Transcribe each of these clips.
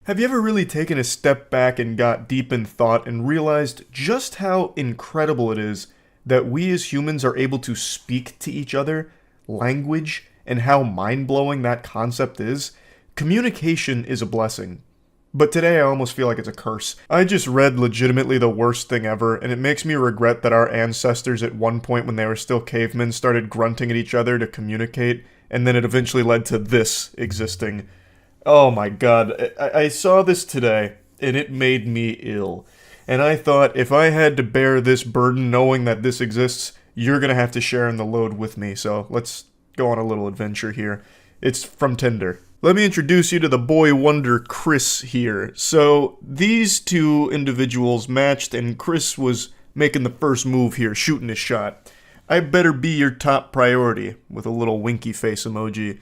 Have you ever really taken a step back and got deep in thought and realized just how incredible it is that we as humans are able to speak to each other, language, and how mind-blowing that concept is? Communication is a blessing. But today I almost feel like it's a curse. I just read legitimately the worst thing ever, and it makes me regret that our ancestors at one point when they were still cavemen started grunting at each other to communicate, and then it eventually led to this existing. Oh my god, I saw this today, and it made me ill. And I thought, if I had to bear this burden knowing that this exists, you're gonna have to share in the load with me, so let's go on a little adventure here. It's from Tinder. Let me introduce you to the boy wonder Chris here. So, these two individuals matched, and Chris was making the first move here, shooting his shot. I better be your top priority, with a little winky face emoji.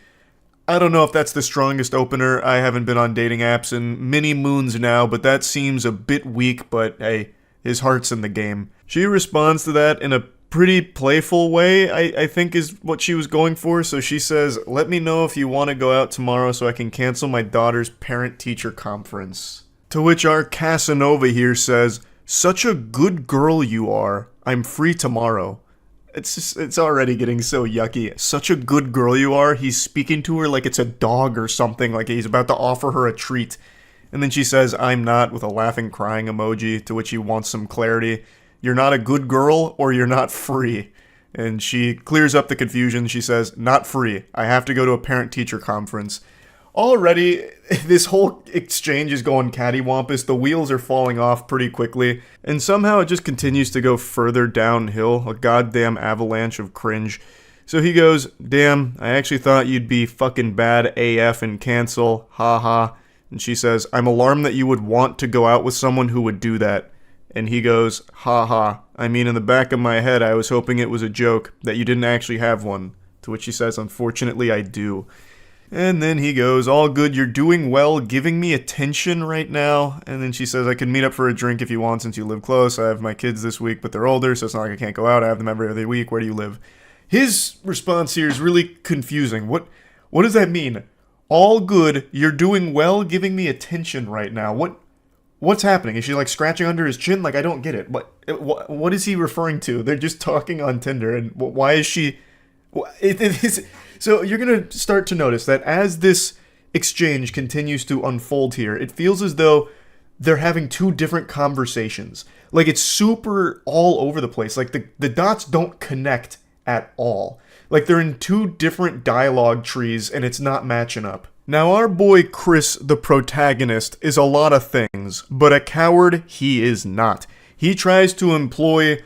I don't know if that's the strongest opener. I haven't been on dating apps in many moons now, but that seems a bit weak, but hey, his heart's in the game. She responds to that in a pretty playful way, I think is what she was going for. So she says, "Let me know if you want to go out tomorrow so I can cancel my daughter's parent-teacher conference." To which our Casanova here says, "Such a good girl you are. I'm free tomorrow." It's already getting so yucky. Such a good girl you are. He's speaking to her like it's a dog or something, like he's about to offer her a treat. And then she says, "I'm not," with a laughing crying emoji, to which he wants some clarity. You're not a good girl, or you're not free. And she clears up the confusion. She says, "Not free. I have to go to a parent-teacher conference." Already, this whole exchange is going cattywampus. The wheels are falling off pretty quickly. And somehow it just continues to go further downhill. A goddamn avalanche of cringe. So he goes, "Damn, I actually thought you'd be fucking bad AF and cancel. Ha ha." And she says, "I'm alarmed that you would want to go out with someone who would do that." And he goes, "Ha ha. I mean, in the back of my head, I was hoping it was a joke, that you didn't actually have one." To which she says, "Unfortunately, I do." And then he goes, "All good, you're doing well, giving me attention right now." And then she says, "I can meet up for a drink if you want since you live close. I have my kids this week, but they're older, so it's not like I can't go out. I have them every other week. Where do you live?" His response here is really confusing. What does that mean? All good, you're doing well, giving me attention right now. What's happening? Is she like scratching under his chin? Like, I don't get it. What is he referring to? They're just talking on Tinder, and why is she... It is... So you're going to start to notice that as this exchange continues to unfold here, it feels as though they're having two different conversations. Like, it's super all over the place. Like, the dots don't connect at all. Like, they're in two different dialogue trees, and it's not matching up. Now, our boy Chris, the protagonist, is a lot of things, but a coward he is not. He tries to employ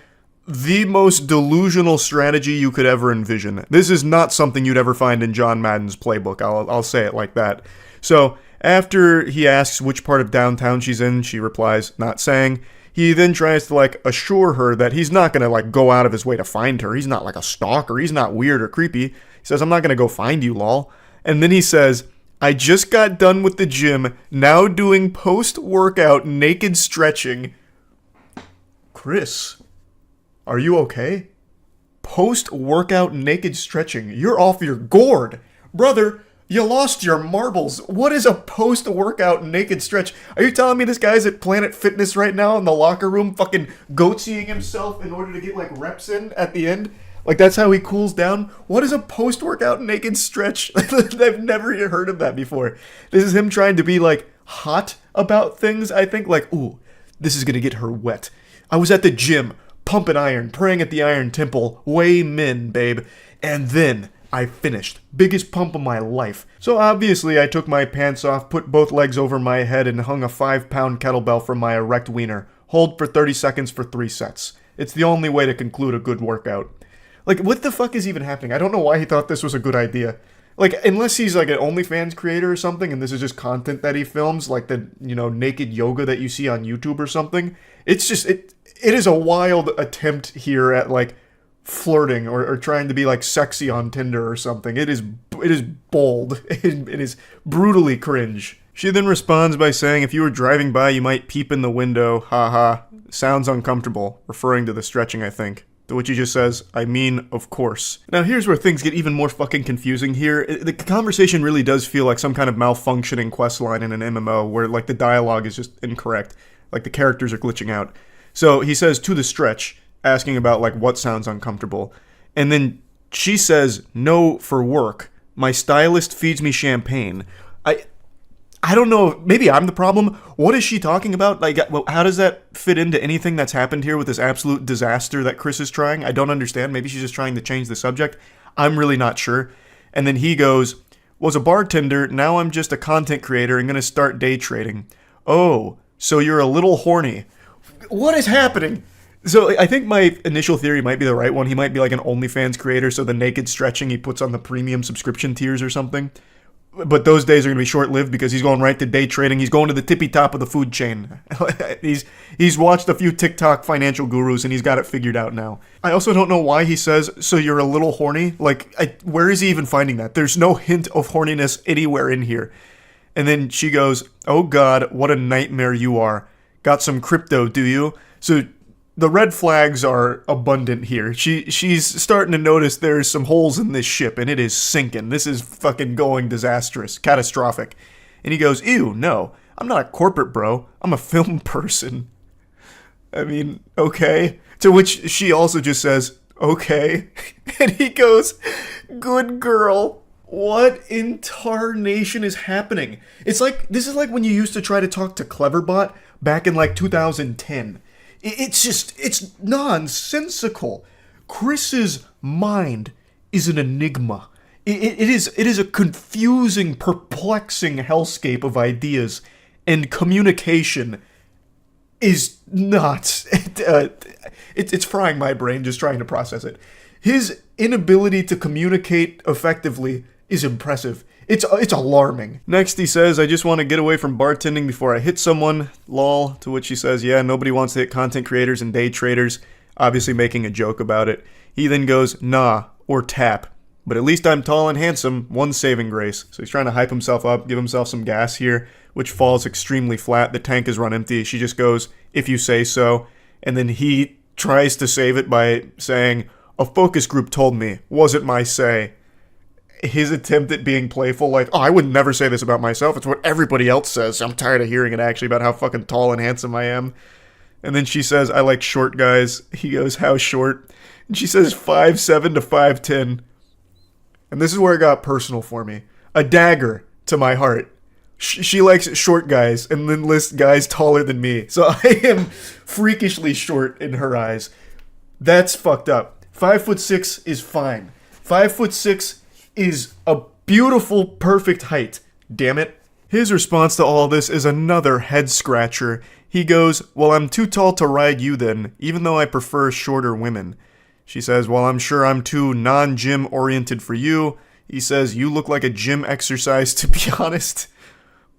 the most delusional strategy you could ever envision. This is not something you'd ever find in John Madden's playbook, I'll say it like that. So, after he asks which part of downtown she's in, she replies, not saying. He then tries to, like, assure her that he's not gonna, like, go out of his way to find her. He's not, like, a stalker. He's not weird or creepy. He says, "I'm not gonna go find you, lol." And then he says, "I just got done with the gym, now doing post-workout naked stretching." Chris, are you okay? Post-workout naked stretching. You're off your gourd. Brother, you lost your marbles. What is a post-workout naked stretch? Are you telling me this guy's at Planet Fitness right now in the locker room fucking goatseeing himself in order to get like reps in at the end? Like, that's how he cools down? What is a post-workout naked stretch? I've never heard of that before. This is him trying to be like hot about things, I think. Like, ooh, this is gonna get her wet. I was at the gym, pumping iron, praying at the Iron Temple, way min, babe. And then I finished. Biggest pump of my life. So obviously I took my pants off, put both legs over my head, and hung a 5-pound kettlebell from my erect wiener. Hold for 30 seconds for 3 sets. It's the only way to conclude a good workout. Like, what the fuck is even happening? I don't know why he thought this was a good idea. Like, unless he's like an OnlyFans creator or something, and this is just content that he films, like the, naked yoga that you see on YouTube or something. It's just, it is a wild attempt here at, like, flirting or trying to be, like, sexy on Tinder or something. It is bold. It is brutally cringe. She then responds by saying, "If you were driving by, you might peep in the window. Haha. Sounds uncomfortable," referring to the stretching, I think. To which he just says, I mean, of course. Now here's where things get even more fucking confusing here. The conversation really does feel like some kind of malfunctioning questline in an MMO where like the dialogue is just incorrect. Like the characters are glitching out. So he says to the stretch, asking about like what sounds uncomfortable. And then she says, no, for work. My stylist feeds me champagne. I don't know, maybe I'm the problem. What is she talking about? Like, how does that fit into anything that's happened here with this absolute disaster that Chris is trying? I don't understand. Maybe she's just trying to change the subject. I'm really not sure. And then he goes, was a bartender, now I'm just a content creator and gonna start day trading. Oh, so you're a little horny. What is happening? So I think my initial theory might be the right one. He might be like an OnlyFans creator, so the naked stretching he puts on the premium subscription tiers or something. But those days are going to be short-lived because he's going right to day trading. He's going to the tippy top of the food chain. He's watched a few TikTok financial gurus and he's got it figured out now. I also don't know why he says, so you're a little horny? Like, where is he even finding that? There's no hint of horniness anywhere in here. And then she goes, oh God, what a nightmare you are. Got some crypto, do you? So the red flags are abundant here. She's starting to notice there's some holes in this ship, and it is sinking. This is fucking going disastrous, catastrophic. And he goes, ew, no, I'm not a corporate bro. I'm a film person. I mean, okay. To which she also just says, okay. And he goes, good girl. What in tarnation is happening? It's like, this is like when you used to try to talk to Cleverbot back in like 2010. It's nonsensical. Chris's mind is an enigma. It is a confusing, perplexing hellscape of ideas, and communication is not. It's frying my brain just trying to process it. His inability to communicate effectively is impressive. It's alarming. Next he says, I just want to get away from bartending before I hit someone, lol. To which he says, yeah, nobody wants to hit content creators and day traders, obviously making a joke about it. He then goes, nah, or tap. But at least I'm tall and handsome, one saving grace. So he's trying to hype himself up, give himself some gas here, which falls extremely flat. The tank is run empty. She just goes, if you say so. And then he tries to save it by saying, a focus group told me, wasn't my say. His attempt at being playful, like, oh, I would never say this about myself. It's what everybody else says. I'm tired of hearing it, actually, about how fucking tall and handsome I am. And then she says, I like short guys. He goes, how short? And she says 5'7" to 5'10". And this is where it got personal for me. A dagger to my heart. She likes short guys and then lists guys taller than me. So I am freakishly short in her eyes. That's fucked up. 5'6" is fine. 5'6" is a beautiful, perfect height. Damn it. His response to all this is another head scratcher. He goes, well, I'm too tall to ride you then, even though I prefer shorter women. She says, well, I'm sure I'm too non-gym oriented for you. He says, you look like a gym exercise, to be honest.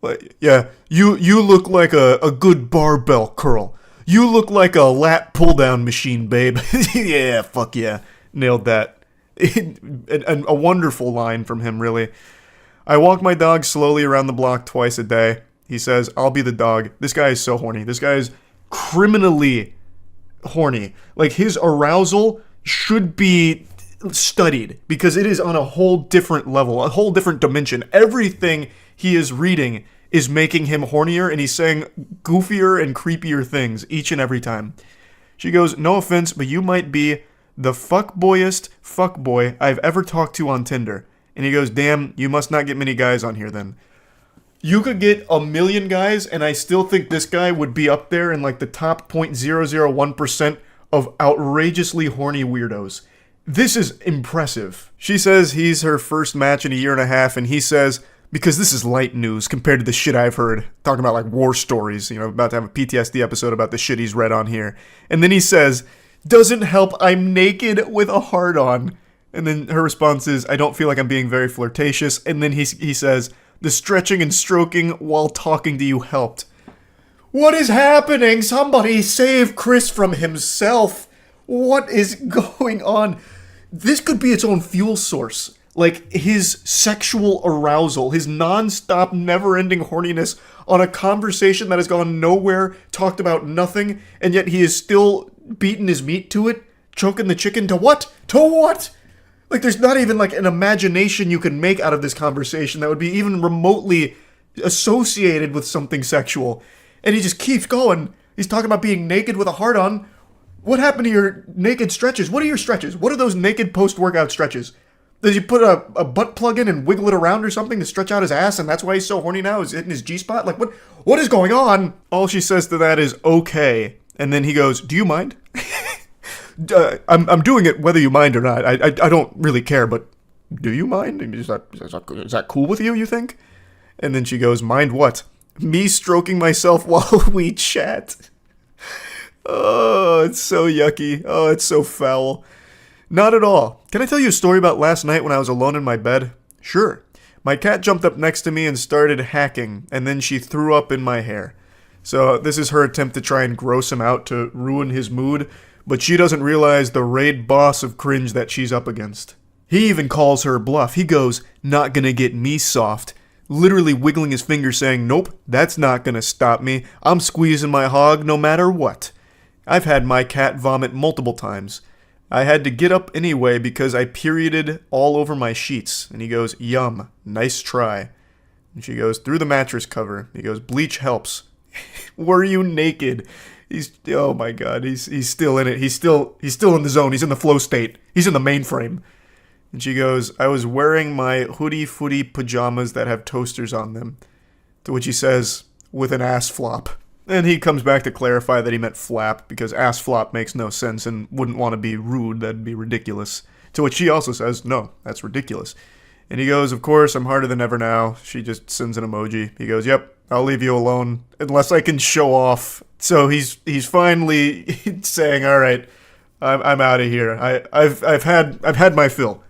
Like, yeah, you look like a good barbell curl. You look like a lat pull-down machine, babe. Yeah, fuck yeah. Nailed that. A wonderful line from him, really. I walk my dog slowly around the block twice a day. He says, I'll be the dog. This guy is so horny. This guy is criminally horny. Like, his arousal should be studied because it is on a whole different level, a whole different dimension. Everything he is reading is making him hornier, and he's saying goofier and creepier things each and every time. She goes, no offense, but you might be the fuckboyest fuckboy I've ever talked to on Tinder. And he goes, damn, you must not get many guys on here then. You could get 1 million guys, and I still think this guy would be up there in like the top 0.001% of outrageously horny weirdos. This is impressive. She says he's her first match in 1.5 years, and he says, because this is light news compared to the shit I've heard, talking about like war stories, you know, about to have a PTSD episode about the shit he's read on here. And then he says, doesn't help, I'm naked with a heart on. And then her response is, I don't feel like I'm being very flirtatious. And then he says, the stretching and stroking while talking to you helped. What is happening? Somebody save Chris from himself. What is going on? This could be its own fuel source. Like, his sexual arousal, his non-stop, never-ending horniness on a conversation that has gone nowhere, talked about nothing, and yet he is still beating his meat to it, choking the chicken to what? To what? Like, there's not even, like, an imagination you can make out of this conversation that would be even remotely associated with something sexual. And he just keeps going. He's talking about being naked with a heart on. What happened to your naked stretches? What are your stretches? What are those naked post-workout stretches? Does he put a butt plug in and wiggle it around or something to stretch out his ass, and that's why he's so horny now? Is hitting his G-spot? Like, what is going on? All she says to that is, okay. And then he goes, do you mind? I'm doing it whether you mind or not. I don't really care, but do you mind? Is that cool with you, you think? And then she goes, mind what? Me stroking myself while we chat. Oh, it's so yucky. Oh, it's so foul. Not at all. Can I tell you a story about last night when I was alone in my bed? Sure. My cat jumped up next to me and started hacking, and then she threw up in my hair. So this is her attempt to try and gross him out to ruin his mood, but she doesn't realize the raid boss of cringe that she's up against. He even calls her bluff. He goes, not gonna get me soft. Literally wiggling his finger saying, nope, that's not gonna stop me. I'm squeezing my hog no matter what. I've had my cat vomit multiple times. I had to get up anyway because I perioded all over my sheets. And he goes, yum, nice try. And she goes, through the mattress cover. He goes, bleach helps. Were you naked? Oh my god, he's still in it. He's still in the zone. He's in the flow state. He's in the mainframe. And she goes, I was wearing my hoodie-footy pajamas that have toasters on them. To which he says, with an ass flop. And he comes back to clarify that he meant flap, because ass flop makes no sense and wouldn't want to be rude, that'd be ridiculous. To which she also says, no, that's ridiculous. And he goes, of course, I'm harder than ever now. She just sends an emoji. He goes, yep, I'll leave you alone, unless I can show off. So he's finally saying, all right, I'm out of here. I've had my fill.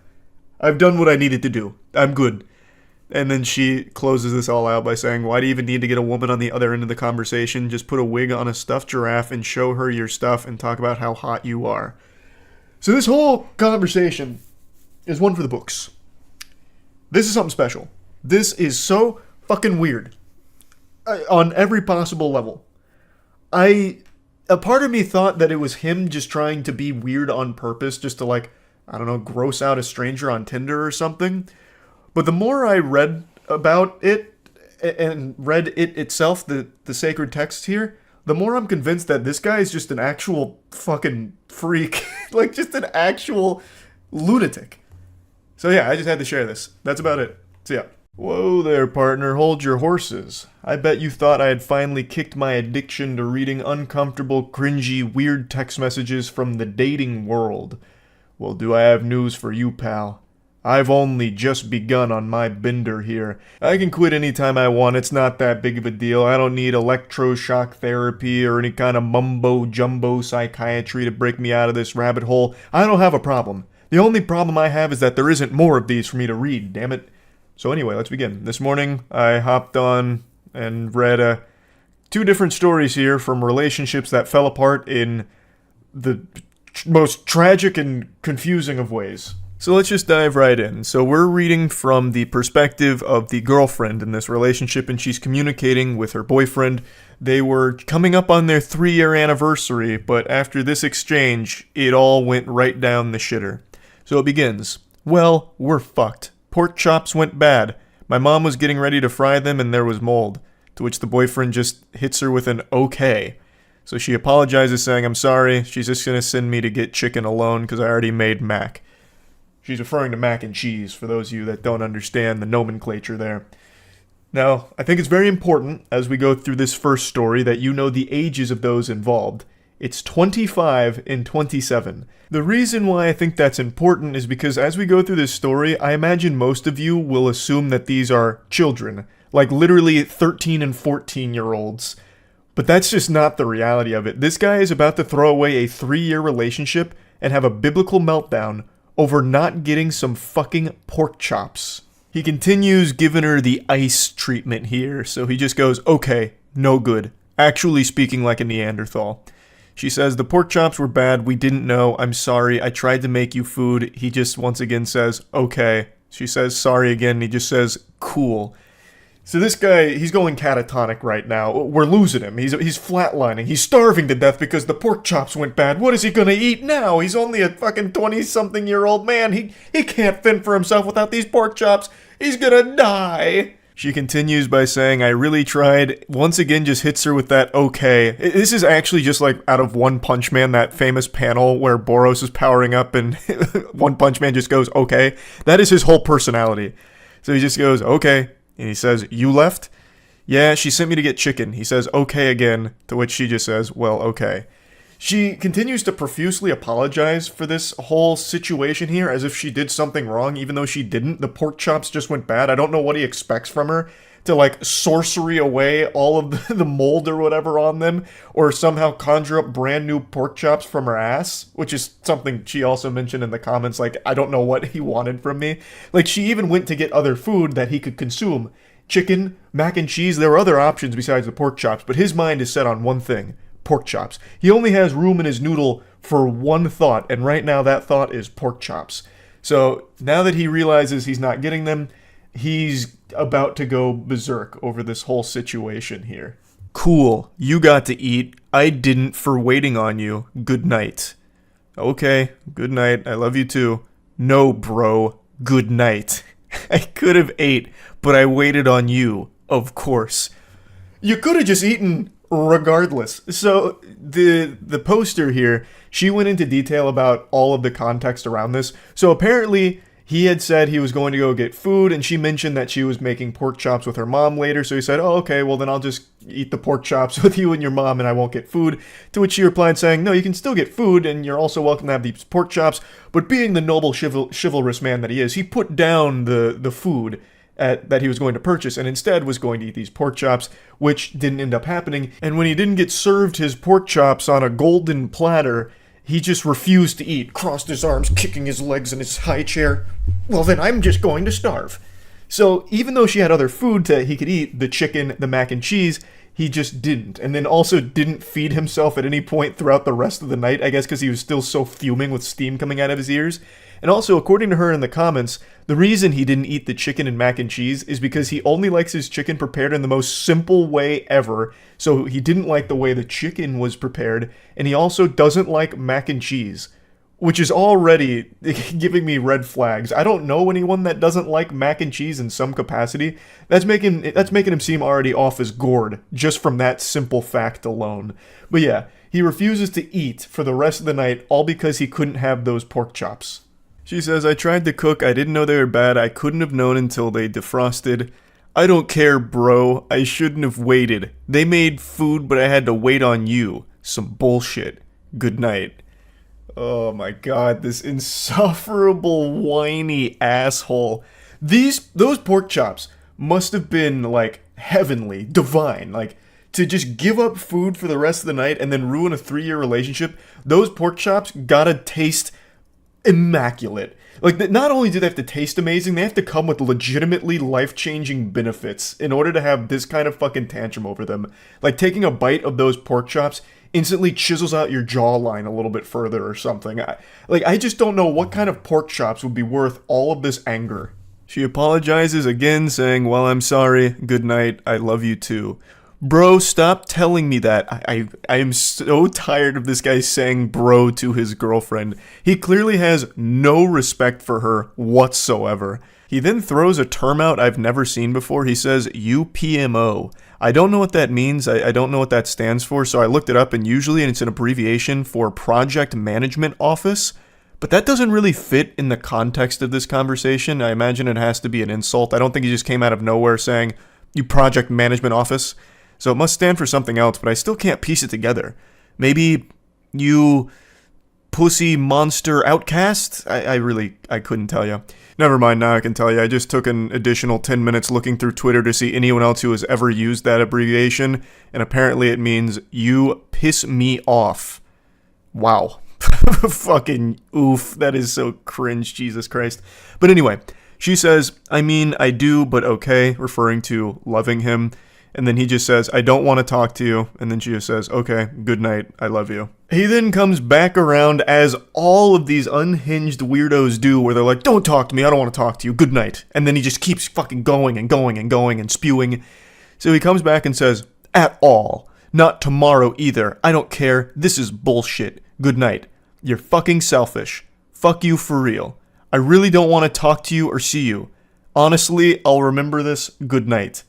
I've done what I needed to do. I'm good. And then she closes this all out by saying, why do you even need to get a woman on the other end of the conversation? Just put a wig on a stuffed giraffe and show her your stuff and talk about how hot you are. So this whole conversation is one for the books. This is something special. This is so fucking weird. On every possible level. A part of me thought that it was him just trying to be weird on purpose, just to, like, I don't know, gross out a stranger on Tinder or something. But the more I read about it, and read it itself, the sacred text here, the more I'm convinced that this guy is just an actual fucking freak. Like, just an actual lunatic. So yeah, I just had to share this. That's about it. So yeah. Whoa there, partner. Hold your horses. I bet you thought I had finally kicked my addiction to reading uncomfortable, cringy, weird text messages from the dating world. Well, do I have news for you, pal. I've only just begun on my bender here. I can quit anytime I want, it's not that big of a deal. I don't need electroshock therapy or any kind of mumbo-jumbo psychiatry to break me out of this rabbit hole. I don't have a problem. The only problem I have is that there isn't more of these for me to read, damn it. So anyway, let's begin. This morning, I hopped on and read 2 different stories here from relationships that fell apart in the most tragic and confusing of ways. So let's just dive right in. So we're reading from the perspective of the girlfriend in this relationship, and she's communicating with her boyfriend. They were coming up on their 3-year anniversary, but after this exchange, it all went right down the shitter. So it begins. Well, we're fucked. Pork chops went bad. My mom was getting ready to fry them and there was mold. To which the boyfriend just hits her with an okay. So she apologizes saying, I'm sorry, she's just gonna send me to get chicken alone because I already made mac. She's referring to mac and cheese, for those of you that don't understand the nomenclature there. Now, I think it's very important, as we go through this first story, that you know the ages of those involved. It's 25 and 27. The reason why I think that's important is because as we go through this story, I imagine most of you will assume that these are children, like literally 13 and 14-year-olds. But that's just not the reality of it. This guy is about to throw away a 3-year relationship and have a biblical meltdown over not getting some fucking pork chops. He continues giving her the ice treatment here, so he just goes, okay, no good. Actually speaking like a Neanderthal. She says, the pork chops were bad, we didn't know, I'm sorry, I tried to make you food. He just once again says, okay. She says, sorry again, he just says, cool. So this guy, he's going catatonic right now. We're losing him. He's flatlining. He's starving to death because the pork chops went bad. What is he gonna eat now? He's only a fucking 20-something-year-old man. He can't fend for himself without these pork chops. He's gonna die. She continues by saying, I really tried. Once again, just hits her with that okay. This is actually just like out of One Punch Man, that famous panel where Boros is powering up and One Punch Man just goes, okay. That is his whole personality. So he just goes, okay. And he says, you left? Yeah, she sent me to get chicken. He says, okay again, to which she just says, well, okay. She continues to profusely apologize for this whole situation here, as if she did something wrong, even though she didn't. The pork chops just went bad. I don't know what he expects from her, to like sorcery away all of the mold or whatever on them, or somehow conjure up brand new pork chops from her ass, which is something she also mentioned in the comments, like, I don't know what he wanted from me. Like, she even went to get other food that he could consume. Chicken, mac and cheese, there were other options besides the pork chops, but his mind is set on one thing. Pork chops. He only has room in his noodle for one thought, and right now that thought is pork chops. So now that he realizes he's not getting them, he's about to go berserk over this whole situation here. Cool, you got to eat. I didn't for waiting on you. Good night. Okay, good night. I love you too. No, bro. Good night. I could have ate, but I waited on you, of course. You could have just eaten regardless. So the poster here, she went into detail about all of the context around this. So apparently he had said he was going to go get food, and she mentioned that she was making pork chops with her mom later. So he said, oh, okay, well then I'll just eat the pork chops with you and your mom and I won't get food. To which she replied saying, no, you can still get food and you're also welcome to have these pork chops. But being the noble chivalrous man that he is, he put down the food that he was going to purchase, and instead was going to eat these pork chops, which didn't end up happening. And when he didn't get served his pork chops on a golden platter, he just refused to eat, crossed his arms, kicking his legs in his high chair. Well, then I'm just going to starve. So even though she had other food he could eat, the chicken, the mac and cheese, he just didn't. And then also didn't feed himself at any point throughout the rest of the night, I guess because he was still so fuming with steam coming out of his ears. And also, according to her in the comments, the reason he didn't eat the chicken and mac and cheese is because he only likes his chicken prepared in the most simple way ever. So he didn't like the way the chicken was prepared, and he also doesn't like mac and cheese, which is already giving me red flags. I don't know anyone that doesn't like mac and cheese in some capacity. That's making him seem already off his gourd, just from that simple fact alone. But yeah, he refuses to eat for the rest of the night, all because he couldn't have those pork chops. She says, I tried to cook, I didn't know they were bad, I couldn't have known until they defrosted. I don't care, bro, I shouldn't have waited. They made food, but I had to wait on you. Some bullshit. Good night. Oh my god, this insufferable, whiny asshole. Those pork chops must have been, like, heavenly, divine, like, to just give up food for the rest of the night and then ruin a 3-year relationship. Those pork chops gotta taste immaculate. Like, not only do they have to taste amazing, they have to come with legitimately life-changing benefits in order to have this kind of fucking tantrum over them. Like, taking a bite of those pork chops instantly chisels out your jawline a little bit further or something. I just don't know what kind of pork chops would be worth all of this anger. She apologizes again, saying, well, I'm sorry, good night, I love you too. Bro, stop telling me that. I am so tired of this guy saying bro to his girlfriend. He clearly has no respect for her whatsoever. He then throws a term out I've never seen before. He says UPMO. I don't know what that means. I don't know what that stands for, so I looked it up, and usually it's an abbreviation for Project Management Office. But that doesn't really fit in the context of this conversation. I imagine it has to be an insult. I don't think he just came out of nowhere saying, you Project Management Office. So it must stand for something else, but I still can't piece it together. Maybe you pussy monster outcast? I couldn't tell you. Never mind, now I can tell you. I just took an additional 10 minutes looking through Twitter to see anyone else who has ever used that abbreviation, and apparently it means you piss me off. Wow. Fucking oof. That is so cringe, Jesus Christ. But anyway, she says, I mean, I do, but okay, referring to loving him. And then he just says, I don't want to talk to you. And then she just says, okay, good night, I love you. He then comes back around as all of these unhinged weirdos do, where they're like, don't talk to me, I don't want to talk to you, good night. And then he just keeps fucking going and going and going and spewing. So he comes back and says, at all. Not tomorrow either. I don't care. This is bullshit. Good night. You're fucking selfish. Fuck you for real. I really don't want to talk to you or see you. Honestly, I'll remember this. Good night.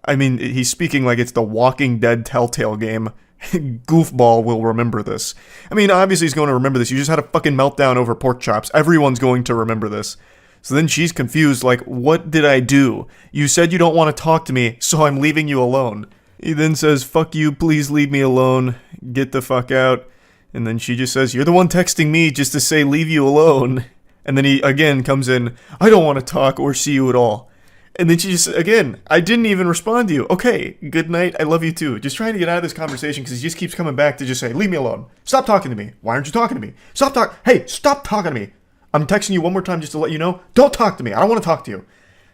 I mean, he's speaking like it's the Walking Dead Telltale game. Goofball will remember this. I mean, obviously he's going to remember this. You just had a fucking meltdown over pork chops. Everyone's going to remember this. So then she's confused, like, what did I do? You said you don't want to talk to me, so I'm leaving you alone. He then says, fuck you, please leave me alone. Get the fuck out. And then she just says, you're the one texting me just to say leave you alone. And then he again comes in, I don't want to talk or see you at all. And then she just, again, I didn't even respond to you. Okay, good night, I love you too. Just trying to get out of this conversation because he just keeps coming back to just say, leave me alone. Stop talking to me. Why aren't you talking to me? Hey, stop talking to me. I'm texting you one more time just to let you know. Don't talk to me. I don't want to talk to you.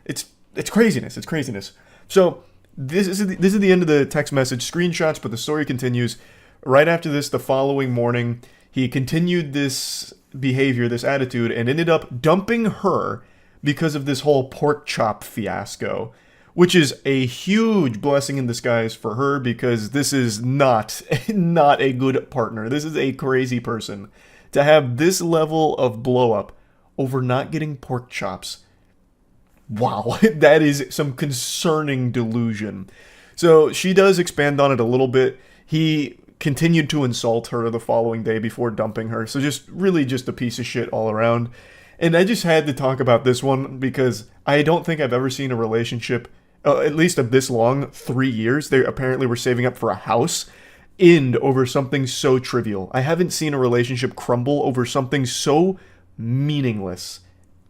It's craziness. It's craziness. So this is the end of the text message screenshots, but the story continues. Right after this, the following morning, he continued this behavior, this attitude, and ended up dumping her because of this whole pork chop fiasco, which is a huge blessing in disguise for her because this is not a good partner. This is a crazy person. To have this level of blow up over not getting pork chops, wow, that is some concerning delusion. So she does expand on it a little bit. He continued to insult her the following day before dumping her. So just really just a piece of shit all around. And I just had to talk about this one because I don't think I've ever seen a relationship, at least of this long, 3 years. They apparently were saving up for a house, end over something so trivial. I haven't seen a relationship crumble over something so meaningless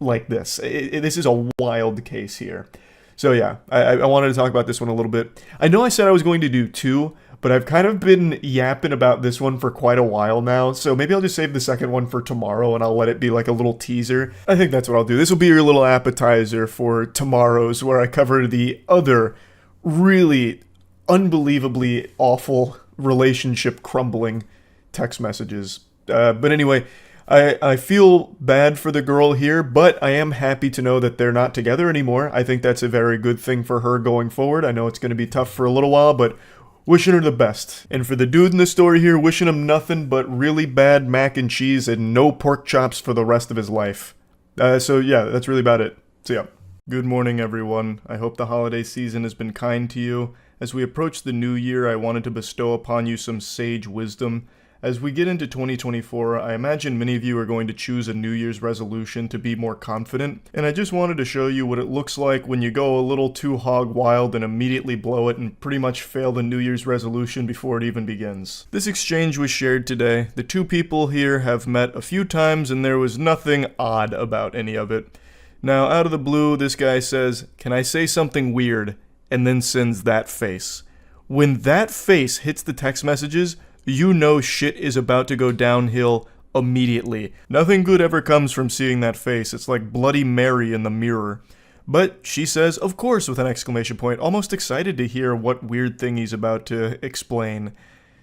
like this. This is a wild case here. So yeah, I wanted to talk about this one a little bit. I know I said I was going to do 2, but I've kind of been yapping about this one for quite a while now, so maybe I'll just save the second one for tomorrow and I'll let it be like a little teaser. I think that's what I'll do. This will be your little appetizer for tomorrow's, where I cover the other really unbelievably awful relationship crumbling text messages. But anyway, I feel bad for the girl here, but I am happy to know that they're not together anymore. I think that's a very good thing for her going forward. I know it's going to be tough for a little while, but wishing her the best. And for the dude in the story here, wishing him nothing but really bad mac and cheese and no pork chops for the rest of his life. So yeah, that's really about it. So yeah. Good morning, everyone. I hope the holiday season has been kind to you. As we approach the new year, I wanted to bestow upon you some sage wisdom. As we get into 2024, I imagine many of you are going to choose a New Year's resolution to be more confident, and I just wanted to show you what it looks like when you go a little too hog wild and immediately blow it and pretty much fail the New Year's resolution before it even begins. This exchange was shared today. The two people here have met a few times and there was nothing odd about any of it. Now, out of the blue, this guy says, "Can I say something weird?" and then sends that face. When that face hits the text messages, you know shit is about to go downhill immediately. Nothing good ever comes from seeing that face. It's like Bloody Mary in the mirror. But she says, of course, with an exclamation point, almost excited to hear what weird thing he's about to explain.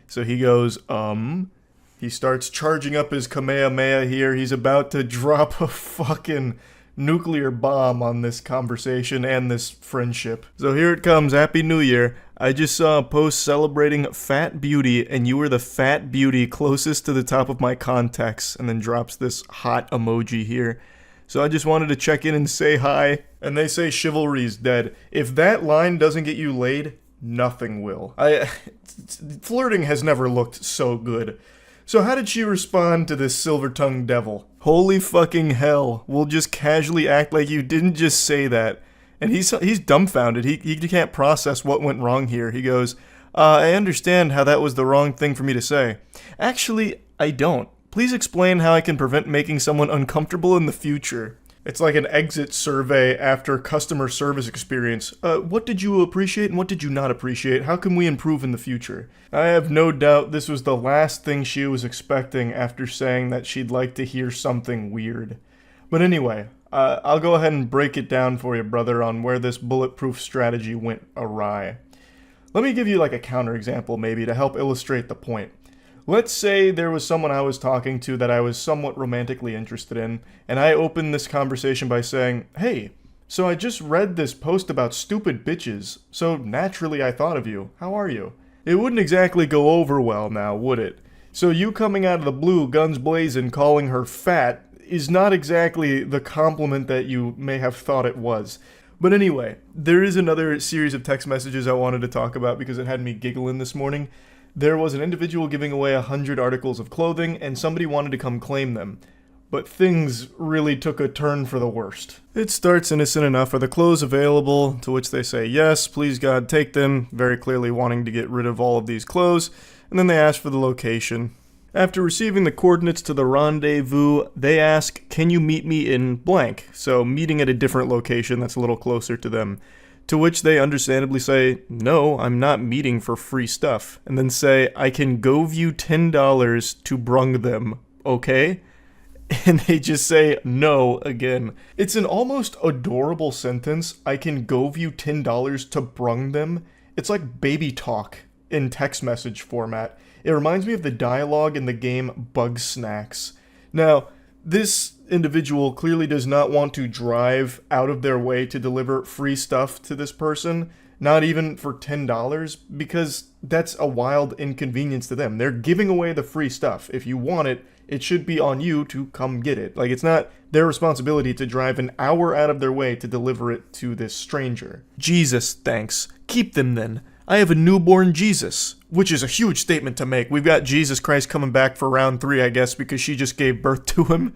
So he goes, He starts charging up his Kamehameha here. He's about to drop a fucking nuclear bomb on this conversation and this friendship. So here it comes. Happy New Year. I just saw a post celebrating fat beauty, and you were the fat beauty closest to the top of my contacts, and then drops this hot emoji here. So I just wanted to check in and say hi. And they say chivalry's dead. If that line doesn't get you laid, nothing will. Flirting has never looked so good. So how did she respond to this silver-tongued devil? Holy fucking hell. We'll just casually act like you didn't just say that. And he's dumbfounded. He can't process what went wrong here. He goes, I understand how that was the wrong thing for me to say. Actually, I don't. Please explain how I can prevent making someone uncomfortable in the future. It's like an exit survey after customer service experience. What did you appreciate and what did you not appreciate? How can we improve in the future? I have no doubt this was the last thing she was expecting after saying that she'd like to hear something weird. But anyway, I'll go ahead and break it down for you, brother, on where this bulletproof strategy went awry. Let me give you like a counterexample maybe to help illustrate the point. Let's say there was someone I was talking to that I was somewhat romantically interested in, and I opened this conversation by saying, "Hey, so I just read this post about stupid bitches, so naturally I thought of you. How are you?" It wouldn't exactly go over well now, would it? So you coming out of the blue, guns blazing, calling her fat is not exactly the compliment that you may have thought it was. But anyway, there is another series of text messages I wanted to talk about because it had me giggling this morning. There was an individual giving away 100 articles of clothing, and somebody wanted to come claim them. But things really took a turn for the worst. It starts innocent enough. Are the clothes available? To which they say, yes, please God, take them, very clearly wanting to get rid of all of these clothes. And then they ask for the location. After receiving the coordinates to the rendezvous, they ask, can you meet me in blank? So meeting at a different location that's a little closer to them. To which they understandably say, no, I'm not meeting for free stuff. And then say, I can gove you $10 to brung them, okay? And they just say no again. It's an almost adorable sentence. I can gove you $10 to brung them. It's like baby talk in text message format. It reminds me of the dialogue in the game Bug Snacks. Now, this individual clearly does not want to drive out of their way to deliver free stuff to this person, not even for $10, because that's a wild inconvenience to them. They're giving away the free stuff. If you want it, it should be on you to come get it. Like, it's not their responsibility to drive an hour out of their way to deliver it to this stranger. Jesus, thanks. Keep them then. I have a newborn Jesus, which is a huge statement to make. We've got Jesus Christ coming back for round 3, I guess, because she just gave birth to him.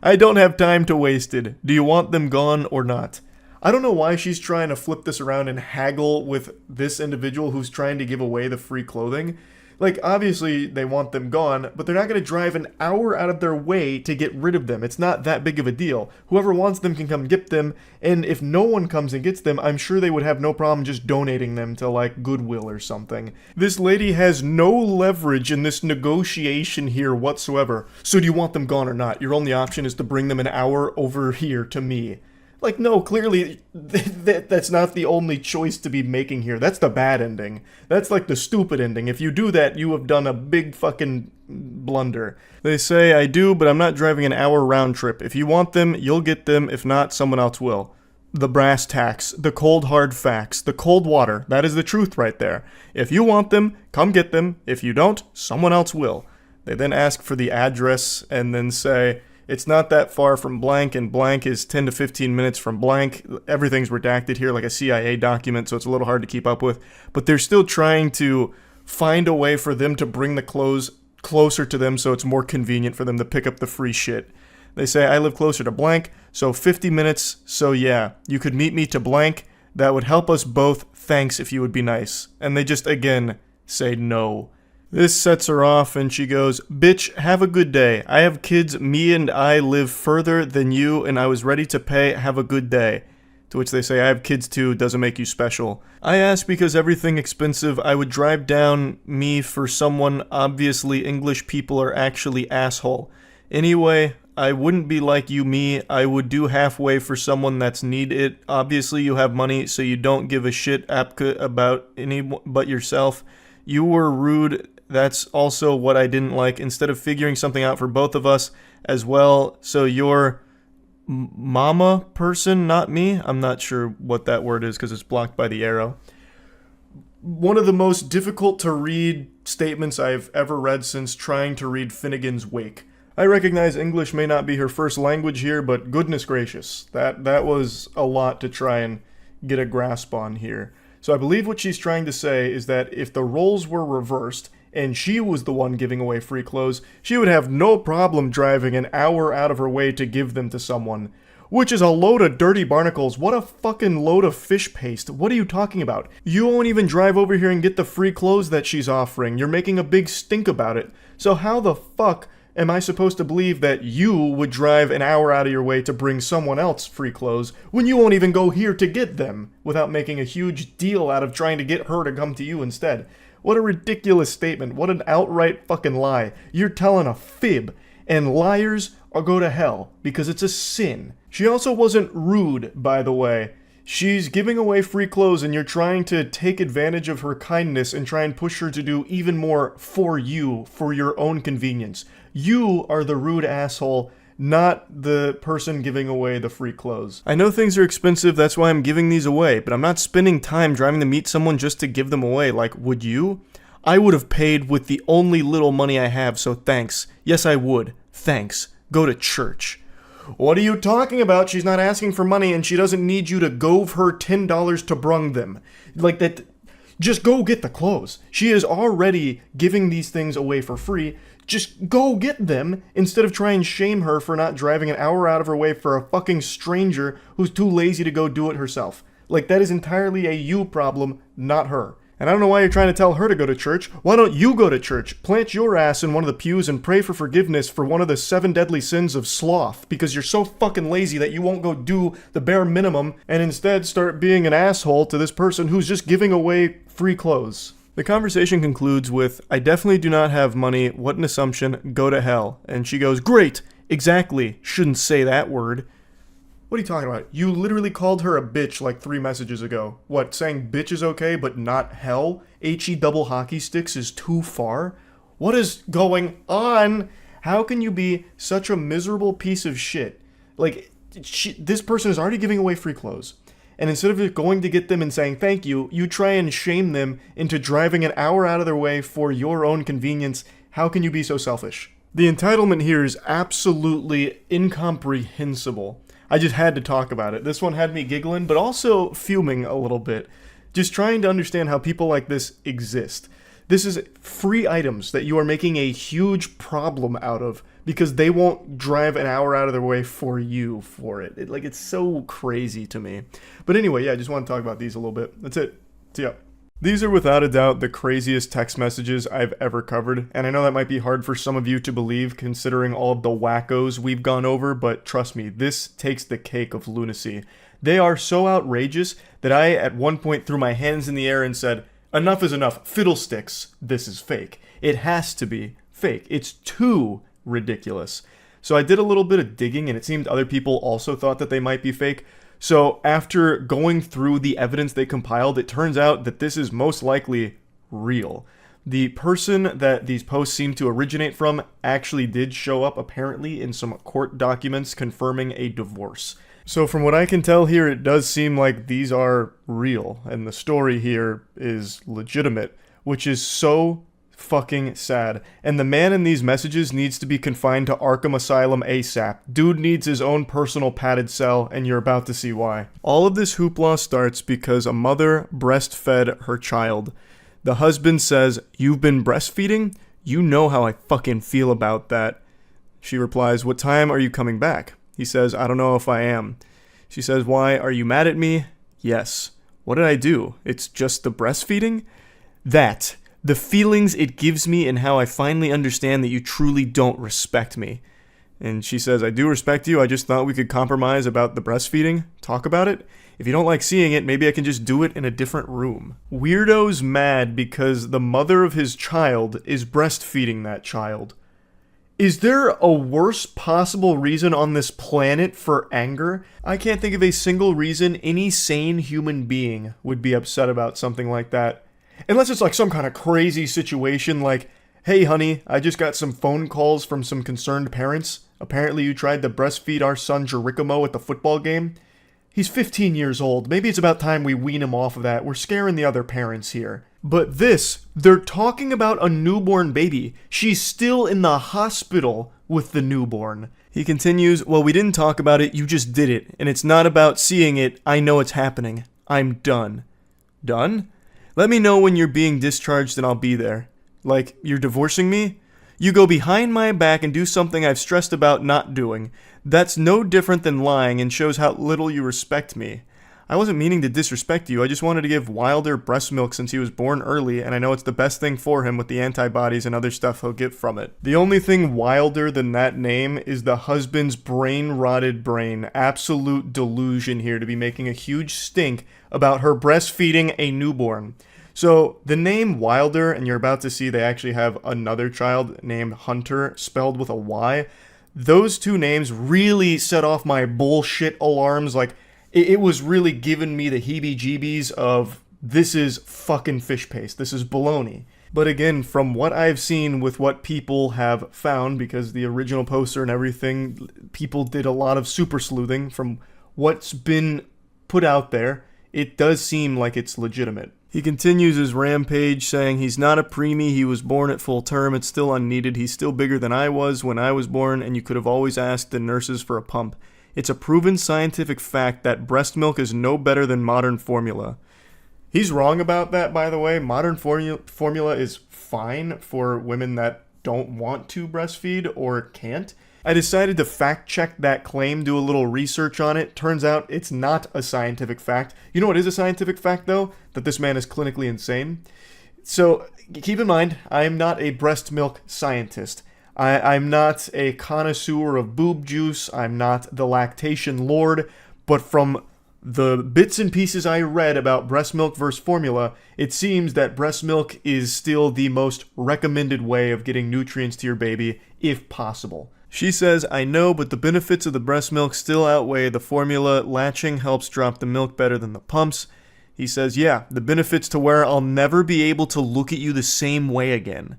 I don't have time to waste it. Do you want them gone or not? I don't know why she's trying to flip this around and haggle with this individual who's trying to give away the free clothing. Like, obviously, they want them gone, but they're not going to drive an hour out of their way to get rid of them. It's not that big of a deal. Whoever wants them can come get them, and if no one comes and gets them, I'm sure they would have no problem just donating them to, like, Goodwill or something. This lady has no leverage in this negotiation here whatsoever. So do you want them gone or not? Your only option is to bring them an hour over here to me. Like, no, clearly, that's not the only choice to be making here. That's the bad ending. That's like the stupid ending. If you do that, you have done a big fucking blunder. They say, I do, but I'm not driving an hour round trip. If you want them, you'll get them. If not, someone else will. The brass tacks, the cold hard facts, the cold water. That is the truth right there. If you want them, come get them. If you don't, someone else will. They then ask for the address and then say, it's not that far from blank, and blank is 10 to 15 minutes from blank. Everything's redacted here like a CIA document, so it's a little hard to keep up with. But they're still trying to find a way for them to bring the clothes closer to them so it's more convenient for them to pick up the free shit. They say, I live closer to blank, so 50 minutes, so yeah, you could meet me to blank. That would help us both. Thanks if you would be nice. And they just, again, say no. This sets her off, and she goes, bitch, have a good day. I have kids, me and I live further than you, and I was ready to pay, have a good day. To which they say, I have kids too, doesn't make you special. I ask because everything expensive, I would drive down me for someone, obviously English people are actually asshole. Anyway, I wouldn't be like you me, I would do halfway for someone that's need it. Obviously you have money, so you don't give a shit apka about any but yourself. You were rude. That's also what I didn't like. Instead of figuring something out for both of us as well, so you're mama person, not me? I'm not sure what that word is because it's blocked by the arrow. One of the most difficult to read statements I've ever read since trying to read Finnegan's Wake. I recognize English may not be her first language here, but goodness gracious, that was a lot to try and get a grasp on here. So I believe what she's trying to say is that if the roles were reversed, and she was the one giving away free clothes, she would have no problem driving an hour out of her way to give them to someone. Which is a load of dirty barnacles. What a fucking load of fish paste. What are you talking about? You won't even drive over here and get the free clothes that she's offering. You're making a big stink about it. So how the fuck am I supposed to believe that you would drive an hour out of your way to bring someone else free clothes when you won't even go here to get them without making a huge deal out of trying to get her to come to you instead? What a ridiculous statement. What an outright fucking lie. You're telling a fib. And liars or go to hell, because it's a sin. She also wasn't rude, by the way. She's giving away free clothes and you're trying to take advantage of her kindness and try and push her to do even more for you, for your own convenience. You are the rude asshole, not the person giving away the free clothes. I know things are expensive, that's why I'm giving these away, but I'm not spending time driving to meet someone just to give them away. Like, would you? I would have paid with the only little money I have, so thanks. Yes, I would. Thanks. Go to church. What are you talking about? She's not asking for money and she doesn't need you to gove her $10 to brung them. Like that, just go get the clothes. She is already giving these things away for free. Just go get them instead of trying to shame her for not driving an hour out of her way for a fucking stranger who's too lazy to go do it herself. Like, that is entirely a you problem, not her. And I don't know why you're trying to tell her to go to church. Why don't you go to church, plant your ass in one of the pews and pray for forgiveness for one of the 7 deadly sins of sloth, because you're so fucking lazy that you won't go do the bare minimum and instead start being an asshole to this person who's just giving away free clothes. The conversation concludes with, I definitely do not have money, what an assumption, go to hell. And she goes, great, exactly, shouldn't say that word. What are you talking about? You literally called her a bitch like 3 messages ago. What, saying bitch is okay, but not hell? HE double hockey sticks is too far? What is going on? How can you be such a miserable piece of shit? Like, this person is already giving away free clothes. And instead of going to get them and saying thank you, you try and shame them into driving an hour out of their way for your own convenience. How can you be so selfish? The entitlement here is absolutely incomprehensible. I just had to talk about it. This one had me giggling, but also fuming a little bit. Just trying to understand how people like this exist. This is free items that you are making a huge problem out of because they won't drive an hour out of their way for you for it. It's so crazy to me. But anyway, yeah, I just want to talk about these a little bit. That's it. See ya. These are without a doubt the craziest text messages I've ever covered, and I know that might be hard for some of you to believe considering all of the wackos we've gone over, but trust me, this takes the cake of lunacy. They are so outrageous that I at one point threw my hands in the air and said, enough is enough, fiddlesticks, this is fake. It has to be fake. It's too ridiculous. So I did a little bit of digging and it seemed other people also thought that they might be fake. So after going through the evidence they compiled, it turns out that this is most likely real. The person that these posts seem to originate from actually did show up apparently in some court documents confirming a divorce. So from what I can tell here, it does seem like these are real, and the story here is legitimate, which is so fucking sad. And the man in these messages needs to be confined to Arkham Asylum ASAP. Dude needs his own personal padded cell, and you're about to see why. All of this hoopla starts because a mother breastfed her child. The husband says, "You've been breastfeeding? You know how I fucking feel about that." She replies, "What time are you coming back?" He says, "I don't know if I am." She says, "Why, are you mad at me?" "Yes." "What did I do? It's just the breastfeeding?" "That. The feelings it gives me and how I finally understand that you truly don't respect me." And she says, "I do respect you. I just thought we could compromise about the breastfeeding. Talk about it. If you don't like seeing it, maybe I can just do it in a different room." Weirdo's mad because the mother of his child is breastfeeding that child. Is there a worse possible reason on this planet for anger? I can't think of a single reason any sane human being would be upset about something like that. Unless it's like some kind of crazy situation like, "Hey honey, I just got some phone calls from some concerned parents. Apparently you tried to breastfeed our son Geronimo at the football game. He's 15 years old. Maybe it's about time we wean him off of that. We're scaring the other parents here." But this, they're talking about a newborn baby. She's still in the hospital with the newborn. He continues, "Well, we didn't talk about it, you just did it. And it's not about seeing it, I know it's happening. I'm done." Done? Let me know when you're being discharged and I'll be there. Like, you're divorcing me? You go behind my back and do something I've stressed about not doing. That's no different than lying and shows how little you respect me. I wasn't meaning to disrespect you, I just wanted to give Wilder breast milk since he was born early, and I know it's the best thing for him with the antibodies and other stuff he'll get from it. The only thing wilder than that name is the husband's brain-rotted brain. Absolute delusion here to be making a huge stink about her breastfeeding a newborn. So, the name Wilder, and you're about to see they actually have another child named Hunter, spelled with a Y. Those two names really set off my bullshit alarms. Like, it was really giving me the heebie-jeebies of, this is fucking fish paste. This is baloney. But again, from what I've seen with what people have found, because the original poster and everything, people did a lot of super sleuthing. From what's been put out there, it does seem like it's legitimate. He continues his rampage saying he's not a preemie, he was born at full term, it's still unneeded, he's still bigger than I was when I was born, and you could have always asked the nurses for a pump. It's a proven scientific fact that breast milk is no better than modern formula. He's wrong about that, by the way. Modern formula is fine for women that don't want to breastfeed or can't. I decided to fact check that claim, do a little research on it. Turns out it's not a scientific fact. You know what is a scientific fact, though? That this man is clinically insane. So keep in mind, I am not a breast milk scientist. I'm not a connoisseur of boob juice. I'm not the lactation lord. But from the bits and pieces I read about breast milk versus formula, it seems that breast milk is still the most recommended way of getting nutrients to your baby, if possible. She says, I know, but the benefits of the breast milk still outweigh the formula. Latching helps drop the milk better than the pumps. He says, yeah, the benefits to where I'll never be able to look at you the same way again.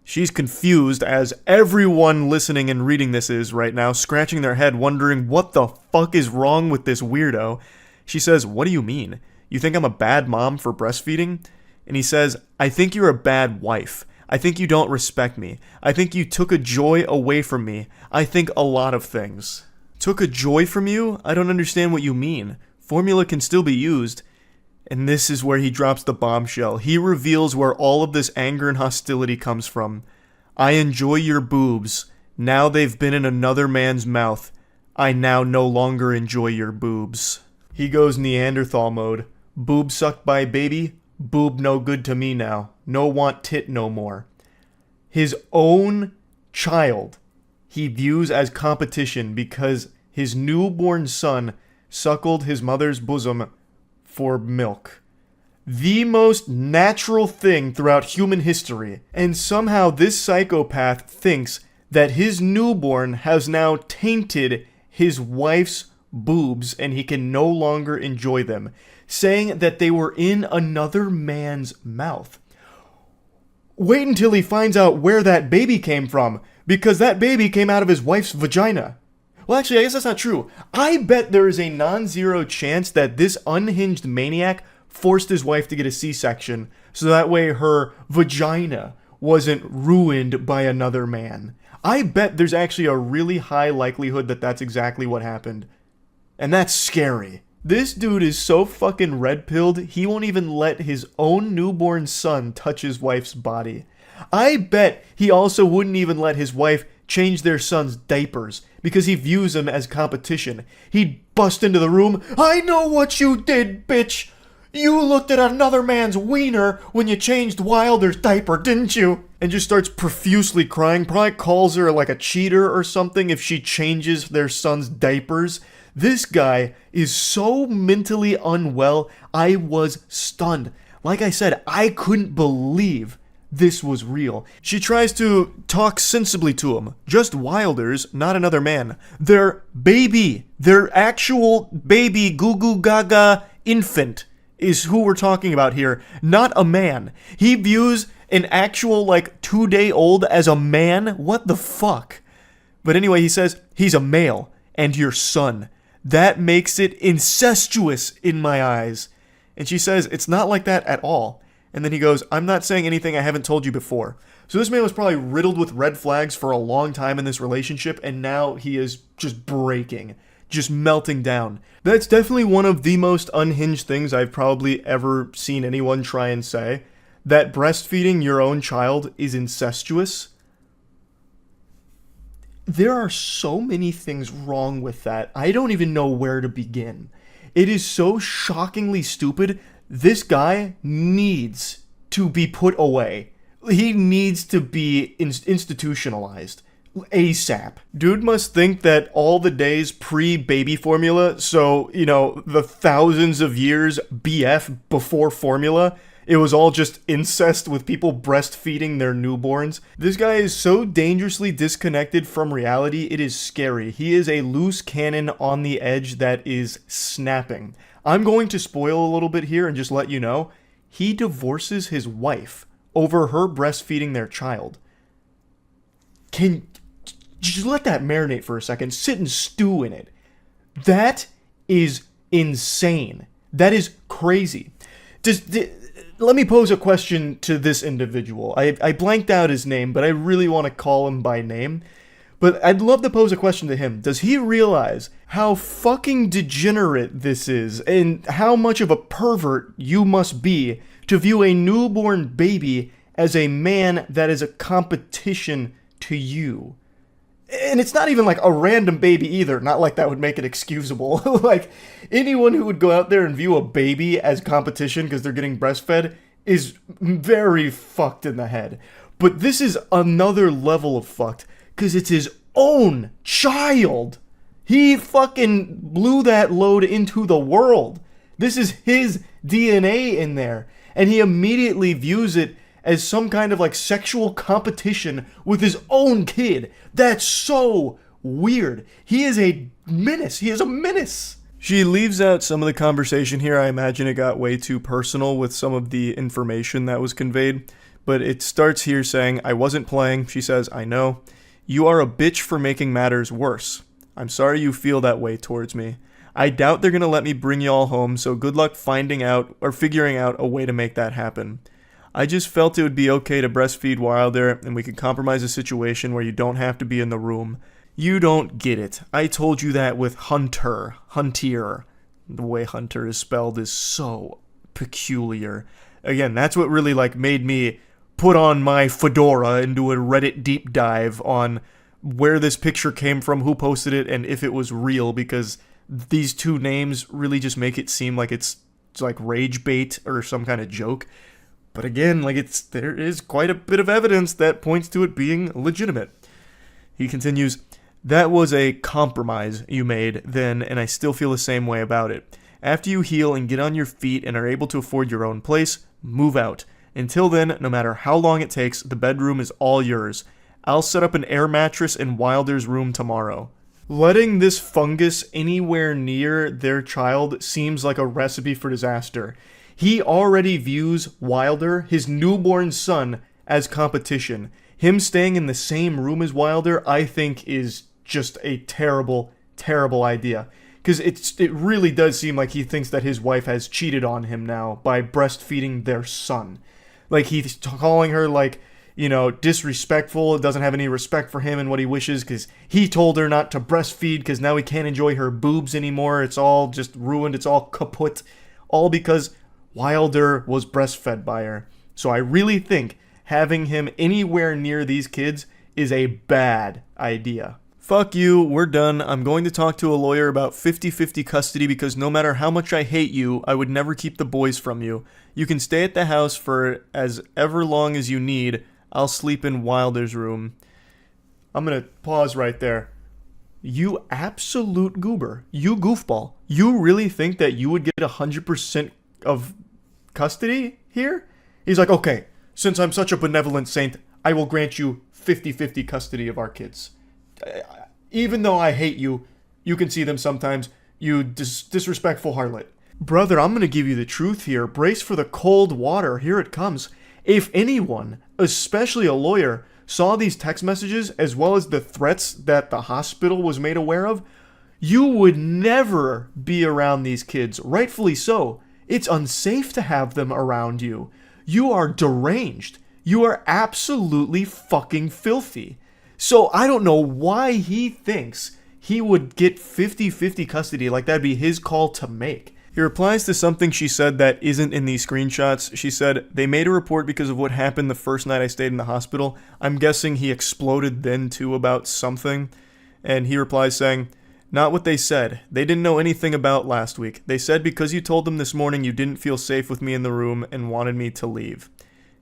She's confused, as everyone listening and reading this is right now, scratching their head, wondering what the fuck is wrong with this weirdo. She says, what do you mean? You think I'm a bad mom for breastfeeding? And he says, I think you're a bad wife. I think you don't respect me. I think you took a joy away from me. I think a lot of things. Took a joy from you? I don't understand what you mean. Formula can still be used. And this is where he drops the bombshell. He reveals where all of this anger and hostility comes from. I enjoy your boobs. Now they've been in another man's mouth. I now no longer enjoy your boobs. He goes Neanderthal mode. Boob sucked by baby. Boob no good to me now. No want tit no more. His own child he views as competition because his newborn son suckled his mother's bosom for milk. The most natural thing throughout human history. And somehow this psychopath thinks that his newborn has now tainted his wife's boobs and he can no longer enjoy them, saying that they were in another man's mouth. Wait until he finds out where that baby came from, because that baby came out of his wife's vagina. Well, actually, I guess that's not true. I bet there is a non-zero chance that this unhinged maniac forced his wife to get a C-section, so that way her vagina wasn't ruined by another man. I bet there's actually a really high likelihood that that's exactly what happened. And that's scary. This dude is so fucking red-pilled, he won't even let his own newborn son touch his wife's body. I bet he also wouldn't even let his wife change their son's diapers because he views them as competition. He'd bust into the room. I know what you did, bitch. You looked at another man's wiener when you changed Wilder's diaper, didn't you? And just starts profusely crying. Probably calls her like a cheater or something if she changes their son's diapers. This guy is so mentally unwell, I was stunned. Like I said, I couldn't believe this was real. She tries to talk sensibly to him. Just Wilder's, not another man. Their baby, their actual baby goo goo gaga infant is who we're talking about here, not a man. He views an actual 2-day-old as a man? What the fuck? But anyway, he says, he's a male and your son. That makes it incestuous in my eyes. And she says, it's not like that at all. And then he goes, I'm not saying anything I haven't told you before. So this man was probably riddled with red flags for a long time in this relationship, and now he is just breaking, just melting down. That's definitely one of the most unhinged things I've probably ever seen anyone try and say. That breastfeeding your own child is incestuous. There are so many things wrong with that. I don't even know where to begin. It is so shockingly stupid. This guy needs to be put away. He needs to be institutionalized. ASAP. Dude must think that all the days pre-baby formula, so, the thousands of years BF before formula, it was all just incest with people breastfeeding their newborns. This guy is so dangerously disconnected from reality, it is scary. He is a loose cannon on the edge that is snapping. I'm going to spoil a little bit here and just let you know, he divorces his wife over her breastfeeding their child. Can just let that marinate for a second. Sit and stew in it. That is insane. That is crazy. Let me pose a question to this individual. I blanked out his name, but I really want to call him by name. But I'd love to pose a question to him. Does he realize how fucking degenerate this is and how much of a pervert you must be to view a newborn baby as a man that is a competition to you? And it's not even like a random baby either. Not like that would make it excusable. Like, anyone who would go out there and view a baby as competition because they're getting breastfed is very fucked in the head. But this is another level of fucked because it's his own child. He fucking blew that load into the world. This is his DNA in there. And he immediately views it as some kind of like sexual competition with his own kid. That's so weird. He is a menace. He is a menace. She leaves out some of the conversation here. I imagine it got way too personal with some of the information that was conveyed. But it starts here saying, I wasn't playing. She says, I know. You are a bitch for making matters worse. I'm sorry you feel that way towards me. I doubt they're gonna let me bring y'all home, so good luck finding out or figuring out a way to make that happen. I just felt it would be okay to breastfeed Wilder, and we could compromise a situation where you don't have to be in the room. You don't get it. I told you that with Hunter. The way Hunter is spelled is so peculiar. Again, that's what really like made me put on my fedora and do a Reddit deep dive on where this picture came from, who posted it, and if it was real, because these two names really just make it seem like it's like rage bait or some kind of joke. But again, like there is quite a bit of evidence that points to it being legitimate. He continues, that was a compromise you made then, and I still feel the same way about it. After you heal and get on your feet and are able to afford your own place, move out. Until then, no matter how long it takes, the bedroom is all yours. I'll set up an air mattress in Wilder's room tomorrow. Letting this fungus anywhere near their child seems like a recipe for disaster. He already views Wilder, his newborn son, as competition. Him staying in the same room as Wilder, I think, is just a terrible, terrible idea. Because it really does seem like he thinks that his wife has cheated on him now by breastfeeding their son. Like, he's calling her, like, you know, disrespectful, doesn't have any respect for him and what he wishes because he told her not to breastfeed because now he can't enjoy her boobs anymore. It's all just ruined. It's all kaput. All because Wilder was breastfed by her. So I really think having him anywhere near these kids is a bad idea. Fuck you, we're done. I'm going to talk to a lawyer about 50-50 custody because no matter how much I hate you, I would never keep the boys from you. You can stay at the house for as ever long as you need. I'll sleep in Wilder's room. I'm going to pause right there. You absolute goober. You goofball. You really think that you would get 100% of custody here? He's like, okay, since I'm such a benevolent saint, I will grant you 50-50 custody of our kids. Even though I hate you, you can see them sometimes, you disrespectful harlot. Brother, I'm going to give you the truth here. Brace for the cold water. Here it comes. If anyone, especially a lawyer, saw these text messages as well as the threats that the hospital was made aware of, you would never be around these kids. Rightfully so. It's unsafe to have them around you. You are deranged. You are absolutely fucking filthy. So I don't know why he thinks he would get 50-50 custody, like that'd be his call to make. He replies to something she said that isn't in these screenshots. She said, they made a report because of what happened the first night I stayed in the hospital. I'm guessing he exploded then too about something. And he replies saying, not what they said. They didn't know anything about last week. They said because you told them this morning you didn't feel safe with me in the room and wanted me to leave.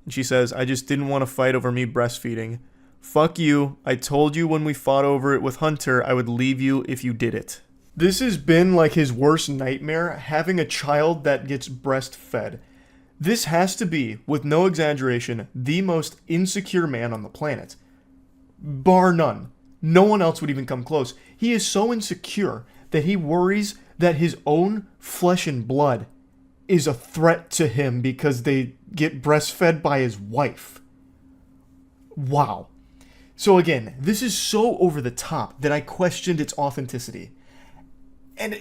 And she says, I just didn't want to fight over me breastfeeding. Fuck you. I told you when we fought over it with Hunter I would leave you if you did it. This has been like his worst nightmare, having a child that gets breastfed. This has to be, with no exaggeration, the most insecure man on the planet. Bar none. No one else would even come close. He is so insecure that he worries that his own flesh and blood is a threat to him because they get breastfed by his wife. Wow. So again, this is so over the top that I questioned its authenticity. And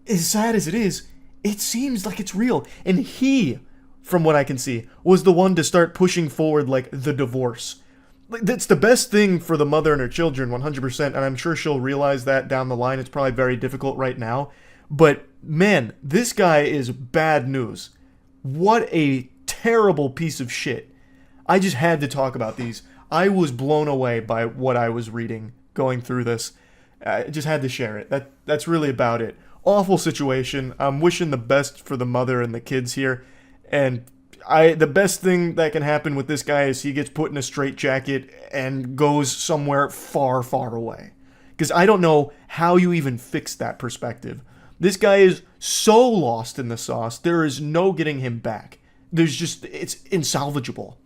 as sad as it is, it seems like it's real. And he, from what I can see, was the one to start pushing forward, like, the divorce. Like, that's the best thing for the mother and her children, 100%, and I'm sure she'll realize that down the line. It's probably very difficult right now. But, man, this guy is bad news. What a terrible piece of shit. I just had to talk about these. I was blown away by what I was reading going through this. I just had to share it. That's really about it. Awful situation. I'm wishing the best for the mother and the kids here. And the best thing that can happen with this guy is he gets put in a straitjacket and goes somewhere far, far away. Because I don't know how you even fix that perspective. This guy is so lost in the sauce, there is no getting him back. It's insalvageable.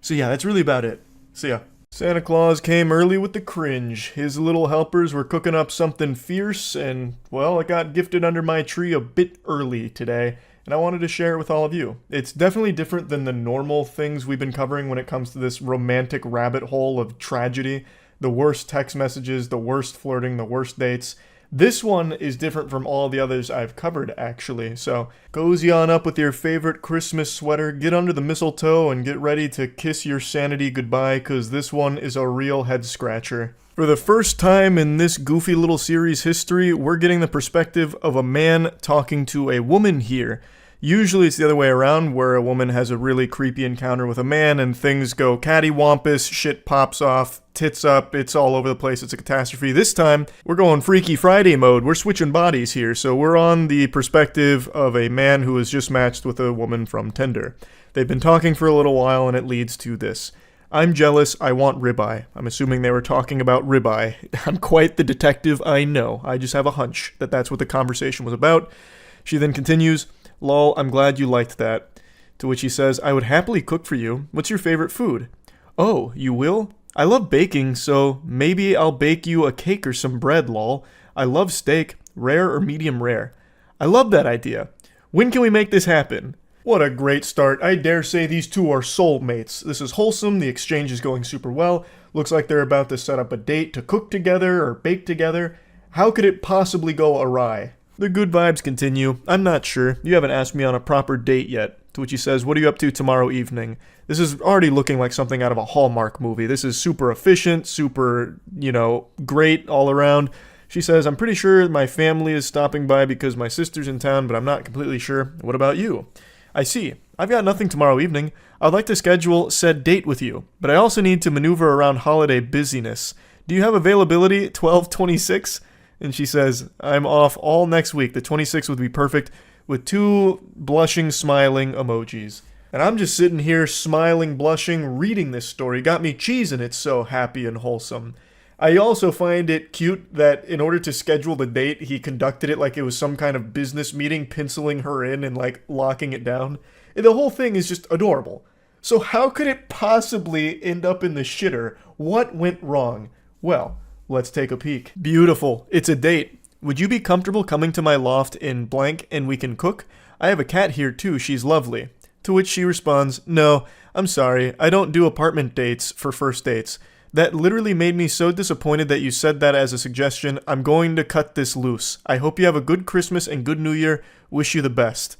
So yeah, that's really about it. See ya. Santa Claus came early with the cringe. His little helpers were cooking up something fierce, and, well, it got gifted under my tree a bit early today, and I wanted to share it with all of you. It's definitely different than the normal things we've been covering when it comes to this romantic rabbit hole of tragedy. The worst text messages, the worst flirting, the worst dates. This one is different from all the others I've covered, actually. So, cozy on up with your favorite Christmas sweater, get under the mistletoe, and get ready to kiss your sanity goodbye, because this one is a real head-scratcher. For the first time in this goofy little series history, we're getting the perspective of a man talking to a woman here. Usually it's the other way around, where a woman has a really creepy encounter with a man and things go cattywampus, shit pops off, tits up, it's all over the place, it's a catastrophe. This time, we're going Freaky Friday mode, we're switching bodies here, so we're on the perspective of a man who has just matched with a woman from Tinder. They've been talking for a little while and it leads to this. I'm jealous, I want ribeye. I'm assuming they were talking about ribeye. I'm quite the detective, I know. I just have a hunch that that's what the conversation was about. She then continues, lol, I'm glad you liked that. To which he says, I would happily cook for you. What's your favorite food? Oh, you will? I love baking, so maybe I'll bake you a cake or some bread, lol. I love steak, rare or medium rare. I love that idea. When can we make this happen? What a great start. I dare say these two are soulmates. This is wholesome, the exchange is going super well. Looks like they're about to set up a date to cook together or bake together. How could it possibly go awry? The good vibes continue. I'm not sure. You haven't asked me on a proper date yet. To which he says, what are you up to tomorrow evening? This is already looking like something out of a Hallmark movie. This is super efficient, super, great all around. She says, I'm pretty sure my family is stopping by because my sister's in town, but I'm not completely sure. What about you? I see. I've got nothing tomorrow evening. I'd like to schedule said date with you, but I also need to maneuver around holiday busyness. Do you have availability 12/26? And she says, I'm off all next week. The 26th would be perfect, with 2 blushing, smiling emojis. And I'm just sitting here, smiling, blushing, reading this story. Got me cheesing, it's so happy and wholesome. I also find it cute that in order to schedule the date, he conducted it like it was some kind of business meeting, penciling her in and, locking it down. And the whole thing is just adorable. So how could it possibly end up in the shitter? What went wrong? Well, let's take a peek. Beautiful. It's a date. Would you be comfortable coming to my loft in blank and we can cook? I have a cat here too. She's lovely. To which she responds, no, I'm sorry. I don't do apartment dates for first dates. That literally made me so disappointed that you said that as a suggestion. I'm going to cut this loose. I hope you have a good Christmas and good New Year. Wish you the best.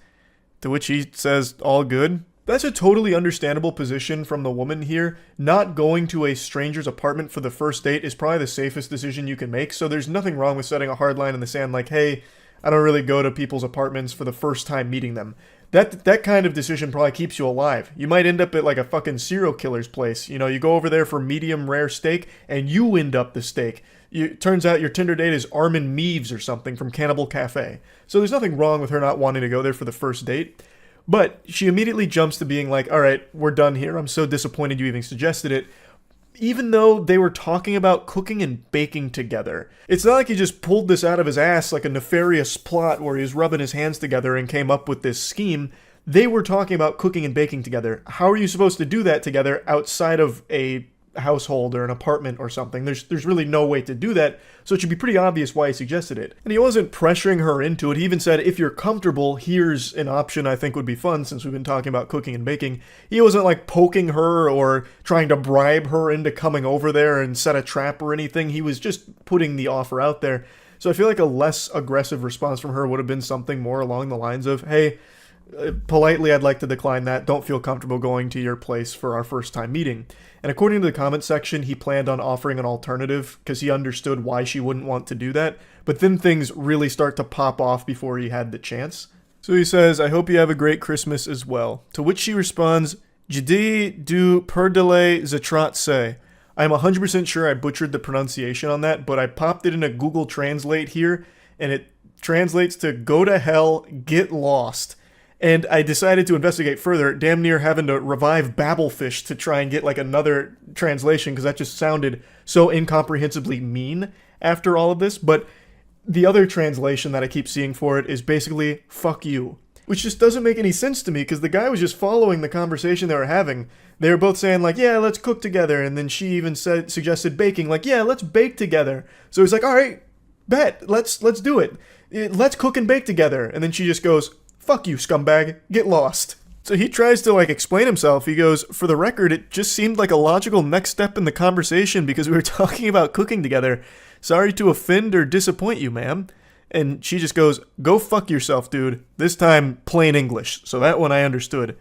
To which he says, all good. That's a totally understandable position from the woman here. Not going to a stranger's apartment for the first date is probably the safest decision you can make, so there's nothing wrong with setting a hard line in the sand like, hey, I don't really go to people's apartments for the first time meeting them. That kind of decision probably keeps you alive. You might end up at a fucking serial killer's place. You go over there for medium rare steak, and you end up the steak. Turns out your Tinder date is Armin Meaves or something from Cannibal Cafe. So there's nothing wrong with her not wanting to go there for the first date. But she immediately jumps to being like, all right, we're done here. I'm so disappointed you even suggested it. Even though they were talking about cooking and baking together. It's not like he just pulled this out of his ass like a nefarious plot where he was rubbing his hands together and came up with this scheme. They were talking about cooking and baking together. How are you supposed to do that together outside of a household or an apartment or something? There's really no way to do that, so it should be pretty obvious why he suggested it. And he wasn't pressuring her into it. He even said, if you're comfortable, here's an option I think would be fun, since we've been talking about cooking and baking. He wasn't like poking her or trying to bribe her into coming over there and set a trap or anything. He was just putting the offer out there. So I feel like a less aggressive response from her would have been something more along the lines of, hey, politely, I'd like to decline that. Don't feel comfortable going to your place for our first time meeting. And according to the comment section, he planned on offering an alternative because he understood why she wouldn't want to do that. But then things really start to pop off before he had the chance. So he says, I hope you have a great Christmas as well. To which she responds, Jdi du perdele zatratse. I'm 100% sure I butchered the pronunciation on that, but I popped it in a Google Translate here, and it translates to go to hell, get lost. And I decided to investigate further, damn near having to revive Babelfish to try and get like another translation, because that just sounded so incomprehensibly mean after all of this. But the other translation that I keep seeing for it is basically, fuck you. Which just doesn't make any sense to me, because the guy was just following the conversation they were having. They were both saying like, yeah, let's cook together. And then she even suggested baking, like, yeah, let's bake together. So he's like, all right, bet, let's do it. Let's cook and bake together. And then she just goes, fuck you, scumbag, get lost. So he tries to like explain himself. He goes, for the record, it just seemed like a logical next step in the conversation because we were talking about cooking together. Sorry to offend or disappoint you, ma'am. And she just goes, go fuck yourself, dude. This time, plain English. So that one I understood.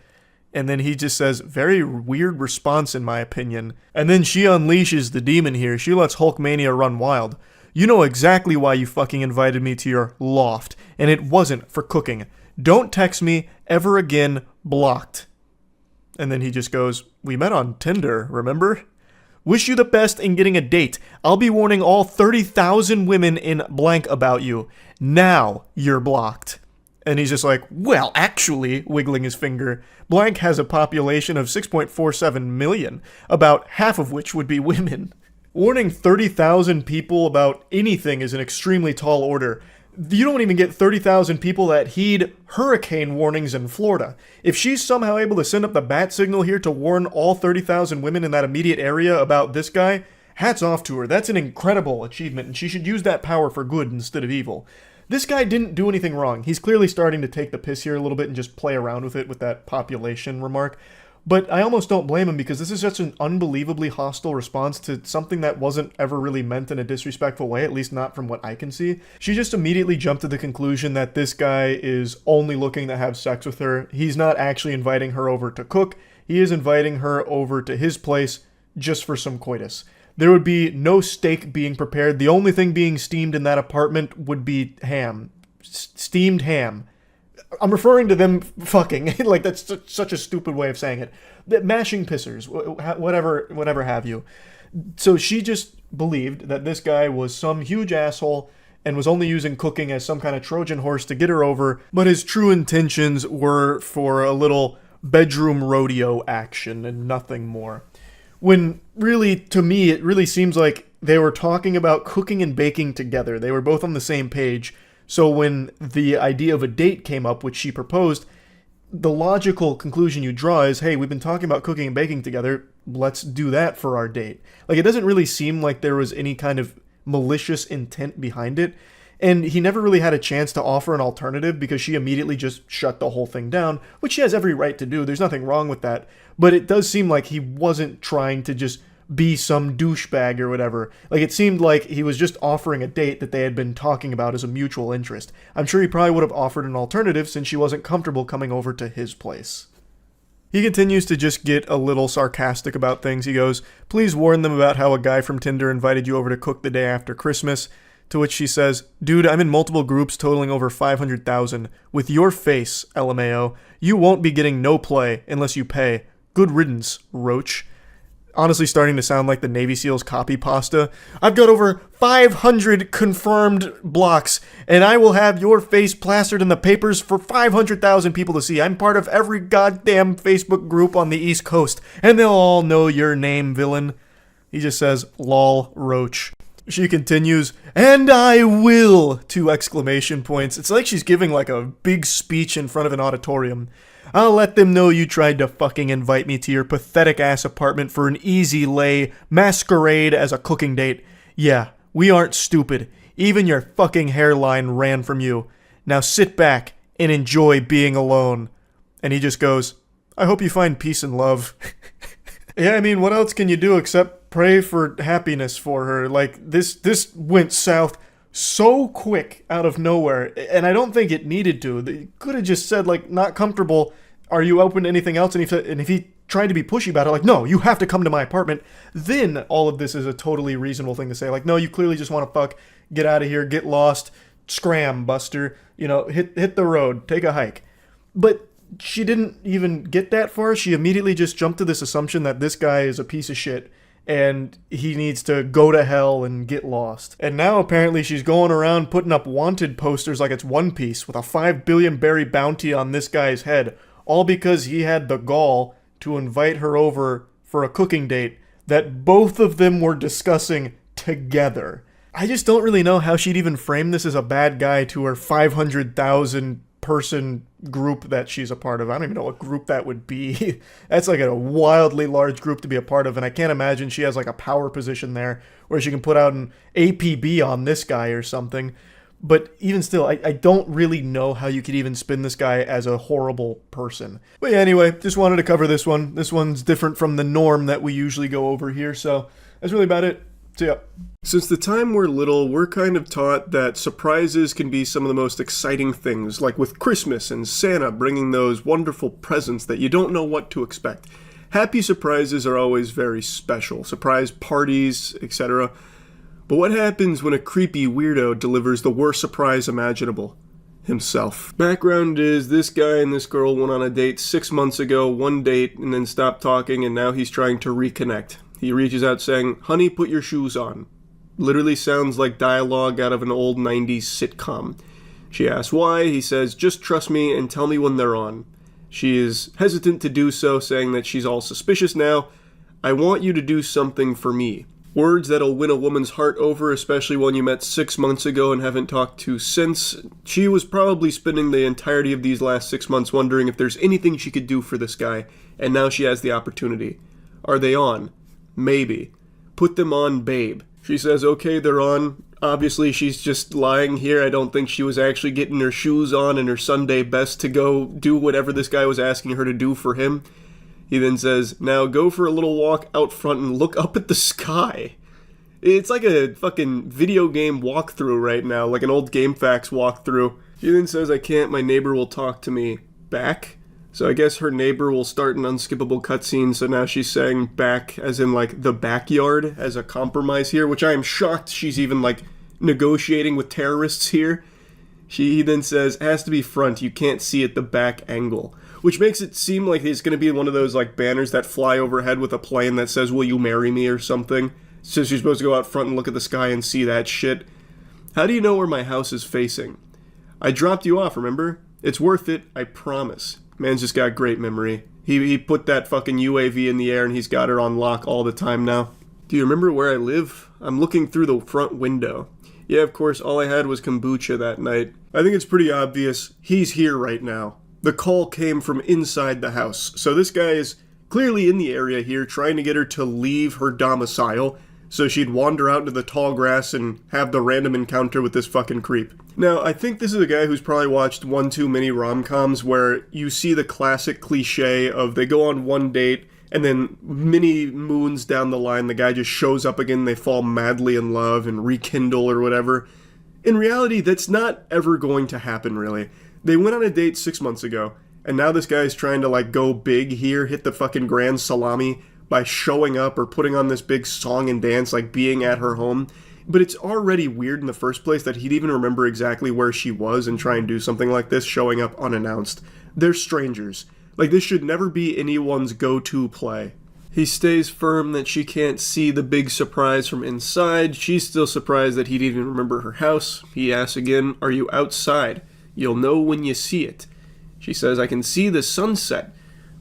And then he just says, very weird response in my opinion. And then she unleashes the demon here. She lets Hulkmania run wild. You know exactly why you fucking invited me to your loft. And it wasn't for cooking. Don't text me ever again, blocked. And then he just goes, we met on Tinder, remember? Wish you the best in getting a date. I'll be warning all 30,000 women in blank about you. Now you're blocked. And he's just like, well, actually, wiggling his finger, blank has a population of 6.47 million, about half of which would be women. Warning 30,000 people about anything is an extremely tall order. You don't even get 30,000 people that heed hurricane warnings in Florida. If she's somehow able to send up the bat signal here to warn all 30,000 women in that immediate area about this guy, hats off to her. That's an incredible achievement, and she should use that power for good instead of evil. This guy didn't do anything wrong. He's clearly starting to take the piss here a little bit and just play around with it with that population remark. But I almost don't blame him, because this is such an unbelievably hostile response to something that wasn't ever really meant in a disrespectful way, at least not from what I can see. She just immediately jumped to the conclusion that this guy is only looking to have sex with her. He's not actually inviting her over to cook. He is inviting her over to his place just for some coitus. There would be no steak being prepared. The only thing being steamed in that apartment would be ham. Steamed ham. I'm referring to them fucking. Like, that's such a stupid way of saying it. Mashing pissers, whatever have you. So she just believed that this guy was some huge asshole and was only using cooking as some kind of Trojan horse to get her over, but his true intentions were for a little bedroom rodeo action and nothing more. When really, to me, it really seems like they were talking about cooking and baking together. They were both on the same page. So when the idea of a date came up, which she proposed, the logical conclusion you draw is, hey, we've been talking about cooking and baking together, let's do that for our date. Like, it doesn't really seem like there was any kind of malicious intent behind it, and he never really had a chance to offer an alternative because she immediately just shut the whole thing down, which she has every right to do. There's nothing wrong with that, but it does seem like he wasn't trying to just be some douchebag or whatever. Like, it seemed like he was just offering a date that they had been talking about as a mutual interest. I'm sure he probably would have offered an alternative since she wasn't comfortable coming over to his place. He continues to just get a little sarcastic about things. He goes, please warn them about how a guy from Tinder invited you over to cook the day after Christmas. To which she says, dude, I'm in multiple groups totaling over 500,000. With your face, LMAO, you won't be getting no play unless you pay. Good riddance, roach. Honestly starting to sound like the Navy SEALs copy pasta. I've got over 500 confirmed blocks, and I will have your face plastered in the papers for 500,000 people to see. I'm part of every goddamn Facebook group on the East Coast, and they'll all know your name, villain. He just says, lol, roach. She continues, "And I will!" 2 exclamation points. It's like she's giving like a big speech in front of an auditorium. "I'll let them know you tried to fucking invite me to your pathetic ass apartment for an easy lay masquerade as a cooking date. Yeah, we aren't stupid. Even your fucking hairline ran from you. Now sit back and enjoy being alone." And he just goes, "I hope you find peace and love." Yeah, I mean, what else can you do except pray for happiness for her? Like, this went south so quick out of nowhere, and I don't think it needed to. They could have just said, like, not comfortable, are you open to anything else? And if he tried to be pushy about it, like, no, you have to come to my apartment, then all of this is a totally reasonable thing to say. Like, no, you clearly just want to fuck, get out of here, get lost, scram, Buster, you know, hit the road, take a hike. But she didn't even get that far. She immediately just jumped to this assumption that this guy is a piece of shit and he needs to go to hell and get lost. And now apparently she's going around putting up wanted posters like it's One Piece with a 5 billion berry bounty on this guy's head, all because he had the gall to invite her over for a cooking date that both of them were discussing together. I just don't really know how she'd even frame this as a bad guy to her 500,000 person group that she's a part of. I don't even know what group that would be. That's like a wildly large group to be a part of, and I can't imagine she has like a power position there where she can put out an APB on this guy or something. But even still, I don't really know how you could even spin this guy as a horrible person. But yeah, anyway, just wanted to cover this one. This one's different from the norm that we usually go over here, so that's really about it. So yeah. Since the time we're little, we're kind of taught that surprises can be some of the most exciting things, like with Christmas and Santa bringing those wonderful presents that you don't know what to expect. Happy surprises are always very special, surprise parties, etc. But what happens when a creepy weirdo delivers the worst surprise imaginable? Himself. Background is this guy and this girl went on a date 6 months ago, one date, and then stopped talking, and now he's trying to reconnect. He reaches out saying, "Honey, put your shoes on." Literally sounds like dialogue out of an old 90s sitcom. She asks why. He says, "Just trust me and tell me when they're on." She is hesitant to do so, saying that she's all suspicious now. "I want you to do something for me." Words that'll win a woman's heart over, especially one you met 6 months ago and haven't talked to since. She was probably spending the entirety of these last 6 months wondering if there's anything she could do for this guy, and now she has the opportunity. Are they on? Maybe. Put them on, babe. She says, okay, they're on. Obviously, she's just lying here. I don't think she was actually getting her shoes on and her Sunday best to go do whatever this guy was asking her to do for him. He then says, now go for a little walk out front and look up at the sky. It's like a fucking video game walkthrough right now, like an old GameFAQs walkthrough. She then says, I can't, my neighbor will talk to me. Back? So I guess her neighbor will start an unskippable cutscene, so now she's saying back as in like the backyard as a compromise here, which I am shocked she's even like negotiating with terrorists here. He then says, has to be front, you can't see at the back angle. Which makes it seem like it's going to be one of those like banners that fly overhead with a plane that says, will you marry me or something. So she's supposed to go out front and look at the sky and see that shit. How do you know where my house is facing? I dropped you off, remember? It's worth it, I promise. Man's just got great memory. He put that fucking UAV in the air and he's got her on lock all the time now. Do you remember where I live? I'm looking through the front window. Yeah, of course, all I had was kombucha that night. I think it's pretty obvious. He's here right now. The call came from inside the house. So this guy is clearly in the area here trying to get her to leave her domicile so she'd wander out into the tall grass and have the random encounter with this fucking creep. Now, I think this is a guy who's probably watched one too many rom-coms where you see the classic cliche of they go on one date and then many moons down the line the guy just shows up again, they fall madly in love and rekindle or whatever. In reality, that's not ever going to happen, really. They went on a date 6 months ago, and now this guy's trying to like go big here, hit the fucking grand salami by showing up or putting on this big song and dance, like being at her home. But it's already weird in the first place that he'd even remember exactly where she was and try and do something like this, showing up unannounced. They're strangers. Like, this should never be anyone's go-to play. He stays firm that she can't see the big surprise from inside. She's still surprised that he'd even remember her house. He asks again, are you outside? You'll know when you see it. She says, I can see the sunset.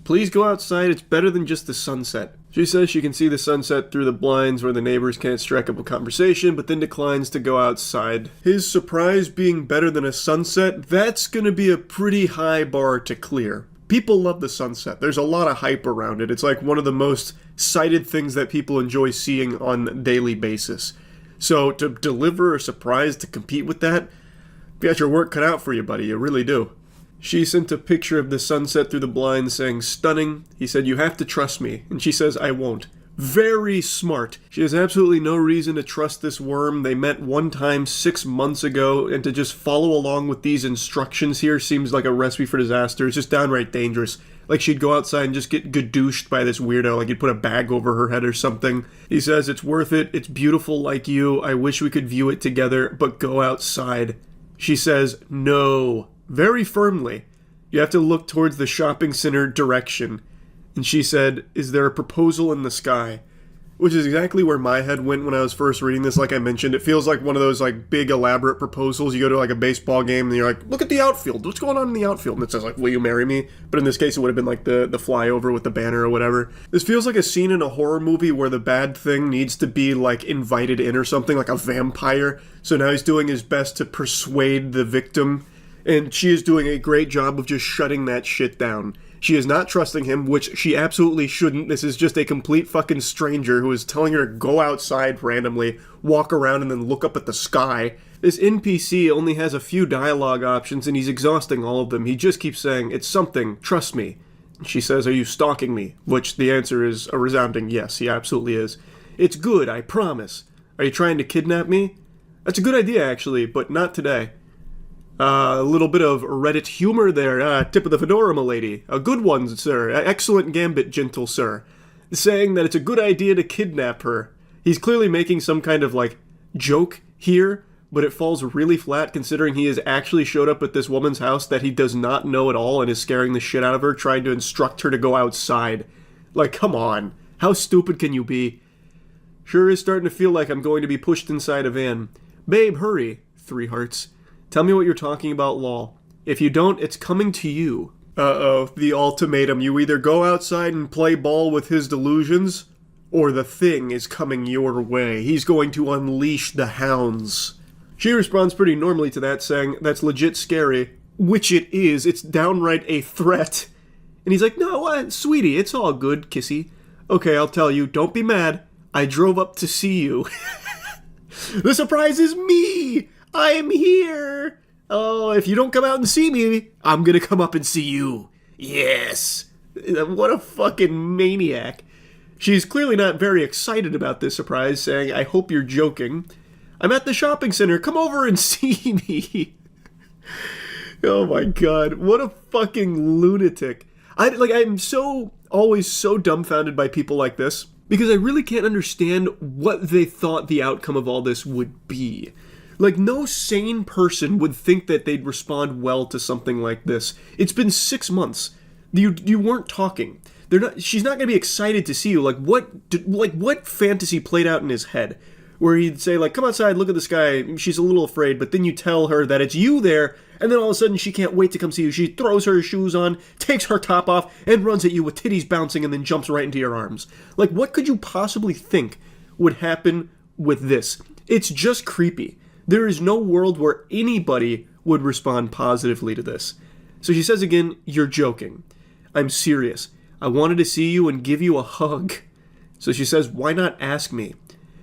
Please go outside, it's better than just the sunset. She says she can see the sunset through the blinds where the neighbors can't strike up a conversation, but then declines to go outside. His surprise being better than a sunset, that's gonna be a pretty high bar to clear. People love the sunset. There's a lot of hype around it. It's like one of the most cited things that people enjoy seeing on a daily basis. So to deliver a surprise to compete with that, you got your work cut out for you, buddy. You really do. She sent a picture of the sunset through the blinds saying, "Stunning." He said, "You have to trust me." And she says, "I won't." Very smart. She has absolutely no reason to trust this worm. They met one time 6 months ago, and to just follow along with these instructions here seems like a recipe for disaster. It's just downright dangerous. Like she'd go outside and just get gadooshed by this weirdo, like he'd put a bag over her head or something. He says, "It's worth it. It's beautiful like you. I wish we could view it together, but go outside." She says, "No." Very firmly. You have to look towards the shopping center direction. And she said, "Is there a proposal in the sky?" Which is exactly where my head went when I was first reading this, like I mentioned. It feels like one of those like big elaborate proposals. You go to like a baseball game and you're like, "Look at the outfield. What's going on in the outfield?" And it says like, "Will you marry me?" But in this case it would have been like the flyover with the banner or whatever. This feels like a scene in a horror movie where the bad thing needs to be like invited in or something, like a vampire. So now he's doing his best to persuade the victim. And she is doing a great job of just shutting that shit down. She is not trusting him, which she absolutely shouldn't. This is just a complete fucking stranger who is telling her to go outside randomly, walk around, and then look up at the sky. This NPC only has a few dialogue options, and he's exhausting all of them. He just keeps saying, "It's something, trust me." She says, "Are you stalking me?" Which the answer is a resounding yes, he absolutely is. "It's good, I promise." "Are you trying to kidnap me?" That's a good idea, actually, but not today. A little bit of Reddit humor there. Tip of the fedora, m'lady. A good one, sir. Excellent gambit, gentle sir. Saying that it's a good idea to kidnap her. He's clearly making some kind of, like, joke here, but it falls really flat considering he has actually showed up at this woman's house that he does not know at all and is scaring the shit out of her, trying to instruct her to go outside. Like, come on. How stupid can you be? Sure is starting to feel like I'm going to be pushed inside a van. Babe, hurry. 3 hearts. Tell me what you're talking about, lol. If you don't, it's coming to you. Uh-oh, the ultimatum. You either go outside and play ball with his delusions, or the thing is coming your way. He's going to unleash the hounds. She responds pretty normally to that, saying, "That's legit scary." Which it is. It's downright a threat. And he's like, "No, sweetie, it's all good, kissy. Okay, I'll tell you, don't be mad. I drove up to see you." The surprise is me! I'm here! Oh, if you don't come out and see me, I'm gonna come up and see you. Yes! What a fucking maniac. She's clearly not very excited about this surprise, saying, "I hope you're joking. I'm at the shopping center. Come over and see me." Oh my god, what a fucking lunatic. I'm always so dumbfounded by people like this, because I really can't understand what they thought the outcome of all this would be. Like, no sane person would think that they'd respond well to something like this. It's been 6 months. You weren't talking. She's not gonna be excited to see you. What fantasy played out in his head? Where he'd say, like, "Come outside, look at the sky." She's a little afraid, but then you tell her that it's you there, and then all of a sudden she can't wait to come see you. She throws her shoes on, takes her top off, and runs at you with titties bouncing, and then jumps right into your arms. Like, what could you possibly think would happen with this? It's just creepy. There is no world where anybody would respond positively to this. So she says again, "You're joking." "I'm serious. I wanted to see you and give you a hug." So she says, "Why not ask me?"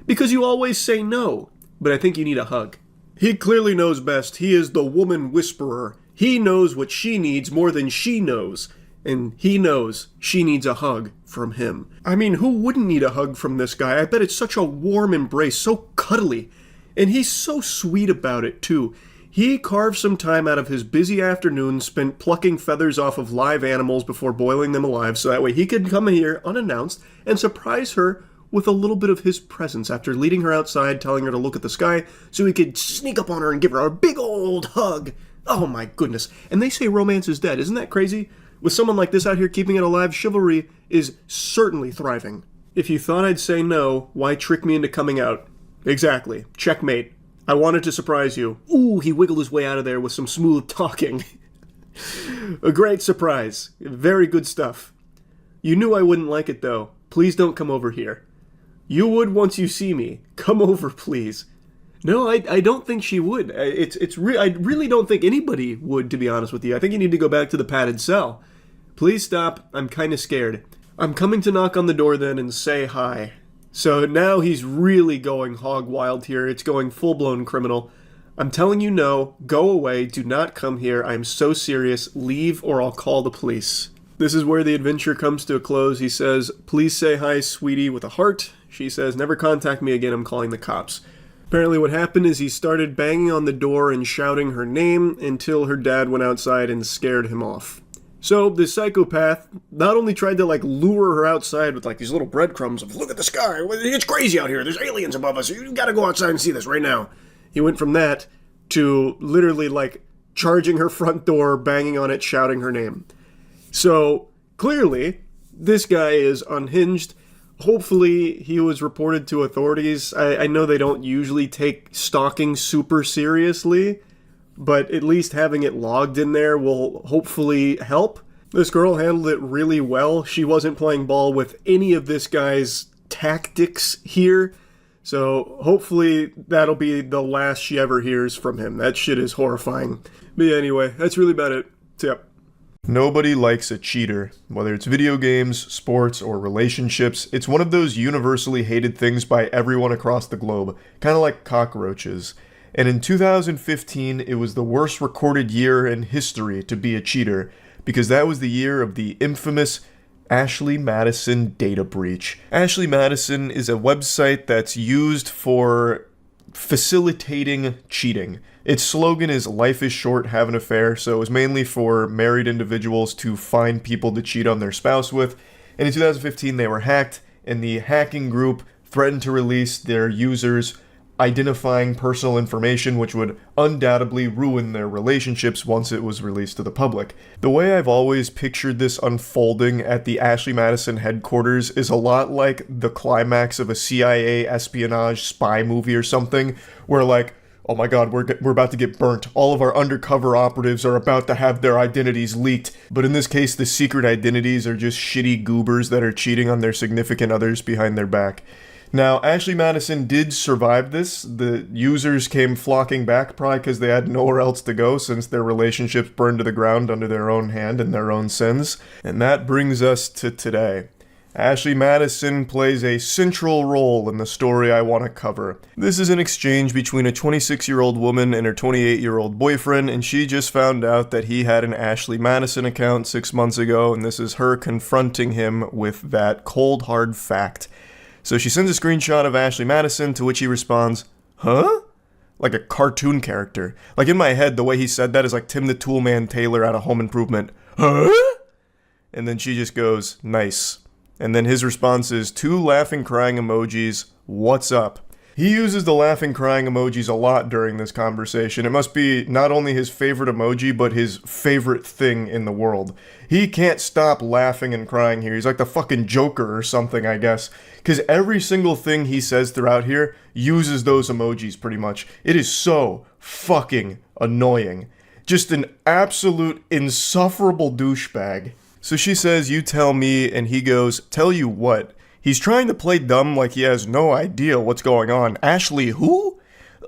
"Because you always say no, but I think you need a hug." He clearly knows best. He is the woman whisperer. He knows what she needs more than she knows. And he knows she needs a hug from him. I mean, who wouldn't need a hug from this guy? I bet it's such a warm embrace, so cuddly. And he's so sweet about it, too. He carved some time out of his busy afternoon spent plucking feathers off of live animals before boiling them alive, so that way he could come here unannounced and surprise her with a little bit of his presence after leading her outside, telling her to look at the sky, so he could sneak up on her and give her a big old hug. Oh my goodness. And they say romance is dead. Isn't that crazy? With someone like this out here keeping it alive, chivalry is certainly thriving. If you thought I'd say no, why trick me into coming out? Exactly. Checkmate. I wanted to surprise you. Ooh, he wiggled his way out of there with some smooth talking. A great surprise. Very good stuff. You knew I wouldn't like it, though. please don't come over here. You would once you see me. Come over, please. No, I don't think she would. I really don't think anybody would, to be honest with you. I think you need to go back to the padded cell. Please stop. I'm kind of scared. I'm coming to knock on the door then and say hi. So now he's really going hog wild here. It's going full-blown criminal. I'm telling you no. Go away. Do not come here. I'm so serious. Leave or I'll call the police. This is where the adventure comes to a close. He says, please say hi, sweetie, with a heart. She says, never contact me again. I'm calling the cops. Apparently what happened is he started banging on the door and shouting her name until her dad went outside and scared him off. So this psychopath not only tried to lure her outside with these little breadcrumbs of, look at the sky, it's crazy out here, there's aliens above us, you gotta go outside and see this right now. He went from that to literally charging her front door, banging on it, shouting her name. So clearly this guy is unhinged. Hopefully he was reported to authorities. I know they don't usually take stalking super seriously, but at least having it logged in there will hopefully help. This girl handled it really well. She wasn't playing ball with any of this guy's tactics here, so hopefully that'll be the last she ever hears from him. That shit is horrifying. But yeah, anyway, that's really about it. Yep. Nobody likes a cheater. Whether it's video games, sports, or relationships, it's one of those universally hated things by everyone across the globe, kind of like cockroaches. And in 2015, it was the worst recorded year in history to be a cheater, because that was the year of the infamous Ashley Madison data breach. Ashley Madison is a website that's used for facilitating cheating. Its slogan is "Life is short, have an affair," so it was mainly for married individuals to find people to cheat on their spouse with. And in 2015, they were hacked, and the hacking group threatened to release their users' identifying personal information, which would undoubtedly ruin their relationships once it was released to the public. The way I've always pictured this unfolding at the Ashley Madison headquarters is a lot like the climax of a CIA espionage spy movie or something, where oh my god, we're about to get burnt. All of our undercover operatives are about to have their identities leaked. But in this case, the secret identities are just shitty goobers that are cheating on their significant others behind their back. Now, Ashley Madison did survive this. The users came flocking back, probably because they had nowhere else to go since their relationships burned to the ground under their own hand and their own sins. And that brings us to today. Ashley Madison plays a central role in the story I want to cover. This is an exchange between a 26-year-old woman and her 28-year-old boyfriend, and she just found out that he had an Ashley Madison account 6 months ago, and this is her confronting him with that cold, hard fact. So she sends a screenshot of Ashley Madison, to which he responds, huh? Like a cartoon character. In my head, the way he said that is like Tim the Toolman Taylor out of Home Improvement. Huh? And then she just goes, nice. And then his response is 2 laughing crying emojis, what's up? He uses the laughing crying emojis a lot during this conversation. It must be not only his favorite emoji, but his favorite thing in the world. He can't stop laughing and crying here. He's like the fucking Joker or something, I guess. Because every single thing he says throughout here uses those emojis pretty much. It is so fucking annoying. Just an absolute insufferable douchebag. So she says, you tell me, and he goes, tell you what? He's trying to play dumb like he has no idea what's going on. Ashley who?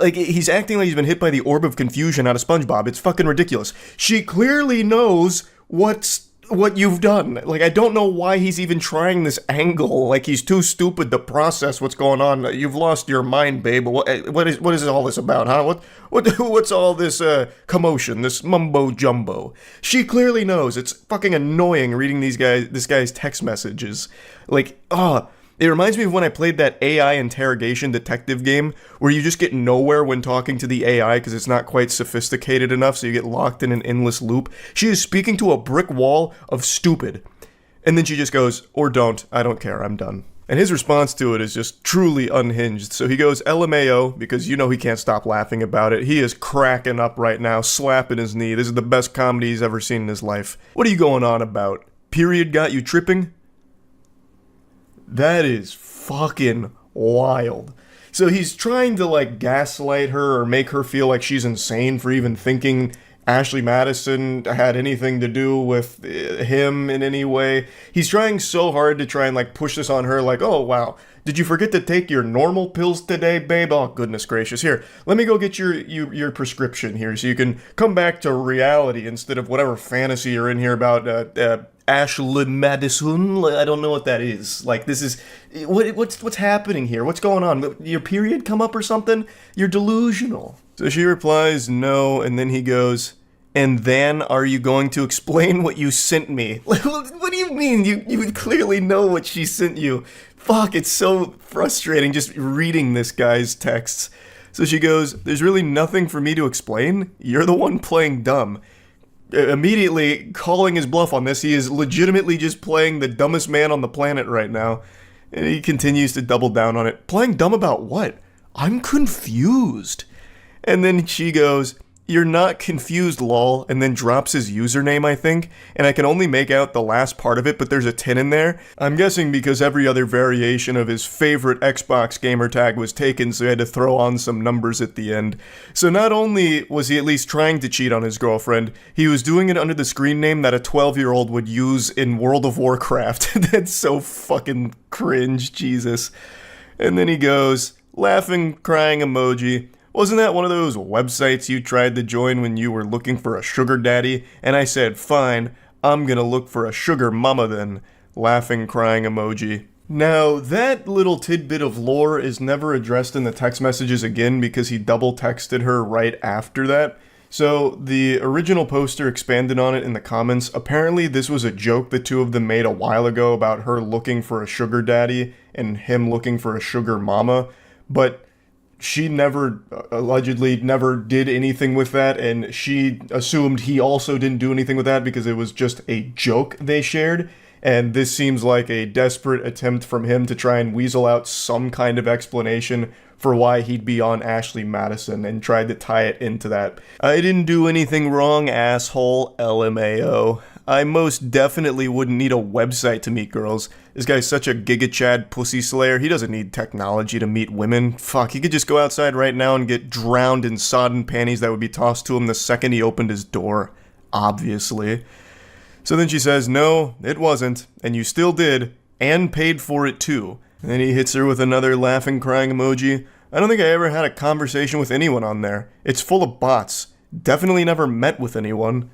He's acting like he's been hit by the orb of confusion out of SpongeBob. It's fucking ridiculous. She clearly knows what you've done. I don't know why he's even trying this angle. He's too stupid to process what's going on. You've lost your mind, babe. What is all this about, huh? What's all this commotion, this mumbo jumbo? She clearly knows. It's fucking annoying reading this guy's text messages. It reminds me of when I played that AI interrogation detective game where you just get nowhere when talking to the AI because it's not quite sophisticated enough, so you get locked in an endless loop. She is speaking to a brick wall of stupid. And then she just goes, or don't, I don't care, I'm done. And his response to it is just truly unhinged. So he goes LMAO, because he can't stop laughing about it. He is cracking up right now, slapping his knee. This is the best comedy he's ever seen in his life. What are you going on about? Period got you tripping? That is fucking wild. So he's trying to gaslight her or make her feel like she's insane for even thinking Ashley Madison had anything to do with him in any way. He's trying so hard to try and like push this on her, like, oh wow, did you forget to take your normal pills today, babe? Oh goodness gracious, here, let me go get your prescription here so you can come back to reality instead of whatever fantasy you're in here about Ashley Madison. I don't know what that is. Like, this is what's happening here? What's going on? Your period come up or something? You're delusional. So she replies no, and then he goes, and then are you going to explain what you sent me? What do you mean? You clearly know what she sent you. Fuck, it's so frustrating just reading this guy's texts. So she goes, there's really nothing for me to explain. You're the one playing dumb. Immediately calling his bluff on this, he is legitimately just playing the dumbest man on the planet right now. And he continues to double down on it. Playing dumb about what? I'm confused. And then she goes, you're not confused, lol, and then drops his username, I think, and I can only make out the last part of it, but there's a 10 in there. I'm guessing because every other variation of his favorite Xbox gamer tag was taken, so he had to throw on some numbers at the end. So not only was he at least trying to cheat on his girlfriend, he was doing it under the screen name that a 12-year-old would use in World of Warcraft. That's so fucking cringe, Jesus. And then he goes, laughing, crying emoji. Wasn't that one of those websites you tried to join when you were looking for a sugar daddy? And I said, fine, I'm gonna look for a sugar mama then. Laughing, crying emoji. Now, that little tidbit of lore is never addressed in the text messages again because he double texted her right after that. So, the original poster expanded on it in the comments. Apparently, this was a joke the two of them made a while ago about her looking for a sugar daddy and him looking for a sugar mama. But she allegedly never did anything with that, and she assumed he also didn't do anything with that because it was just a joke they shared, and this seems like a desperate attempt from him to try and weasel out some kind of explanation for why he'd be on Ashley Madison and tried to tie it into that. I didn't do anything wrong, asshole, LMAO. I most definitely wouldn't need a website to meet girls. This guy's such a giga-chad pussy slayer, he doesn't need technology to meet women. Fuck, he could just go outside right now and get drowned in sodden panties that would be tossed to him the second he opened his door. Obviously. So then she says, no, it wasn't, and you still did, and paid for it too. And then he hits her with another laughing, crying emoji. I don't think I ever had a conversation with anyone on there. It's full of bots. Definitely never met with anyone.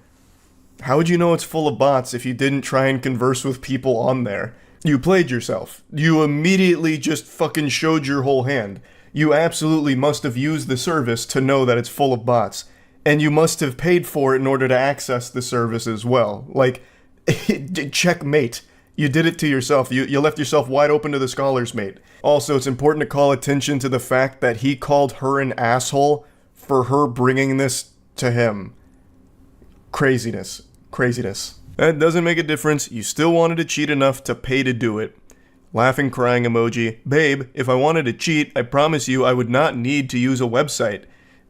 How would you know it's full of bots if you didn't try and converse with people on there? You played yourself. You immediately just fucking showed your whole hand. You absolutely must have used the service to know that it's full of bots. And you must have paid for it in order to access the service as well. Like, checkmate. You did it to yourself. You left yourself wide open to the scholars, mate. Also, it's important to call attention to the fact that he called her an asshole for her bringing this to him. Craziness. Craziness. That doesn't make a difference. You still wanted to cheat enough to pay to do it. Laughing, crying emoji. Babe, if I wanted to cheat, I promise you I would not need to use a website.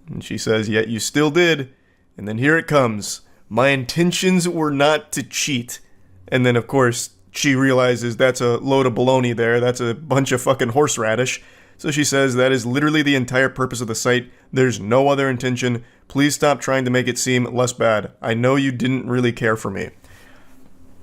And she says, yet you still did. And then here it comes. My intentions were not to cheat. And then, of course, she realizes that's a load of baloney there. That's a bunch of fucking horseradish. So she says that is literally the entire purpose of the site. There's no other intention. Please stop trying to make it seem less bad. I know you didn't really care for me.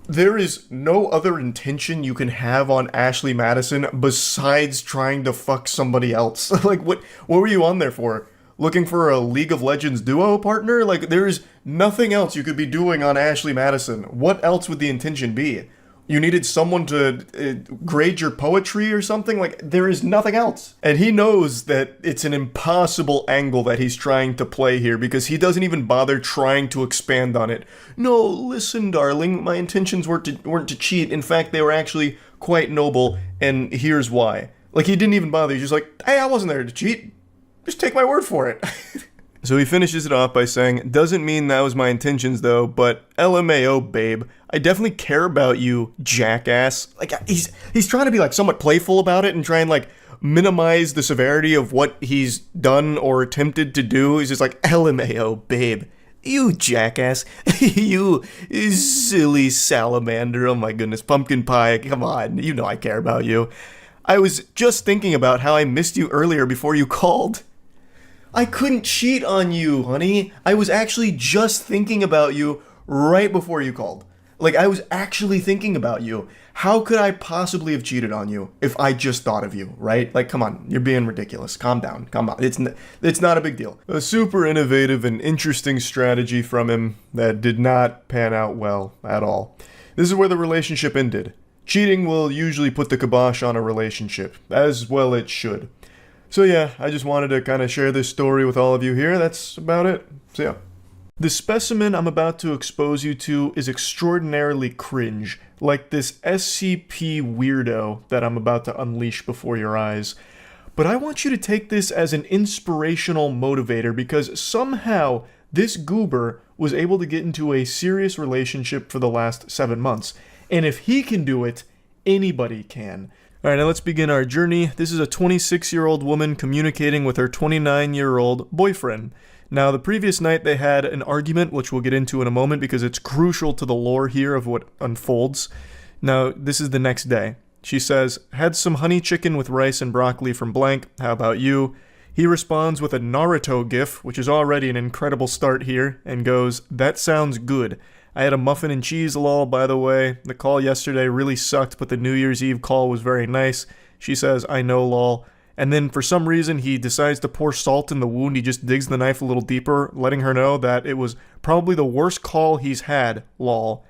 There is no other intention you can have on Ashley Madison besides trying to fuck somebody else. Like, what were you on there for? Looking for a League of Legends duo partner? Like, there's nothing else you could be doing on Ashley Madison. What else would the intention be? You needed someone to grade your poetry or something? Like, there is nothing else. And he knows that it's an impossible angle that he's trying to play here because he doesn't even bother trying to expand on it. No, listen, darling, my intentions weren't to cheat. In fact, they were actually quite noble, and here's why. Like, he didn't even bother. He's just like, hey, I wasn't there to cheat. Just take my word for it. So he finishes it off by saying, doesn't mean that was my intentions though, but LMAO, babe. I definitely care about you, jackass. Like, he's trying to be like somewhat playful about it and try and like minimize the severity of what he's done or attempted to do. He's just like, LMAO, babe. You jackass. You silly salamander. Oh my goodness, pumpkin pie. Come on, you know I care about you. I was just thinking about how I missed you earlier before you called. I couldn't cheat on you, honey. I was actually just thinking about you right before you called. Like, I was actually thinking about you. How could I possibly have cheated on you if I just thought of you, right? Like, come on, you're being ridiculous. Calm down. Come on. It's not a big deal. A super innovative and interesting strategy from him that did not pan out well at all. This is where the relationship ended. Cheating will usually put the kibosh on a relationship, as well it should. So yeah, I just wanted to kind of share this story with all of you here. That's about it. So yeah. The specimen I'm about to expose you to is extraordinarily cringe, like this SCP weirdo that I'm about to unleash before your eyes. But I want you to take this as an inspirational motivator because somehow this goober was able to get into a serious relationship for the last 7 months. And if he can do it, anybody can. Alright, now let's begin our journey. This is a 26-year-old woman communicating with her 29-year-old boyfriend. Now, the previous night they had an argument, which we'll get into in a moment because it's crucial to the lore here of what unfolds. Now, this is the next day. She says, had some honey chicken with rice and broccoli from blank. How about you? He responds with a Naruto gif, which is already an incredible start here, and goes, that sounds good. I had a muffin and cheese lol, by the way. The call yesterday really sucked, but the New Year's Eve call was very nice. She says, I know lol. And then for some reason he decides to pour salt in the wound. He just digs the knife a little deeper, letting her know that it was probably the worst call he's had, lol.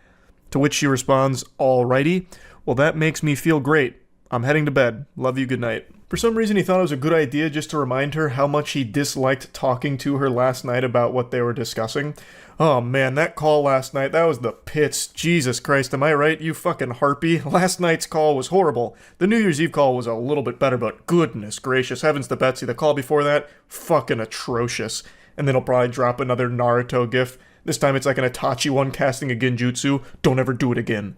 To which she responds, alrighty. Well, that makes me feel great. I'm heading to bed. Love you, good night. For some reason he thought it was a good idea just to remind her how much he disliked talking to her last night about what they were discussing. Oh man, that call last night, that was the pits. Jesus Christ, am I right, you fucking harpy? Last night's call was horrible. The New Year's Eve call was a little bit better, but goodness gracious, heavens to Betsy, the call before that, fucking atrocious. And then he'll probably drop another Naruto gif. This time it's like an Itachi one casting a genjutsu. Don't ever do it again.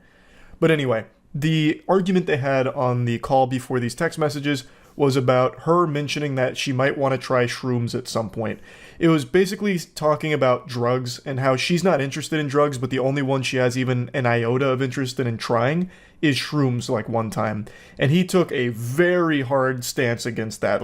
But anyway, the argument they had on the call before these text messages was about her mentioning that she might want to try shrooms at some point. It was basically talking about drugs and how she's not interested in drugs, but the only one she has even an iota of interest in trying is shrooms like one time. And he took a very hard stance against that.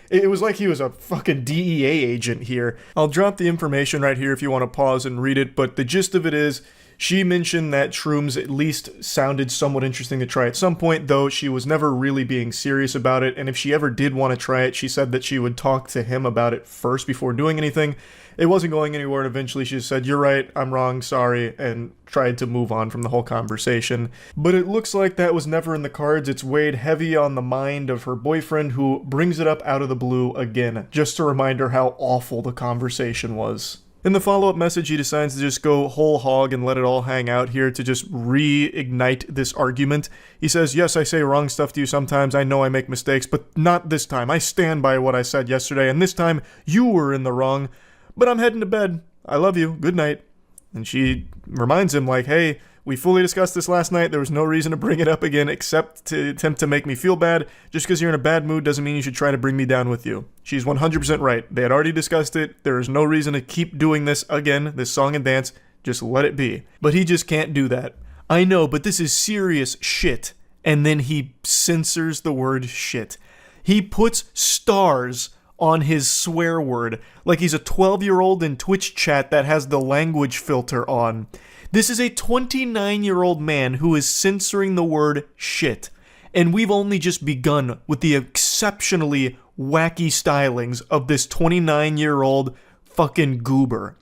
It was like he was a fucking DEA agent here. I'll drop the information right here if you want to pause and read it, but the gist of it is, she mentioned that shrooms at least sounded somewhat interesting to try at some point, though she was never really being serious about it, and if she ever did want to try it, she said that she would talk to him about it first before doing anything. It wasn't going anywhere, and eventually she just said, you're right, I'm wrong, sorry, and tried to move on from the whole conversation. But it looks like that was never in the cards. It's weighed heavy on the mind of her boyfriend, who brings it up out of the blue again, just to remind her how awful the conversation was. In the follow-up message, he decides to just go whole hog and let it all hang out here to just reignite this argument. He says, yes, I say wrong stuff to you sometimes. I know I make mistakes, but not this time. I stand by what I said yesterday, and this time you were in the wrong. But I'm heading to bed. I love you. Good night. And she reminds him, like, hey, we fully discussed this last night. There was no reason to bring it up again except to attempt to make me feel bad. Just because you're in a bad mood doesn't mean you should try to bring me down with you. She's 100% right. They had already discussed it. There is no reason to keep doing this again, this song and dance. Just let it be. But he just can't do that. I know, but this is serious shit. And then he censors the word shit. He puts stars on his swear word like he's a 12-year-old in Twitch chat that has the language filter on. This is a 29-year-old man who is censoring the word shit. And we've only just begun with the exceptionally wacky stylings of this 29-year-old fucking goober.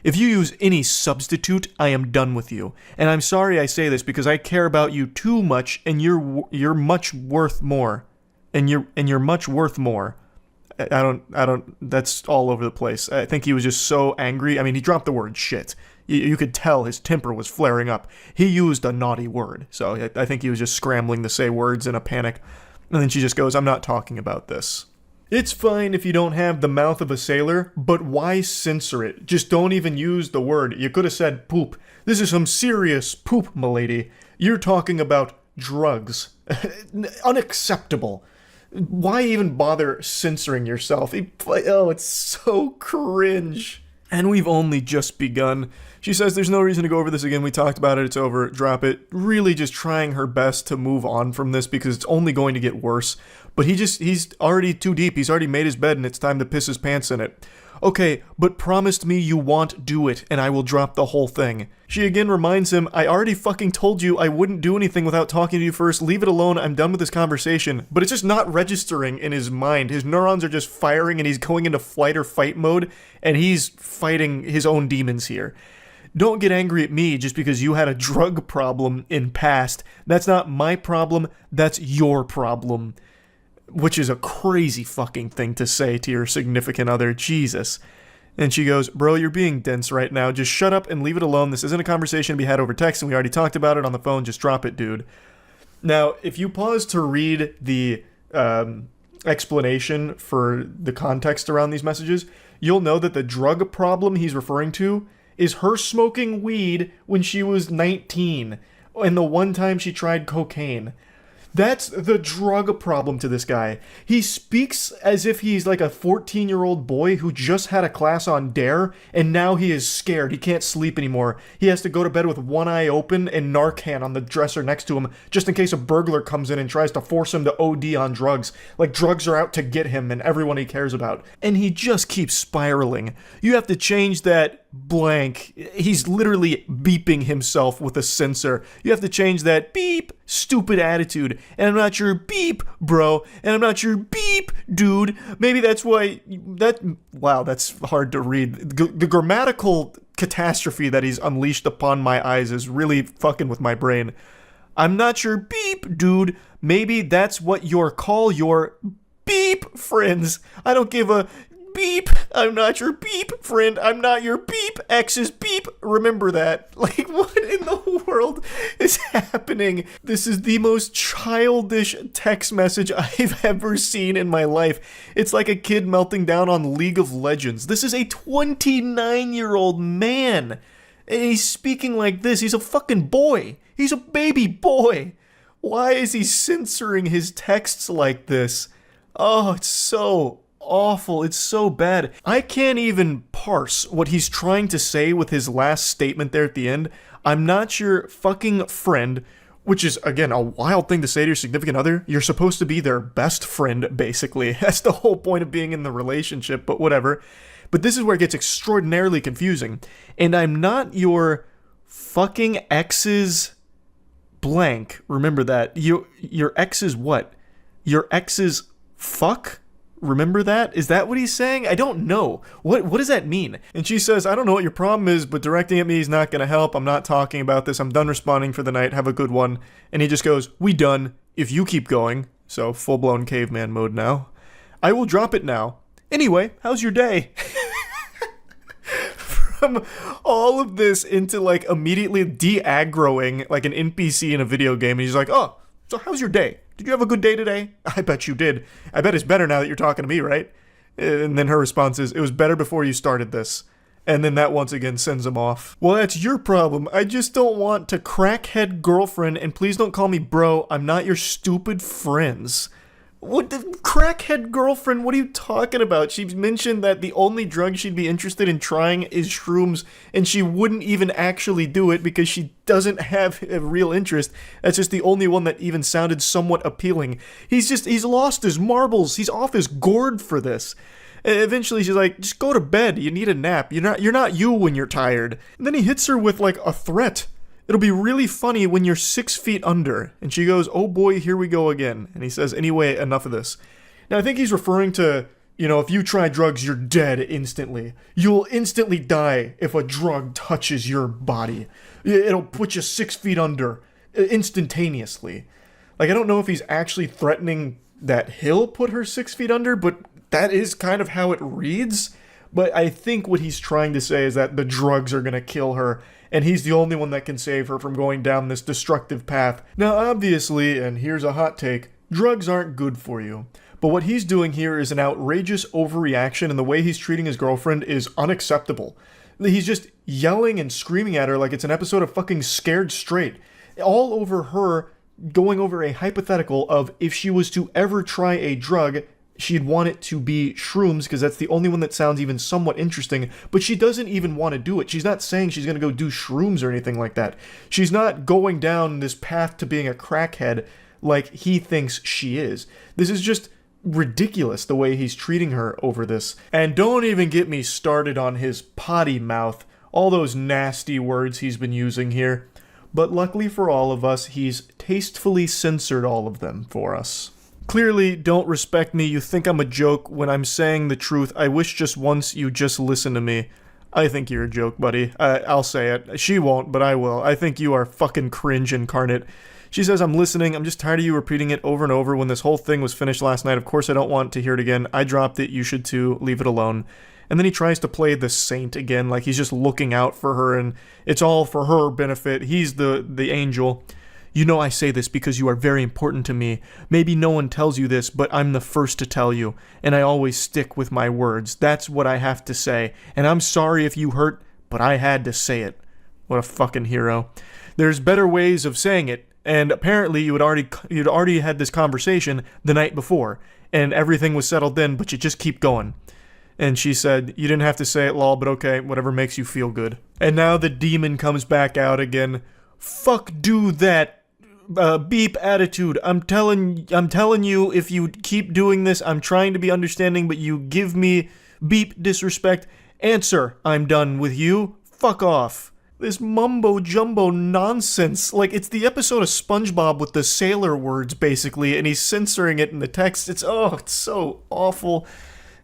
If you use any substitute, I am done with you. And I'm sorry I say this because I care about you too much, and you're much worth more. And you're much worth more. I don't, that's all over the place. I think he was just so angry. I mean, he dropped the word shit. You could tell his temper was flaring up. He used a naughty word, so I think he was just scrambling to say words in a panic. And then she just goes, I'm not talking about this. It's fine if you don't have the mouth of a sailor, but why censor it? Just don't even use the word. You could have said poop. This is some serious poop, m'lady. You're talking about drugs. Unacceptable. Why even bother censoring yourself? Oh, it's so cringe. And we've only just begun. She says there's no reason to go over this again. We talked about it. It's over. Drop it. Really just trying her best to move on from this because it's only going to get worse. But he's already too deep. He's already made his bed and it's time to piss his pants in it. Okay, but promised me you won't do it and I will drop the whole thing. She again reminds him, I already fucking told you I wouldn't do anything without talking to you first. Leave it alone. I'm done with this conversation. But it's just not registering in his mind. His neurons are just firing and he's going into flight or fight mode and he's fighting his own demons here. Don't get angry at me just because you had a drug problem in past. That's not my problem. That's your problem. Which is a crazy fucking thing to say to your significant other. Jesus. And she goes, bro, you're being dense right now. Just shut up and leave it alone. This isn't a conversation to be had over text, and we already talked about it on the phone. Just drop it, dude. Now, if you pause to read the explanation for the context around these messages, you'll know that the drug problem he's referring to is her smoking weed when she was 19, and the one time she tried cocaine. That's the drug problem to this guy. He speaks as if he's like a 14-year-old boy who just had a class on Dare, and now he is scared. He can't sleep anymore. He has to go to bed with one eye open and Narcan on the dresser next to him, just in case a burglar comes in and tries to force him to OD on drugs. Like drugs are out to get him and everyone he cares about. And he just keeps spiraling. You have to change that blank. He's literally beeping himself with a sensor. You have to change that beep, stupid attitude. And I'm not your beep, bro. And I'm not your beep, dude. Maybe that's why wow, that's hard to read. The grammatical catastrophe that he's unleashed upon my eyes is really fucking with my brain. I'm not your beep, dude. Maybe that's what you'll call your beep friends. I don't give a beep. I'm not your beep friend. I'm not your beep ex's beep. Remember that. Like, what in the world is happening? This is the most childish text message I've ever seen in my life. It's like a kid melting down on League of Legends. This is a 29-year-old man. And he's speaking like this. He's a fucking boy. He's a baby boy. Why is he censoring his texts like this? Oh, it's so awful. It's so bad. I can't even parse what he's trying to say with his last statement there at the end. I'm not your fucking friend, which is, again, a wild thing to say to your significant other. You're supposed to be their best friend, basically. That's the whole point of being in the relationship, but whatever. But this is where it gets extraordinarily confusing. And I'm not your fucking ex's blank. Remember that. Your ex's what? Your ex's fuck? Remember that? Is that what he's saying? I don't know. What does that mean? And she says, I don't know what your problem is, but directing at me is not going to help. I'm not talking about this. I'm done responding for the night. Have a good one. And he just goes, we done. If you keep going. So full-blown caveman mode now. I will drop it now. Anyway, how's your day? From all of this into like immediately de-aggroing like an NPC in a video game. And he's like, oh, so how's your day? Did you have a good day today? I bet you did. I bet it's better now that you're talking to me, right? And then her response is, it was better before you started this. And then that once again sends him off. Well, that's your problem. I just don't want to crackhead girlfriend, and please don't call me bro. I'm not your stupid friends. What the crackhead girlfriend? What are you talking about? She mentioned that the only drug she'd be interested in trying is shrooms, and she wouldn't even actually do it because she doesn't have a real interest. That's just the only one that even sounded somewhat appealing. He's lost his marbles. He's off his gourd for this. And eventually she's like, just go to bed. You need a nap. You're not you when you're tired. And then he hits her with like a threat. It'll be really funny when you're 6 feet under. And she goes, oh boy, here we go again. And he says, anyway, enough of this. Now, I think he's referring to, if you try drugs, you're dead instantly. You'll instantly die if a drug touches your body. It'll put you 6 feet under instantaneously. Like, I don't know if he's actually threatening that he'll put her 6 feet under, but that is kind of how it reads. But I think what he's trying to say is that the drugs are going to kill her, and he's the only one that can save her from going down this destructive path. Now, obviously, and here's a hot take, drugs aren't good for you. But what he's doing here is an outrageous overreaction, and the way he's treating his girlfriend is unacceptable. He's just yelling and screaming at her like it's an episode of fucking Scared Straight. All over her going over a hypothetical of if she was to ever try a drug, she'd want it to be shrooms because that's the only one that sounds even somewhat interesting, but she doesn't even want to do it. She's not saying she's going to go do shrooms or anything like that. She's not going down this path to being a crackhead like he thinks she is. This is just ridiculous the way he's treating her over this. And don't even get me started on his potty mouth, all those nasty words he's been using here. But luckily for all of us, he's tastefully censored all of them for us. Clearly don't respect me. You think I'm a joke when I'm saying the truth. I wish just once you just listen to me. I think you're a joke, buddy. I'll say it. She won't, but I will. I think you are fucking cringe incarnate. She says, I'm listening. I'm just tired of you repeating it over and over when this whole thing was finished last night. Of course I don't want to hear it again. I dropped it. You should too. Leave it alone. And then he tries to play the saint again, like he's just looking out for her and it's all for her benefit. He's the angel. You know I say this because you are very important to me. Maybe no one tells you this, but I'm the first to tell you, and I always stick with my words. That's what I have to say, and I'm sorry if you hurt, but I had to say it. What a fucking hero. There's better ways of saying it, and apparently you'd already had this conversation the night before, and everything was settled then, but you just keep going. And she said, you didn't have to say it, lol, but okay, whatever makes you feel good. And now the demon comes back out again. Fuck do that. Beep attitude. I'm telling you, if you keep doing this, I'm trying to be understanding, but you give me beep disrespect. Answer, I'm done with you. Fuck off. This mumbo jumbo nonsense. Like, it's the episode of SpongeBob with the sailor words, basically, and he's censoring it in the text. It's so awful.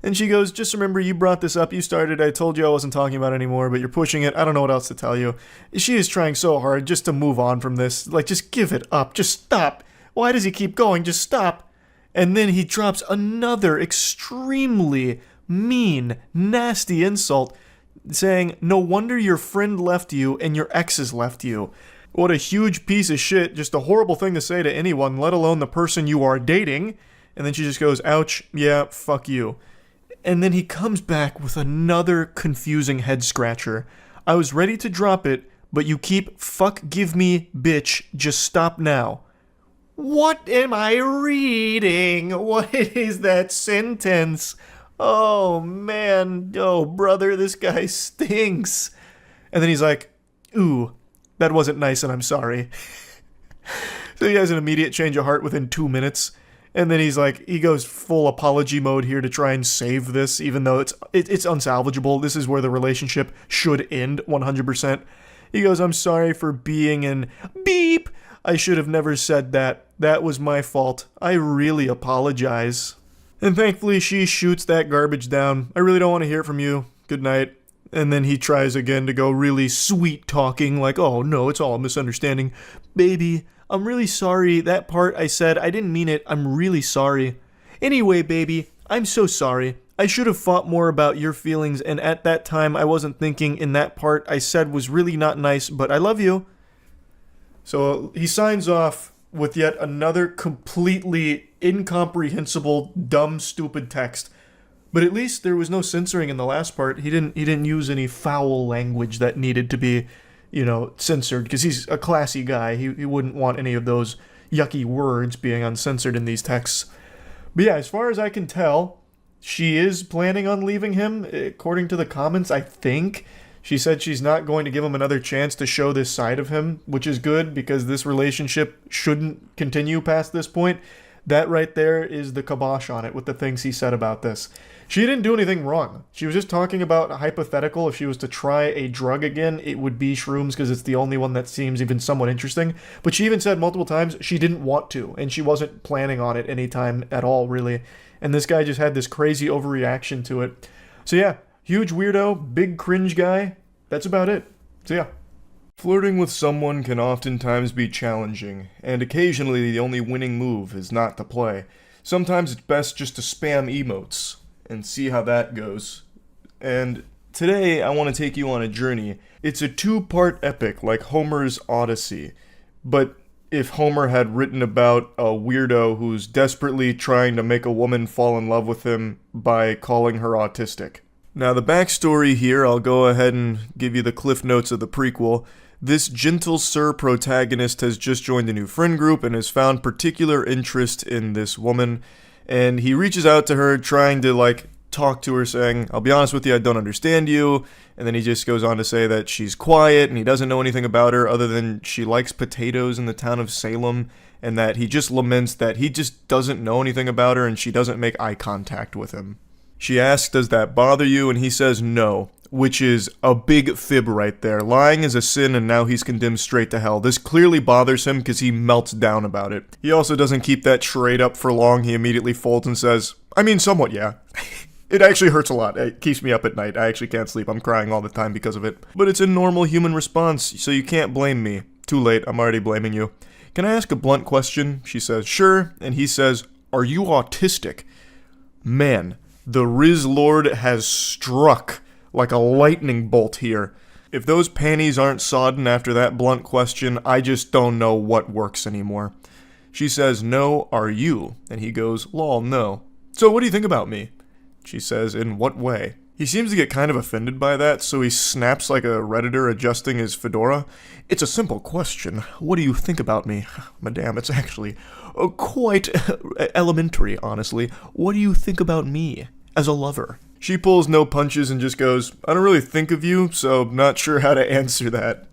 And she goes, just remember, you brought this up, you started, I told you I wasn't talking about it anymore, but you're pushing it, I don't know what else to tell you. She is trying so hard just to move on from this, like, just give it up, just stop. Why does he keep going? Just stop. And then he drops another extremely mean, nasty insult, saying, no wonder your friend left you and your exes left you. What a huge piece of shit, just a horrible thing to say to anyone, let alone the person you are dating. And then she just goes, ouch, yeah, fuck you. And then he comes back with another confusing head scratcher. I was ready to drop it, but you keep fuck give me bitch, just stop now. What am I reading? What is that sentence? Oh man, oh brother, this guy stinks. And then he's like, ooh, that wasn't nice and I'm sorry. So he has an immediate change of heart within 2 minutes. And then he goes full apology mode here to try and save this, even though it's unsalvageable. This is where the relationship should end 100%. He goes, I'm sorry for being an beep. I should have never said that. That was my fault. I really apologize. And thankfully she shoots that garbage down. I really don't want to hear from you. Good night. And then he tries again to go really sweet talking, like, oh no, it's all a misunderstanding. Baby, I'm really sorry. That part I said, I didn't mean it. I'm really sorry. Anyway, baby, I'm so sorry. I should have thought more about your feelings, and at that time I wasn't thinking in that part I said was really not nice, but I love you. So he signs off with yet another completely incomprehensible, dumb, stupid text. But at least there was no censoring in the last part. He didn't use any foul language that needed to be, censored, because he's a classy guy. He wouldn't want any of those yucky words being uncensored in these texts. But yeah, as far as I can tell, she is planning on leaving him, according to the comments, I think. She said she's not going to give him another chance to show this side of him, which is good, because this relationship shouldn't continue past this point. That right there is the kibosh on it with the things he said about this. She didn't do anything wrong. She was just talking about a hypothetical. If she was to try a drug again, it would be shrooms because it's the only one that seems even somewhat interesting. But she even said multiple times she didn't want to, and she wasn't planning on it anytime at all, really. And this guy just had this crazy overreaction to it. So yeah, huge weirdo, big cringe guy. That's about it. So yeah. Flirting with someone can oftentimes be challenging, and occasionally the only winning move is not to play. Sometimes it's best just to spam emotes and see how that goes. And today I want to take you on a journey. It's a 2-part epic like Homer's Odyssey, but if Homer had written about a weirdo who's desperately trying to make a woman fall in love with him by calling her autistic. Now the backstory here, I'll go ahead and give you the cliff notes of the prequel. This gentle sir protagonist has just joined a new friend group and has found particular interest in this woman. And he reaches out to her, trying to, like, talk to her, saying, I'll be honest with you, I don't understand you. And then he just goes on to say that she's quiet and he doesn't know anything about her other than she likes potatoes in the town of Salem, and that he just laments that he just doesn't know anything about her and she doesn't make eye contact with him. She asks, does that bother you? And he says no, which is a big fib right there. Lying is a sin and now he's condemned straight to hell. This clearly bothers him because he melts down about it. He also doesn't keep that charade up for long. He immediately folds and says, I mean, somewhat, yeah. It actually hurts a lot. It keeps me up at night. I actually can't sleep. I'm crying all the time because of it. But it's a normal human response, so you can't blame me. Too late. I'm already blaming you. Can I ask a blunt question? She says, sure. And he says, are you autistic? Man, the Riz Lord has struck like a lightning bolt here. If those panties aren't sodden after that blunt question, I just don't know what works anymore. She says, no, are you? And he goes, lol, no. So what do you think about me? She says, in what way? He seems to get kind of offended by that, so he snaps like a Redditor adjusting his fedora. It's a simple question. What do you think about me? Madame, it's actually quite elementary, honestly. What do you think about me as a lover? She pulls no punches and just goes, I don't really think of you, so not sure how to answer that.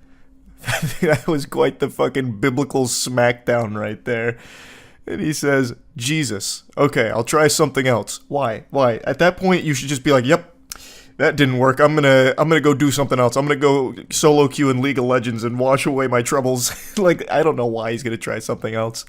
That was quite the fucking biblical smackdown right there. And he says, Jesus. Okay, I'll try something else. Why? At that point, you should just be like, yep, that didn't work. I'm gonna go do something else. I'm gonna go solo queue in League of Legends and wash away my troubles. Like, I don't know why he's gonna try something else.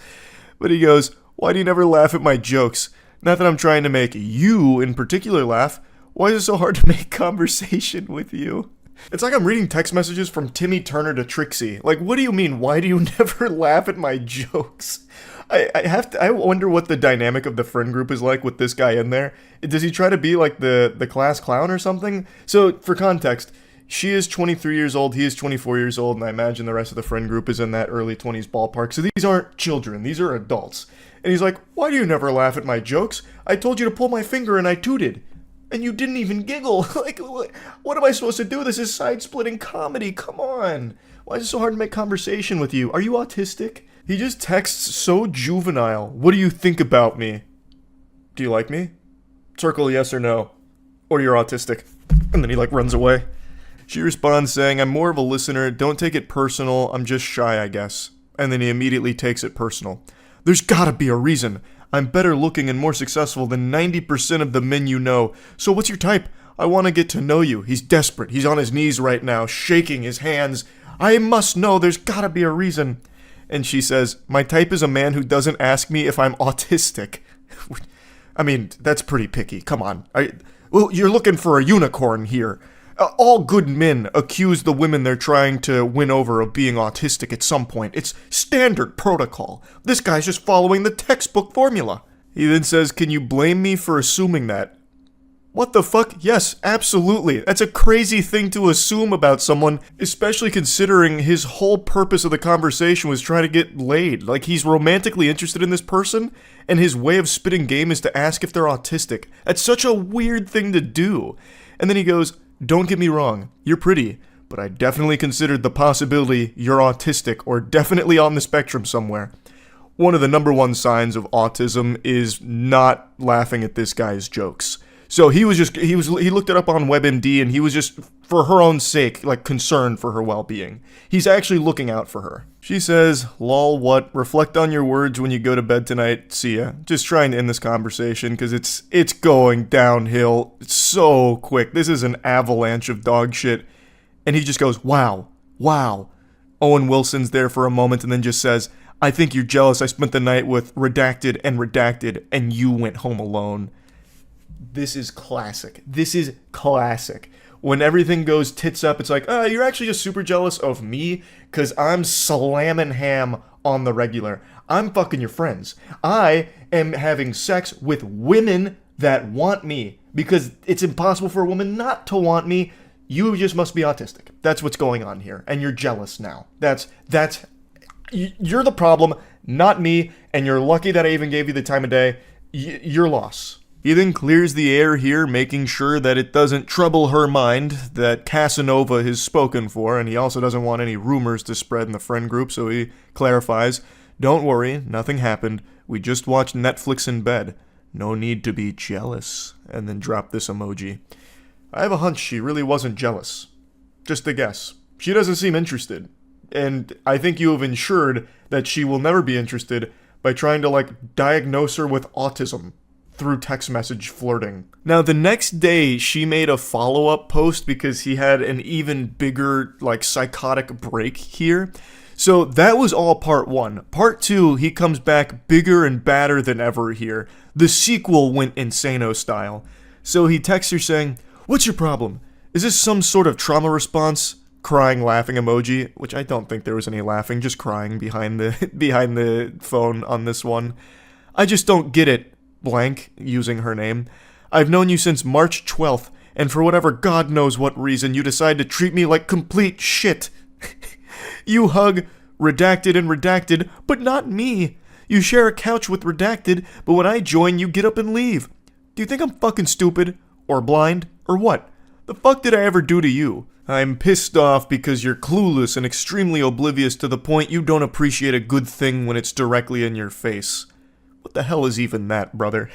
But he goes, why do you never laugh at my jokes? Not that I'm trying to make you in particular laugh. Why is it so hard to make conversation with you? It's like I'm reading text messages from Timmy Turner to Trixie. Like, what do you mean? Why do you never laugh at my jokes? I wonder what the dynamic of the friend group is like with this guy in there. Does he try to be like the class clown or something? So, for context, she is 23 years old, he is 24 years old, and I imagine the rest of the friend group is in that early 20s ballpark. So these aren't children, these are adults. And he's like, why do you never laugh at my jokes? I told you to pull my finger and I tooted. And you didn't even giggle. Like, what am I supposed to do? This is side-splitting comedy, come on. Why is it so hard to make conversation with you? Are you autistic? He just texts so juvenile. What do you think about me? Do you like me? Circle yes or no. Or you're autistic. And then he like runs away. She responds saying, I'm more of a listener. Don't take it personal. I'm just shy, I guess. And then he immediately takes it personal. There's gotta be a reason. I'm better looking and more successful than 90% of the men you know. So what's your type? I want to get to know you. He's desperate. He's on his knees right now, shaking his hands. I must know. There's gotta be a reason. And she says, my type is a man who doesn't ask me if I'm autistic. I mean, that's pretty picky. Come on. Well, you're looking for a unicorn here. All good men accuse the women they're trying to win over of being autistic at some point. It's standard protocol. This guy's just following the textbook formula. He then says, can you blame me for assuming that? What the fuck? Yes, absolutely. That's a crazy thing to assume about someone, especially considering his whole purpose of the conversation was trying to get laid. Like, he's romantically interested in this person, and his way of spitting game is to ask if they're autistic. That's such a weird thing to do. And then he goes, don't get me wrong, you're pretty, but I definitely considered the possibility you're autistic or definitely on the spectrum somewhere. One of the number one signs of autism is not laughing at this guy's jokes. So he looked it up on WebMD and he was just, for her own sake, like concerned for her well-being. He's actually looking out for her. She says, lol, what? Reflect on your words when you go to bed tonight. See ya. Just trying to end this conversation because it's going downhill so quick. This is an avalanche of dog shit. And he just goes, wow. Owen Wilson's there for a moment and then just says, I think you're jealous I spent the night with redacted and you went home alone. This is classic. When everything goes tits up, it's like, you're actually just super jealous of me because I'm slamming ham on the regular. I'm fucking your friends. I am having sex with women that want me because it's impossible for a woman not to want me. You just must be autistic. That's what's going on here. And you're jealous now. You're the problem, not me. And you're lucky that I even gave you the time of day. Your loss. He then clears the air here, making sure that it doesn't trouble her mind that Casanova is spoken for, and he also doesn't want any rumors to spread in the friend group, so he clarifies, don't worry, nothing happened, we just watched Netflix in bed. No need to be jealous. And then drop this emoji. I have a hunch she really wasn't jealous. Just a guess. She doesn't seem interested. And I think you have ensured that she will never be interested by trying to, like, diagnose her with autism through text message flirting. Now, the next day, she made a follow-up post because he had an even bigger, like, psychotic break here. So that was all part 1. Part 2, he comes back bigger and badder than ever here. The sequel went insano style. So he texts her saying, "What's your problem? Is this some sort of trauma response?" Crying, laughing emoji, which I don't think there was any laughing, just crying behind the phone on this one. "I just don't get it," blank, using her name. "I've known you since March 12th, and for whatever God knows what reason, you decide to treat me like complete shit. You hug Redacted and Redacted, but not me. You share a couch with Redacted, but when I join, you get up and leave. Do you think I'm fucking stupid? Or blind? Or what? The fuck did I ever do to you? I'm pissed off because you're clueless and extremely oblivious to the point you don't appreciate a good thing when it's directly in your face." What the hell is even that, brother?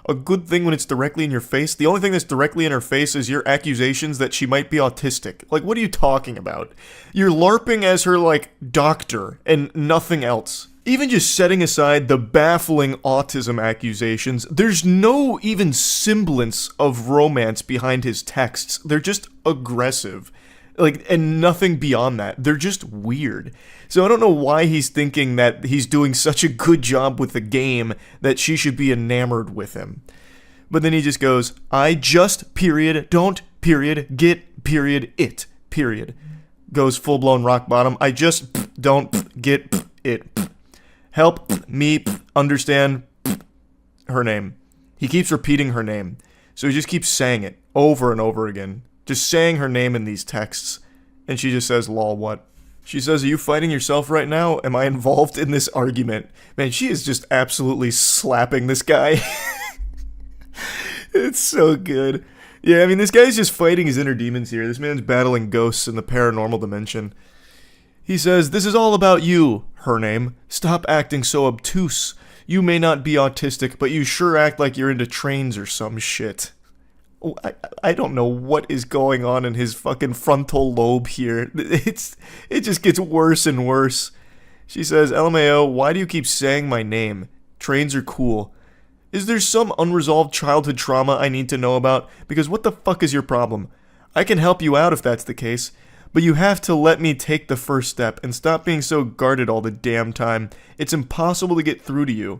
A good thing when it's directly in your face? The only thing that's directly in her face is your accusations that she might be autistic. Like, what are you talking about? You're LARPing as her, like, doctor, and nothing else. Even just setting aside the baffling autism accusations, there's no even semblance of romance behind his texts. They're just aggressive. Like, and nothing beyond that. They're just weird. So I don't know why he's thinking that he's doing such a good job with the game that she should be enamored with him. But then he just goes, "I just, period, don't, period, get, period, it, period." Goes full-blown rock bottom. "I just don't get it. Help me understand her name." He keeps repeating her name. So he just keeps saying it over and over again. Just saying her name in these texts. And she just says, "Lol, what?" She says, "Are you fighting yourself right now? Am I involved in this argument?" Man, she is just absolutely slapping this guy. It's so good. Yeah, I mean, this guy's just fighting his inner demons here. This man's battling ghosts in the paranormal dimension. He says, "This is all about you," her name. "Stop acting so obtuse. You may not be autistic, but you sure act like you're into trains or some shit." I don't know what is going on in his fucking frontal lobe here. It just gets worse and worse. She says, "LMAO, why do you keep saying my name? Trains are cool. Is there some unresolved childhood trauma I need to know about? Because what the fuck is your problem? I can help you out if that's the case, but you have to let me take the first step and stop being so guarded all the damn time. It's impossible to get through to you."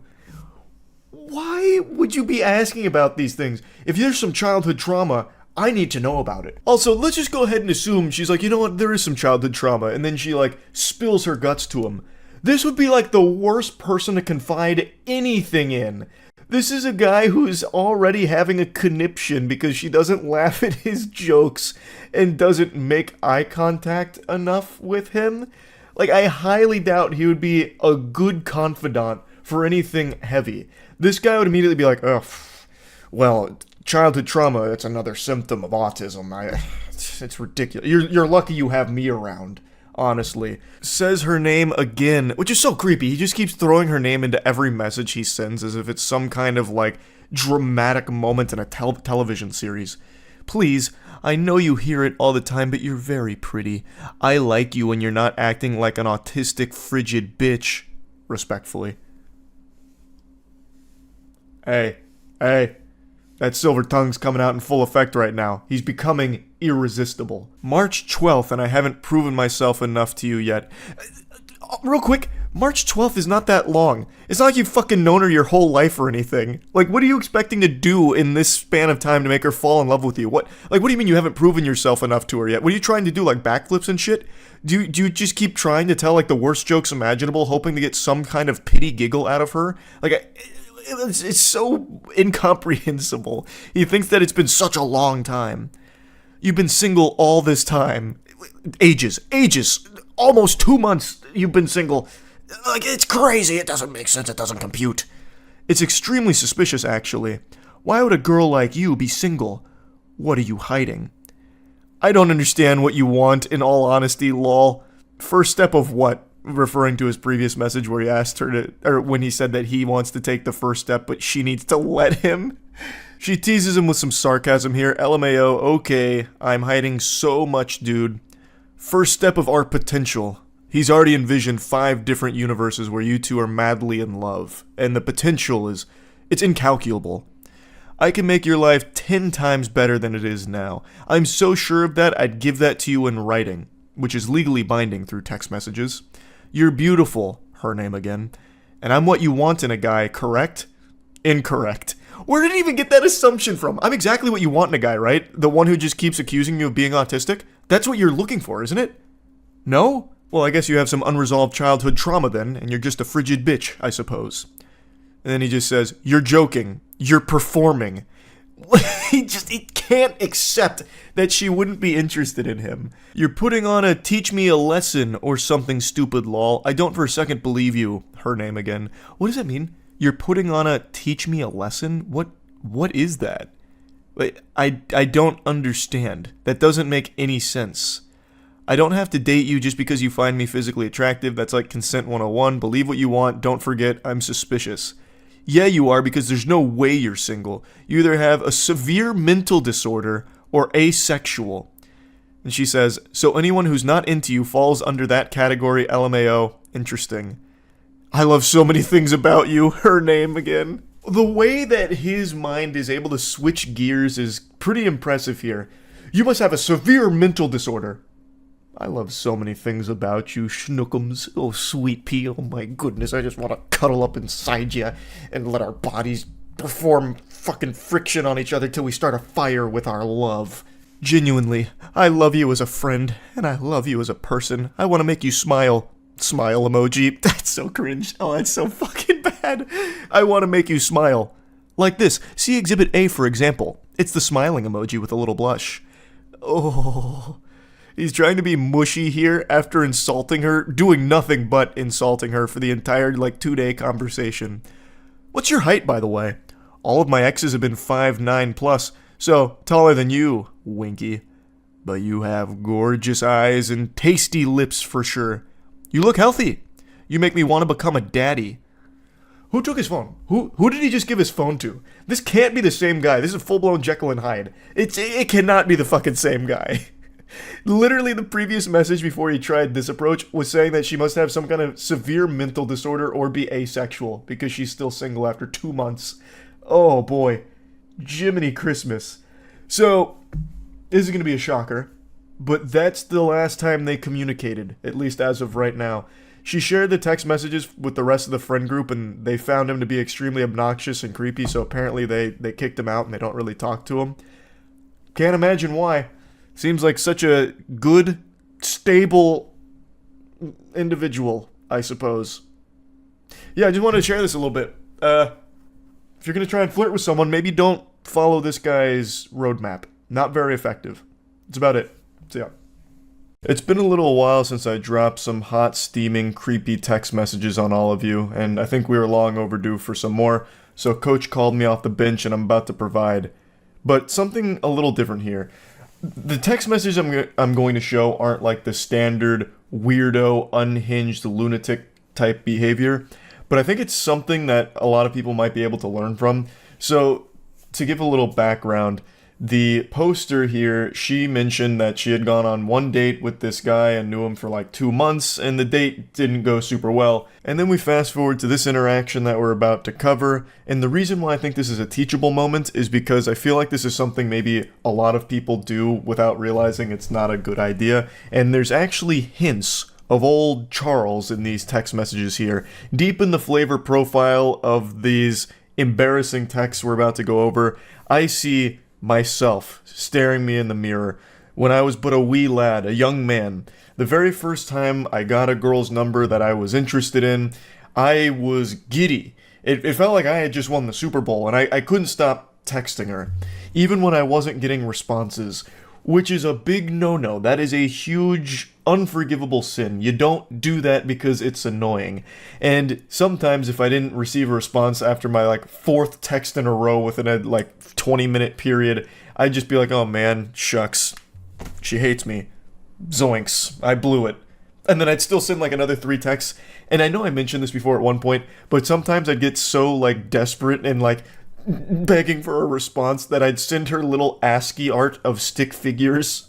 Why would you be asking about these things? If there's some childhood trauma, I need to know about it. Also, let's just go ahead and assume she's like, you know what, there is some childhood trauma, and then she, like, spills her guts to him. This would be, like, the worst person to confide anything in. This is a guy who's already having a conniption because she doesn't laugh at his jokes and doesn't make eye contact enough with him. Like, I highly doubt he would be a good confidant for anything heavy. This guy would immediately be like, "Ugh, well, childhood trauma, it's another symptom of autism. It's ridiculous. You're lucky you have me around, honestly." Says her name again, which is so creepy. He just keeps throwing her name into every message he sends as if it's some kind of, like, dramatic moment in a television series. "Please, I know you hear it all the time, but you're very pretty. I like you when you're not acting like an autistic, frigid bitch. Respectfully." Hey, that silver tongue's coming out in full effect right now. He's becoming irresistible. March 12th, and I haven't proven myself enough to you yet. Real quick, March 12th is not that long. It's not like you've fucking known her your whole life or anything. Like, what are you expecting to do in this span of time to make her fall in love with you? What do you mean you haven't proven yourself enough to her yet? What are you trying to do, like backflips and shit? Do you just keep trying to tell, like, the worst jokes imaginable, hoping to get some kind of pity giggle out of her? Like, it's so incomprehensible. He thinks that it's been such a long time. You've been single all this time. Ages. Almost 2 months you've been single. Like, it's crazy. It doesn't make sense. It doesn't compute. It's extremely suspicious, actually. Why would a girl like you be single? What are you hiding? I don't understand what you want, in all honesty, lol. First step of what? referring to his previous message where he asked her to, or when he said that he wants to take the first step, but she needs to let him. She teases him with some sarcasm here. LMAO, okay, I'm hiding so much, dude. First step of our potential. He's already envisioned 5 different universes where you two are madly in love, and the potential it's incalculable. I can make your life 10 times better than it is now. I'm so sure of that, I'd give that to you in writing, which is legally binding through text messages. You're beautiful, her name again, and I'm what you want in a guy, correct? Incorrect. Where did he even get that assumption from? I'm exactly what you want in a guy, right? The one who just keeps accusing you of being autistic? That's what you're looking for, isn't it? No? Well, I guess you have some unresolved childhood trauma then, and you're just a frigid bitch, I suppose. And then he just says, you're joking. You're performing. He can't accept that she wouldn't be interested in him. You're putting on a teach me a lesson or something stupid, lol. I don't for a second believe you. Her name again. What does that mean? You're putting on a teach me a lesson? What is that? I don't understand. That doesn't make any sense. I don't have to date you just because you find me physically attractive. That's like consent 101. Believe what you want. Don't forget, I'm suspicious. Yeah, you are, because there's no way you're single. You either have a severe mental disorder or asexual. And she says, so anyone who's not into you falls under that category, LMAO. Interesting. I love so many things about you. Her name again. The way that his mind is able to switch gears is pretty impressive here. You must have a severe mental disorder. I love so many things about you, Schnookums. Oh, sweet pea. Oh my goodness, I just want to cuddle up inside you and let our bodies perform fucking friction on each other till we start a fire with our love. Genuinely, I love you as a friend, and I love you as a person. I want to make you smile. Smile emoji. That's so cringe. Oh, that's so fucking bad. I want to make you smile. Like this. See Exhibit A, for example. It's the smiling emoji with a little blush. Oh... He's trying to be mushy here after insulting her, doing nothing but insulting her for the entire, 2-day conversation. What's your height, by the way? All of my exes have been 5'9 plus, so taller than you, Winky. But you have gorgeous eyes and tasty lips for sure. You look healthy. You make me want to become a daddy. Who took his phone? Who did he just give his phone to? This can't be the same guy. This is full-blown Jekyll and Hyde. It cannot be the fucking same guy. Literally, the previous message before he tried this approach was saying that she must have some kind of severe mental disorder or be asexual because she's still single after 2 months. Oh boy. Jiminy Christmas. So, this is going to be a shocker, but that's the last time they communicated, at least as of right now. She shared the text messages with the rest of the friend group, and they found him to be extremely obnoxious and creepy, so apparently they kicked him out and they don't really talk to him. Can't imagine why. Seems like such a good, stable individual, I suppose. Yeah, I just wanted to share this a little bit. If you're going to try and flirt with someone, maybe don't follow this guy's roadmap. Not very effective. That's about it. So yeah. It's been a little while since I dropped some hot, steaming, creepy text messages on all of you, and I think we were long overdue for some more, so Coach called me off the bench and I'm about to provide. But something a little different here. The text messages I'm going to show aren't like the standard weirdo, unhinged, lunatic type behavior, but I think it's something that a lot of people might be able to learn from. So, to give a little background, the poster here, she mentioned that she had gone on one date with this guy and knew him for 2 months, and the date didn't go super well. And then we fast forward to this interaction that we're about to cover, and the reason why I think this is a teachable moment is because I feel like this is something maybe a lot of people do without realizing it's not a good idea, and there's actually hints of old Charles in these text messages here, deep in the flavor profile of these embarrassing texts we're about to go over. I see myself staring me in the mirror when I was but a wee lad, a young man. The very first time I got a girl's number that I was interested in, I was giddy. It felt like I had just won the Super Bowl, and I couldn't stop texting her, even when I wasn't getting responses, which is a big no-no. That is a huge, unforgivable sin. You don't do that because it's annoying. And sometimes if I didn't receive a response after my 4th text in a row within a 20-minute period, I'd just be like, oh man, shucks. She hates me. Zoinks. I blew it. And then I'd still send like another 3 texts. And I know I mentioned this before at one point, but sometimes I'd get so like desperate and like begging for a response that I'd send her little ASCII art of stick figures.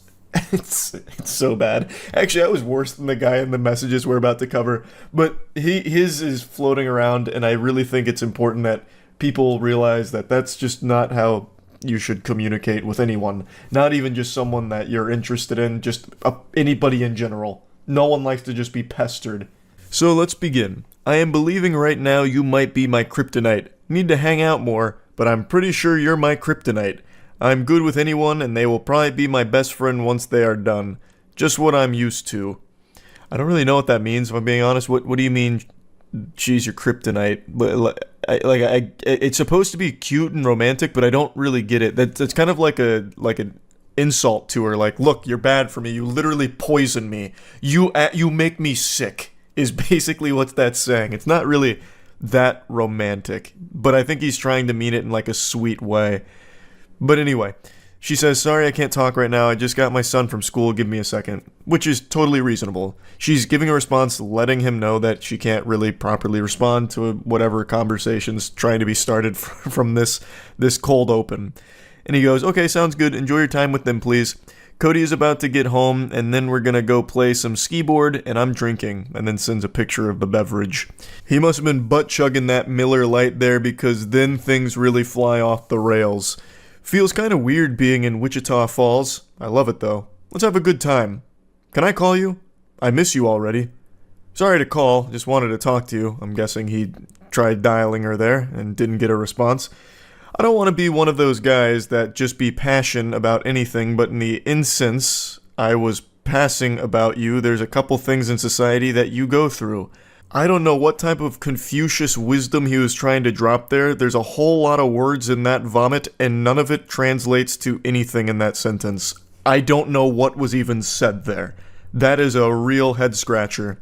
It's so bad. Actually, I was worse than the guy in the messages we're about to cover. But his is floating around, and I really think it's important that people realize that that's just not how you should communicate with anyone. Not even just someone that you're interested in, just anybody in general. No one likes to just be pestered. So let's begin. I am believing right now you might be my kryptonite. Need to hang out more, but I'm pretty sure you're my kryptonite. I'm good with anyone, and they will probably be my best friend once they are done. Just what I'm used to. I don't really know what that means, if I'm being honest. What do you mean, she's your kryptonite? It's supposed to be cute and romantic, but I don't really get it. That's kind of like an insult to her. Like, look, you're bad for me. You literally poison me. You make me sick, is basically what that's saying. It's not really that romantic, but I think he's trying to mean it in like a sweet way. But anyway, she says, sorry I can't talk right now, I just got my son from school, give me a second. Which is totally reasonable. She's giving a response letting him know that she can't really properly respond to whatever conversation's trying to be started from this cold open. And he goes, okay, sounds good, enjoy your time with them please. Cody is about to get home, and then we're gonna go play some skee board, and I'm drinking, and then sends a picture of the beverage. He must have been butt-chugging that Miller Lite there, because then things really fly off the rails. Feels kind of weird being in Wichita Falls. I love it though. Let's have a good time. Can I call you? I miss you already. Sorry to call, just wanted to talk to you. I'm guessing he tried dialing her there and didn't get a response. I don't want to be one of those guys that just be passionate about anything, but in the instance I was passing about you, there's a couple things in society that you go through. I don't know what type of Confucius wisdom he was trying to drop there. There's a whole lot of words in that vomit, and none of it translates to anything in that sentence. I don't know what was even said there. That is a real head-scratcher.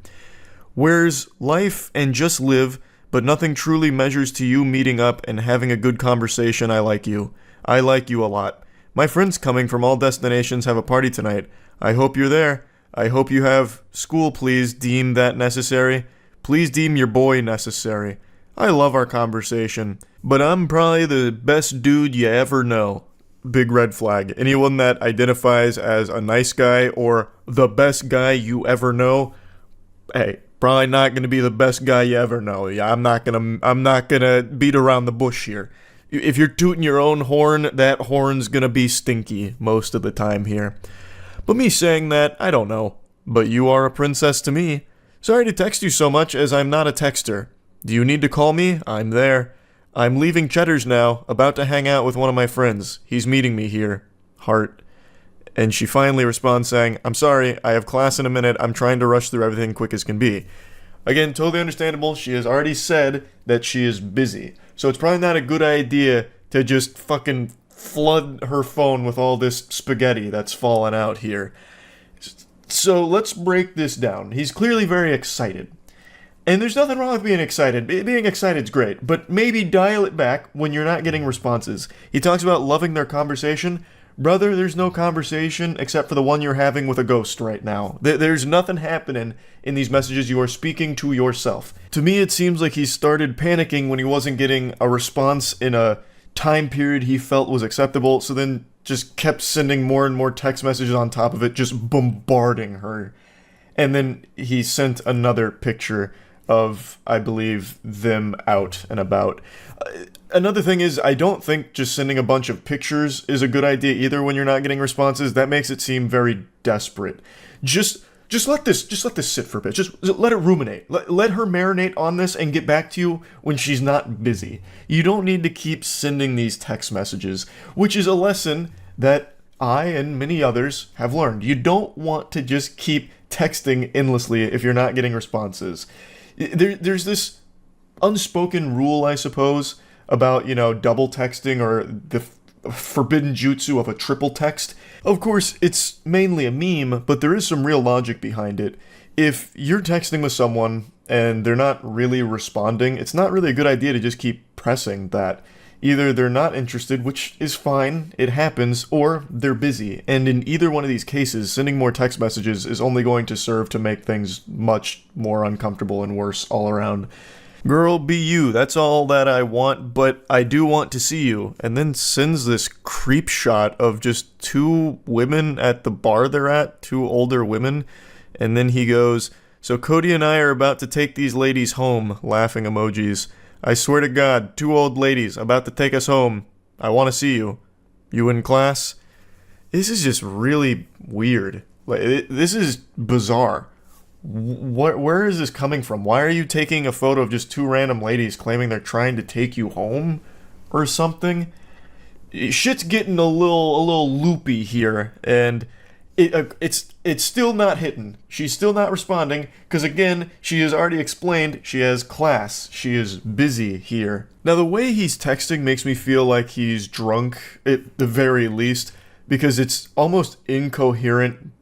Where's life and just live, but nothing truly measures to you meeting up and having a good conversation. I like you. I like you a lot. My friends coming from all destinations have a party tonight. I hope you're there. I hope you have school, please deem that necessary. Please deem your boy necessary. I love our conversation, but I'm probably the best dude you ever know. Big red flag. Anyone that identifies as a nice guy or the best guy you ever know, hey, probably not going to be the best guy you ever know. Yeah, I'm not gonna beat around the bush here. If you're tooting your own horn, that horn's gonna be stinky most of the time here. But me saying that, I don't know. But you are a princess to me. Sorry to text you so much as I'm not a texter. Do you need to call me? I'm there. I'm leaving Cheddar's now, about to hang out with one of my friends. He's meeting me here. Heart. And she finally responds saying, I'm sorry, I have class in a minute, I'm trying to rush through everything quick as can be. Again, totally understandable, she has already said that she is busy. So it's probably not a good idea to just fucking flood her phone with all this spaghetti that's fallen out here. So let's break this down. He's clearly very excited. And there's nothing wrong with being excited. Being excited's great, but maybe dial it back when you're not getting responses. He talks about loving their conversation. Brother, there's no conversation except for the one you're having with a ghost right now. There's nothing happening in these messages. You are speaking to yourself. To me, it seems like he started panicking when he wasn't getting a response in a time period he felt was acceptable, so then just kept sending more and more text messages on top of it, just bombarding her. And then he sent another picture of, I believe, them out and about. Another thing is, I don't think just sending a bunch of pictures is a good idea either when you're not getting responses. That makes it seem very desperate. Just let this sit for a bit. Just let it ruminate. Let her marinate on this and get back to you when she's not busy. You don't need to keep sending these text messages, which is a lesson that I and many others have learned. You don't want to just keep texting endlessly if you're not getting responses. There's this unspoken rule, I suppose, about, double texting or the forbidden jutsu of a triple text. Of course, it's mainly a meme, but there is some real logic behind it. If you're texting with someone and they're not really responding, it's not really a good idea to just keep pressing that. Either they're not interested, which is fine, it happens, or they're busy. And in either one of these cases, sending more text messages is only going to serve to make things much more uncomfortable and worse all around. Girl, be you, that's all that I want, but I do want to see you. And then sends this creep shot of just two women at the bar they're at, two older women. And then he goes, so Cody and I are about to take these ladies home, laughing emojis. I swear to God, two old ladies about to take us home. I want to see you. You in class? This is just really weird. This is bizarre. Where is this coming from? Why are you taking a photo of just two random ladies claiming they're trying to take you home or something? Shit's getting a little loopy here, and it's still not hitting. She's still not responding, because again, she has already explained she has class. She is busy here. Now, the way he's texting makes me feel like he's drunk, at the very least, because it's almost incoherent,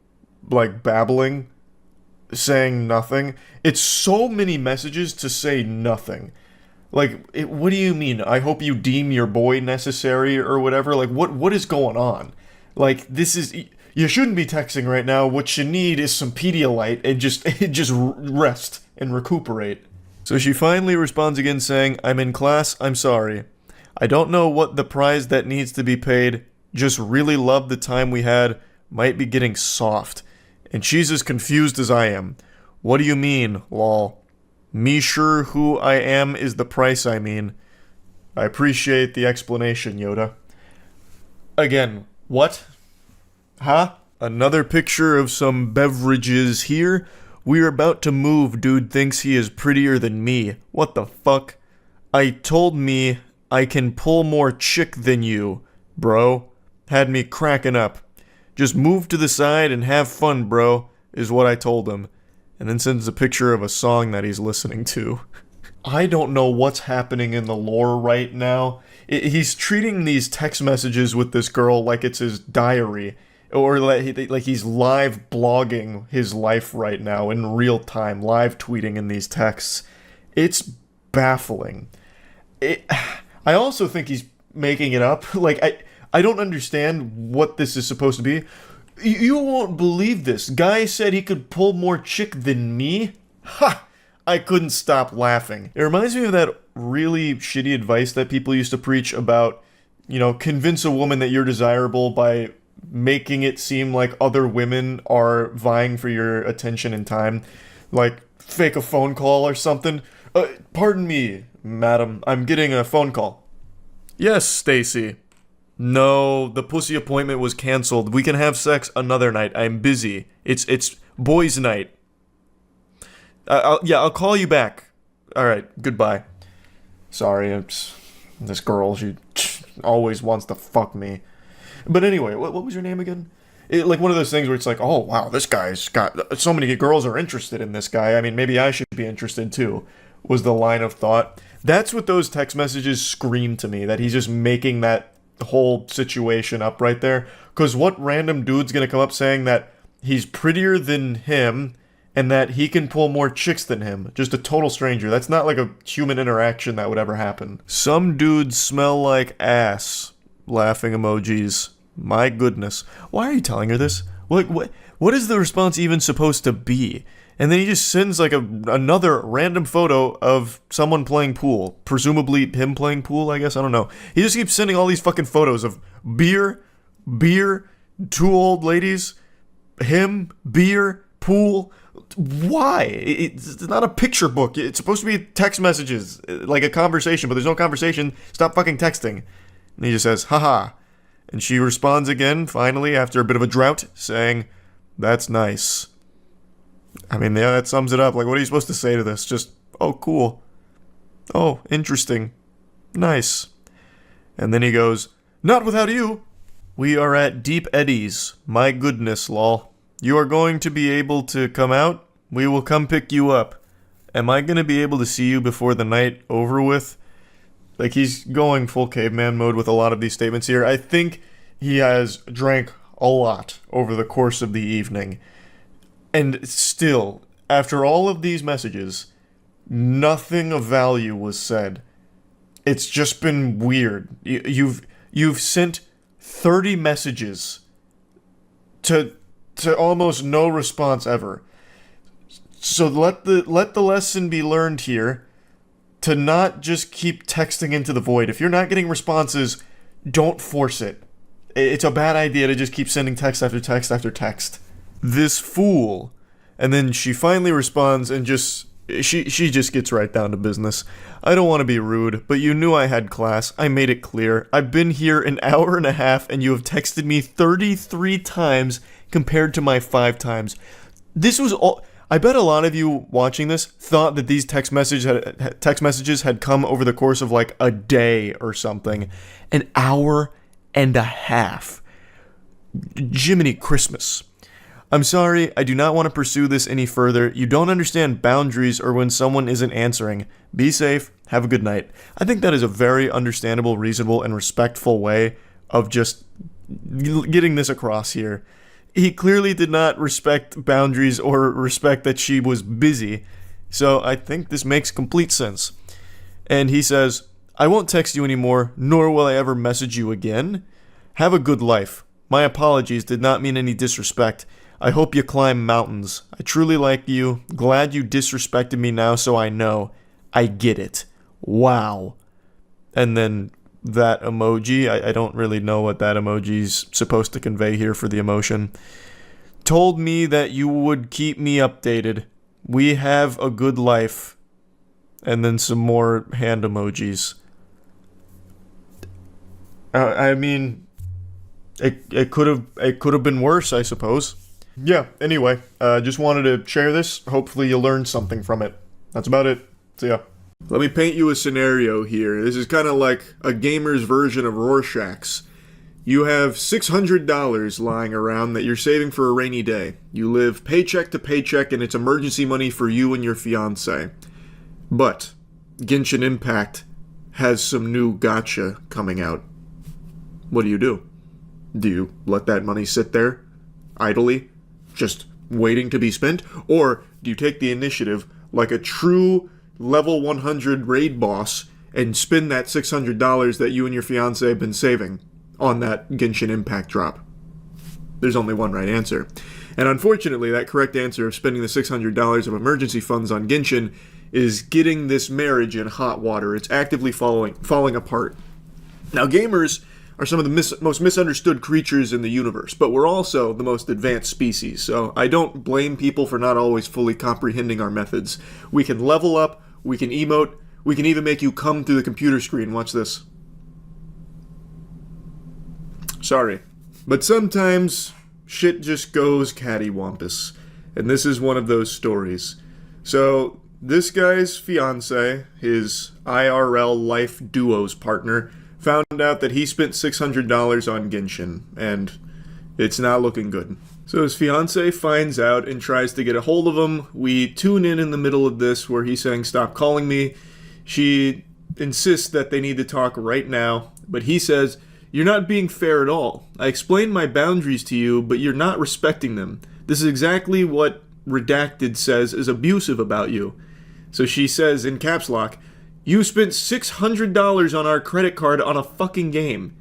like babbling, saying nothing. It's so many messages to say nothing. Like, what do you mean? I hope you deem your boy necessary or whatever? Like, what is going on? Like, this is... You shouldn't be texting right now. What you need is some Pedialyte and just rest and recuperate. So she finally responds again saying, I'm in class, I'm sorry. I don't know what the prize that needs to be paid. Just really love the time we had. Might be getting soft. And she's as confused as I am. What do you mean, lol? Me sure who I am is the price I mean. I appreciate the explanation, Yoda. Again, what? Huh? Another picture of some beverages here. We're about to move. Dude thinks he is prettier than me. What the fuck? I told me I can pull more chick than you, bro. Had me cracking up. Just move to the side and have fun, bro, is what I told him. And then sends a picture of a song that he's listening to. I don't know what's happening in the lore right now. He's treating these text messages with this girl like it's his diary. Or like he's live blogging his life right now in real time, live tweeting in these texts. It's baffling. I also think he's making it up. Like, I don't understand what this is supposed to be. You won't believe this. Guy said he could pull more chick than me? Ha! I couldn't stop laughing. It reminds me of that really shitty advice that people used to preach about, convince a woman that you're desirable by making it seem like other women are vying for your attention and time. Like, fake a phone call or something. Pardon me, madam, I'm getting a phone call. Yes, Stacy. No, the pussy appointment was canceled. We can have sex another night. I'm busy. It's boys' night. I'll call you back. Alright, goodbye. Sorry, this girl, she always wants to fuck me. But anyway, what was your name again? Like one of those things where it's like, oh wow, this guy's got so many girls are interested in this guy. I mean, maybe I should be interested too. Was the line of thought. That's what those text messages scream to me. That he's just making that whole situation up right there. Because what random dude's gonna come up saying that he's prettier than him and that he can pull more chicks than him? Just a total stranger. That's not like a human interaction that would ever happen. Some dudes smell like ass. Laughing emojis. My goodness. Why are you telling her this? Like, what is the response even supposed to be? And then he just sends like another random photo of someone playing pool. Presumably him playing pool, I guess. I don't know. He just keeps sending all these fucking photos of beer, two old ladies, him, beer, pool. Why? It's not a picture book. It's supposed to be text messages, like a conversation, but there's no conversation. Stop fucking texting. And he just says, haha. And she responds again, finally, after a bit of a drought, saying, that's nice. I mean, yeah, that sums it up. Like, what are you supposed to say to this? Just, oh, cool. Oh, interesting. Nice. And then he goes, not without you. We are at Deep Eddies. My goodness, lol. You are going to be able to come out? We will come pick you up. Am I going to be able to see you before the night over with? Like, he's going full caveman mode with a lot of these statements here. I think he has drank a lot over the course of the evening. And still, after all of these messages, nothing of value was said. it's just been weird. You've sent 30 messages to almost no response ever. So let the lesson be learned here to not just keep texting into the void. If you're not getting responses, don't force it. It's a bad idea to just keep sending text after text after text. This fool. And then she finally responds and she just gets right down to business. I don't want to be rude, but you knew I had class. I made it clear. I've been here an hour and a half and you have texted me 33 times compared to my 5 times. This was all... I bet a lot of you watching this thought that these text messages had come over the course of like a day or something. An hour and a half. Jiminy Christmas. I'm sorry, I do not want to pursue this any further. You don't understand boundaries or when someone isn't answering. Be safe. Have a good night. I think that is a very understandable, reasonable, and respectful way of just getting this across here. He clearly did not respect boundaries or respect that she was busy, so I think this makes complete sense. And he says, I won't text you anymore, nor will I ever message you again. Have a good life. My apologies did not mean any disrespect. I hope you climb mountains. I truly like you. Glad you disrespected me now so I know. I get it. Wow. And then that emoji, I don't really know what that emoji's supposed to convey here for the emotion. Told me that you would keep me updated. We have a good life. And then some more hand emojis. I mean, it could have been worse, I suppose. Yeah, anyway, just wanted to share this. Hopefully you learned something from it. That's about it. See ya. Let me paint you a scenario here. This is kind of like a gamer's version of Rorschach's. You have $600 lying around that you're saving for a rainy day. You live paycheck to paycheck and it's emergency money for you and your fiancé. But Genshin Impact has some new gacha coming out. What do? Do you let that money sit there, idly, just waiting to be spent? Or do you take the initiative like a true level 100 raid boss and spend that $600 that you and your fiancé have been saving on that Genshin Impact drop? There's only one right answer. And unfortunately, that correct answer of spending the $600 of emergency funds on Genshin is getting this marriage in hot water. It's actively falling apart. Now, gamers are some of the most misunderstood creatures in the universe, but we're also the most advanced species, so I don't blame people for not always fully comprehending our methods. We can level up, we can emote, we can even make you come through the computer screen. Watch this. Sorry. But sometimes shit just goes cattywampus, and this is one of those stories. So, this guy's fiancé, his IRL life duos partner, found out that he spent $600 on Genshin, and it's not looking good. So his fiancé finds out and tries to get a hold of him. We tune in the middle of this where he's saying, stop calling me. She insists that they need to talk right now, but he says, you're not being fair at all. I explained my boundaries to you, but you're not respecting them. This is exactly what Redacted says is abusive about you. So she says in caps lock, you spent $600 on our credit card on a fucking game.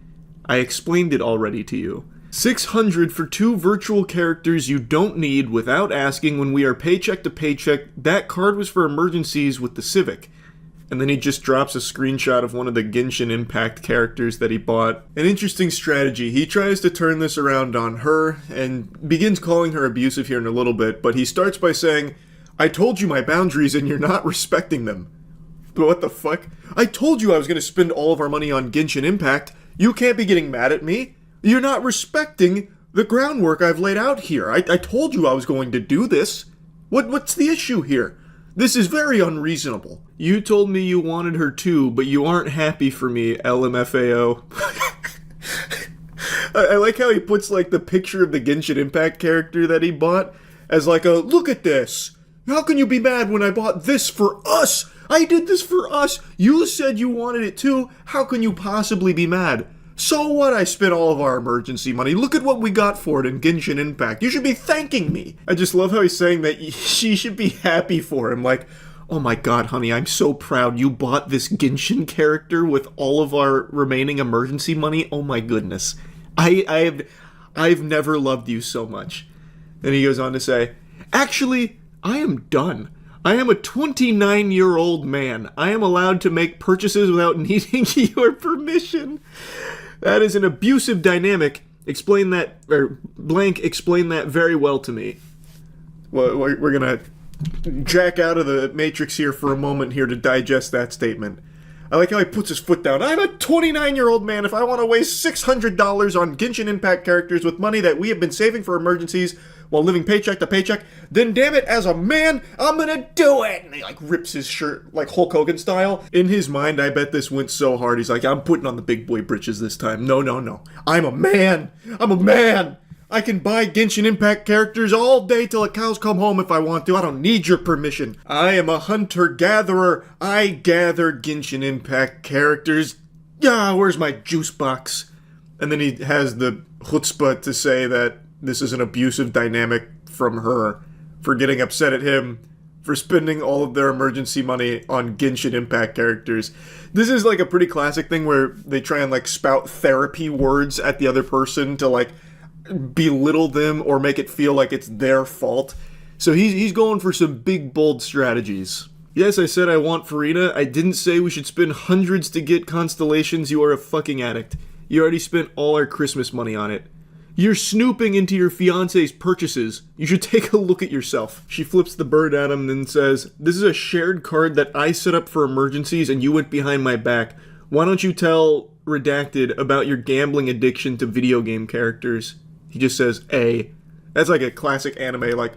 I explained it already to you. $600 for 2 virtual characters you don't need without asking when we are paycheck to paycheck. That card was for emergencies with the Civic. And then he just drops a screenshot of one of the Genshin Impact characters that he bought. An interesting strategy. He tries to turn this around on her and begins calling her abusive here in a little bit, but he starts by saying, I told you my boundaries and you're not respecting them. What the fuck? I told you I was going to spend all of our money on Genshin Impact. You can't be getting mad at me. You're not respecting the groundwork I've laid out here. I told you I was going to do this. What's the issue here? This is very unreasonable. You told me you wanted her too, but you aren't happy for me, LMFAO. I like how he puts like the picture of the Genshin Impact character that he bought as like a, look at this. How can you be mad when I bought this for us? I did this for us. You said you wanted it too. How can you possibly be mad? So what? I spent all of our emergency money. Look at what we got for it in Genshin Impact. You should be thanking me. I just love how he's saying that she should be happy for him. Like, oh my god, honey, I'm so proud you bought this Genshin character with all of our remaining emergency money. Oh my goodness. I've never loved you so much. Then he goes on to say, actually, I am done. I am a 29-year-old man. I am allowed to make purchases without needing your permission. That is an abusive dynamic. Explain that, or blank, explain that very well to me. Well, we're gonna jack out of the Matrix here for a moment here to digest that statement. I like how he puts his foot down. I'm a 29-year-old man. If I want to waste $600 on Genshin Impact characters with money that we have been saving for emergencies while living paycheck to paycheck, then damn it, as a man, I'm gonna do it! And he like rips his shirt like Hulk Hogan style. In his mind, I bet this went so hard. He's like, I'm putting on the big boy britches this time. No. I'm a man. I'm a man. I can buy Genshin Impact characters all day till the cows come home if I want to. I don't need your permission. I am a hunter-gatherer. I gather Genshin Impact characters. Yeah, where's my juice box? And then he has the chutzpah to say that this is an abusive dynamic from her for getting upset at him for spending all of their emergency money on Genshin Impact characters. This is like a pretty classic thing where they try and like spout therapy words at the other person to like belittle them or make it feel like it's their fault. So he's going for some big, bold strategies. Yes, I said I want Farina. I didn't say we should spend hundreds to get constellations. You are a fucking addict. You already spent all our Christmas money on it. You're snooping into your fiance's purchases. You should take a look at yourself. She flips the bird at him and says, this is a shared card that I set up for emergencies and you went behind my back. Why don't you tell Redacted about your gambling addiction to video game characters? He just says, A. That's like a classic anime, like,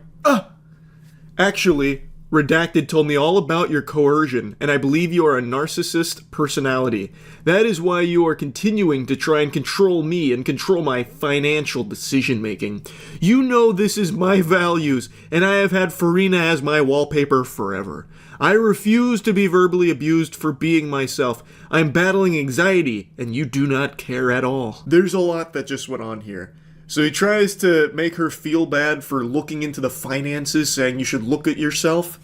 Actually, Redacted told me all about your coercion, and I believe you are a narcissist personality. That is why you are continuing to try and control me and control my financial decision-making. You know this is my values, and I have had Farina as my wallpaper forever. I refuse to be verbally abused for being myself. I'm battling anxiety, and you do not care at all. There's a lot that just went on here. So he tries to make her feel bad for looking into the finances, saying you should look at yourself,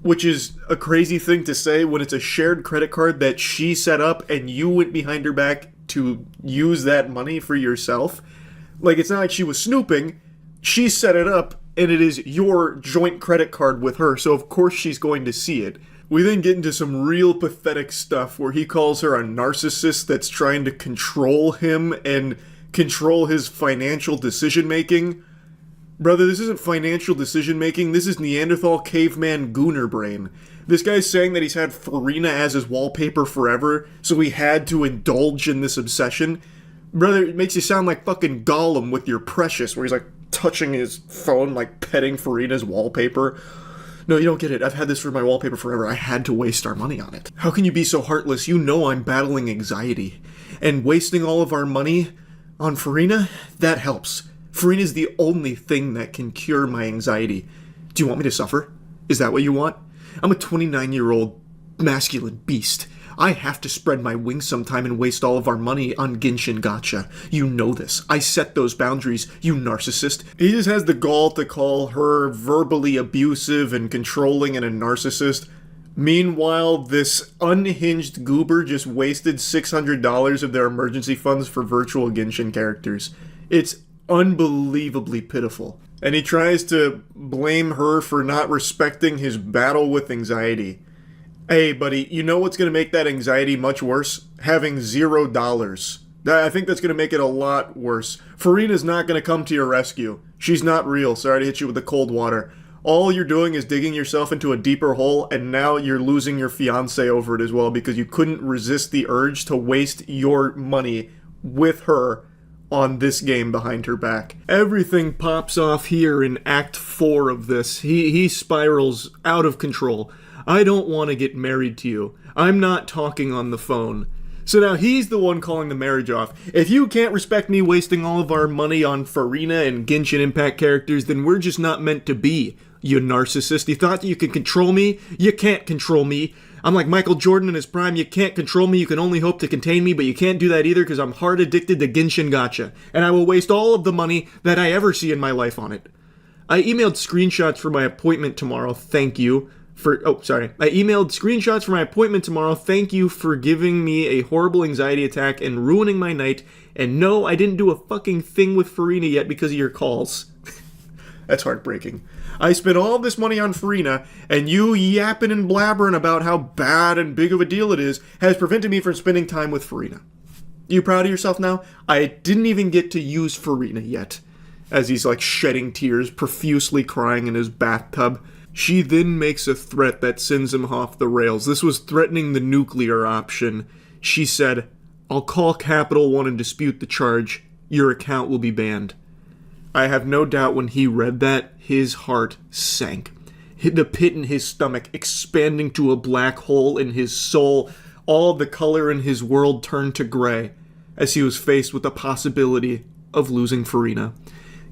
which is a crazy thing to say when it's a shared credit card that she set up and you went behind her back to use that money for yourself. Like, it's not like she was snooping. She set it up, and it is your joint credit card with her, so of course she's going to see it. We then get into some real pathetic stuff where he calls her a narcissist that's trying to control him and control his financial decision-making. Brother, this isn't financial decision-making, this is Neanderthal caveman gooner brain. This guy's saying that he's had Farina as his wallpaper forever, so he had to indulge in this obsession. Brother, it makes you sound like fucking Gollum with your Precious, where he's like touching his phone, like petting Farina's wallpaper. No, you don't get it. I've had this for my wallpaper forever. I had to waste our money on it. How can you be so heartless? You know I'm battling anxiety. And wasting all of our money on Farina? That helps. Farina's the only thing that can cure my anxiety. Do you want me to suffer? Is that what you want? I'm a 29-year-old masculine beast. I have to spread my wings sometime and waste all of our money on Genshin Gacha. You know this. I set those boundaries, you narcissist. He just has the gall to call her verbally abusive and controlling and a narcissist. Meanwhile, this unhinged goober just wasted $600 of their emergency funds for virtual Genshin characters. It's unbelievably pitiful. And he tries to blame her for not respecting his battle with anxiety. Hey, buddy, you know what's going to make that anxiety much worse? Having $0. I think that's going to make it a lot worse. Farina's not going to come to your rescue. She's not real. Sorry to hit you with the cold water. All you're doing is digging yourself into a deeper hole, and now you're losing your fiancé over it as well because you couldn't resist the urge to waste your money with her on this game behind her back. Everything pops off here in Act 4 of this. He spirals out of control. I don't want to get married to you. I'm not talking on the phone. So now he's the one calling the marriage off. If you can't respect me wasting all of our money on Farina and Genshin Impact characters, then we're just not meant to be, you narcissist. You thought you could control me? You can't control me. I'm like Michael Jordan in his prime. You can't control me. You can only hope to contain me, but you can't do that either because I'm hard addicted to Genshin Gacha. And I will waste all of the money that I ever see in my life on it. I emailed screenshots for my appointment tomorrow. Thank you. I emailed screenshots for my appointment tomorrow. Thank you for giving me a horrible anxiety attack and ruining my night. And no, I didn't do a fucking thing with Farina yet because of your calls. That's heartbreaking. I spent all this money on Farina, and you yapping and blabbering about how bad and big of a deal it is has prevented me from spending time with Farina. You proud of yourself now? I didn't even get to use Farina yet. As he's like shedding tears, profusely crying in his bathtub. She then makes a threat that sends him off the rails. This was threatening the nuclear option. She said, I'll call Capital One and dispute the charge. Your account will be banned. I have no doubt when he read that, his heart sank. The pit in his stomach expanding to a black hole in his soul. All the color in his world turned to gray as he was faced with the possibility of losing Farina.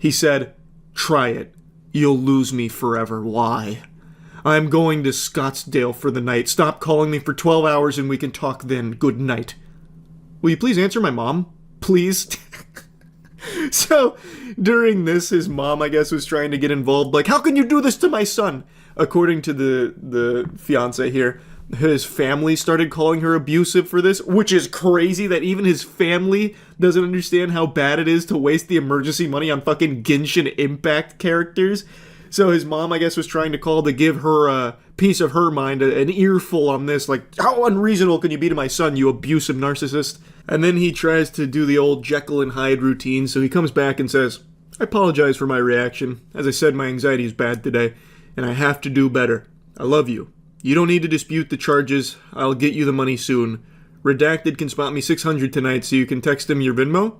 He said, try it. You'll lose me forever. Why? I'm going to Scottsdale for the night. Stop calling me for 12 hours and we can talk then. Good night. Will you please answer my mom? Please? So, during this, his mom, I guess, was trying to get involved. Like, how can you do this to my son? According to the fiancé here, his family started calling her abusive for this, which is crazy that even his family doesn't understand how bad it is to waste the emergency money on fucking Genshin Impact characters. So his mom, I guess, was trying to call to give her a piece of her mind, an earful on this. Like, how unreasonable can you be to my son, you abusive narcissist? And then he tries to do the old Jekyll and Hyde routine, so he comes back and says, I apologize for my reaction. As I said, my anxiety is bad today, and I have to do better. I love you. You don't need to dispute the charges. I'll get you the money soon. Redacted can spot me $600 tonight, so you can text him your Venmo.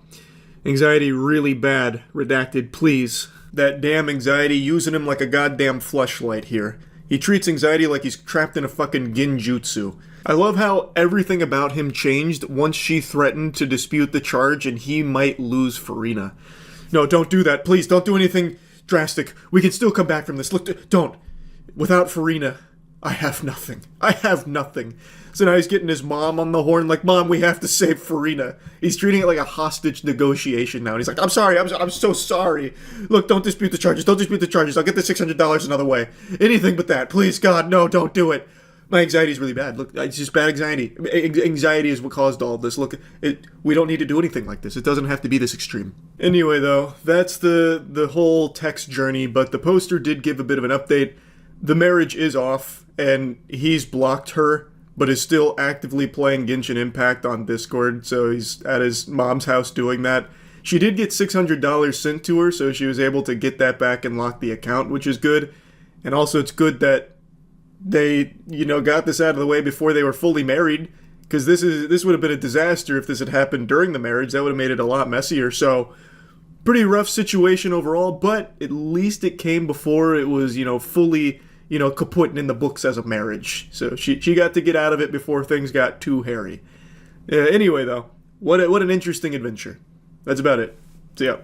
Anxiety really bad. Redacted, please. That damn anxiety using him like a goddamn fleshlight here. He treats anxiety like he's trapped in a fucking genjutsu. I love how everything about him changed once she threatened to dispute the charge and he might lose Farina. No, don't do that. Please, don't do anything drastic. We can still come back from this. Look, don't. Without Farina, I have nothing. I have nothing. So now he's getting his mom on the horn like, Mom, we have to save Farina. He's treating it like a hostage negotiation now. And he's like, I'm sorry. I'm so sorry. Look, don't dispute the charges. Don't dispute the charges. I'll get the $600 another way. Anything but that. Please, God, no, don't do it. My anxiety is really bad. Look, it's just bad anxiety. Anxiety is what caused all of this. Look, we don't need to do anything like this. It doesn't have to be this extreme. Anyway, though, that's the whole text journey. But the poster did give a bit of an update. The marriage is off, and he's blocked her, but is still actively playing Genshin Impact on Discord, so he's at his mom's house doing that. She did get $600 sent to her, so she was able to get that back and lock the account, which is good. And also it's good that they, got this out of the way before they were fully married, because this would have been a disaster if this had happened during the marriage. That would have made it a lot messier, so pretty rough situation overall, but at least it came before it was, fully kaput in the books as a marriage. So she got to get out of it before things got too hairy. Anyway, though, what an interesting adventure. That's about it. See ya.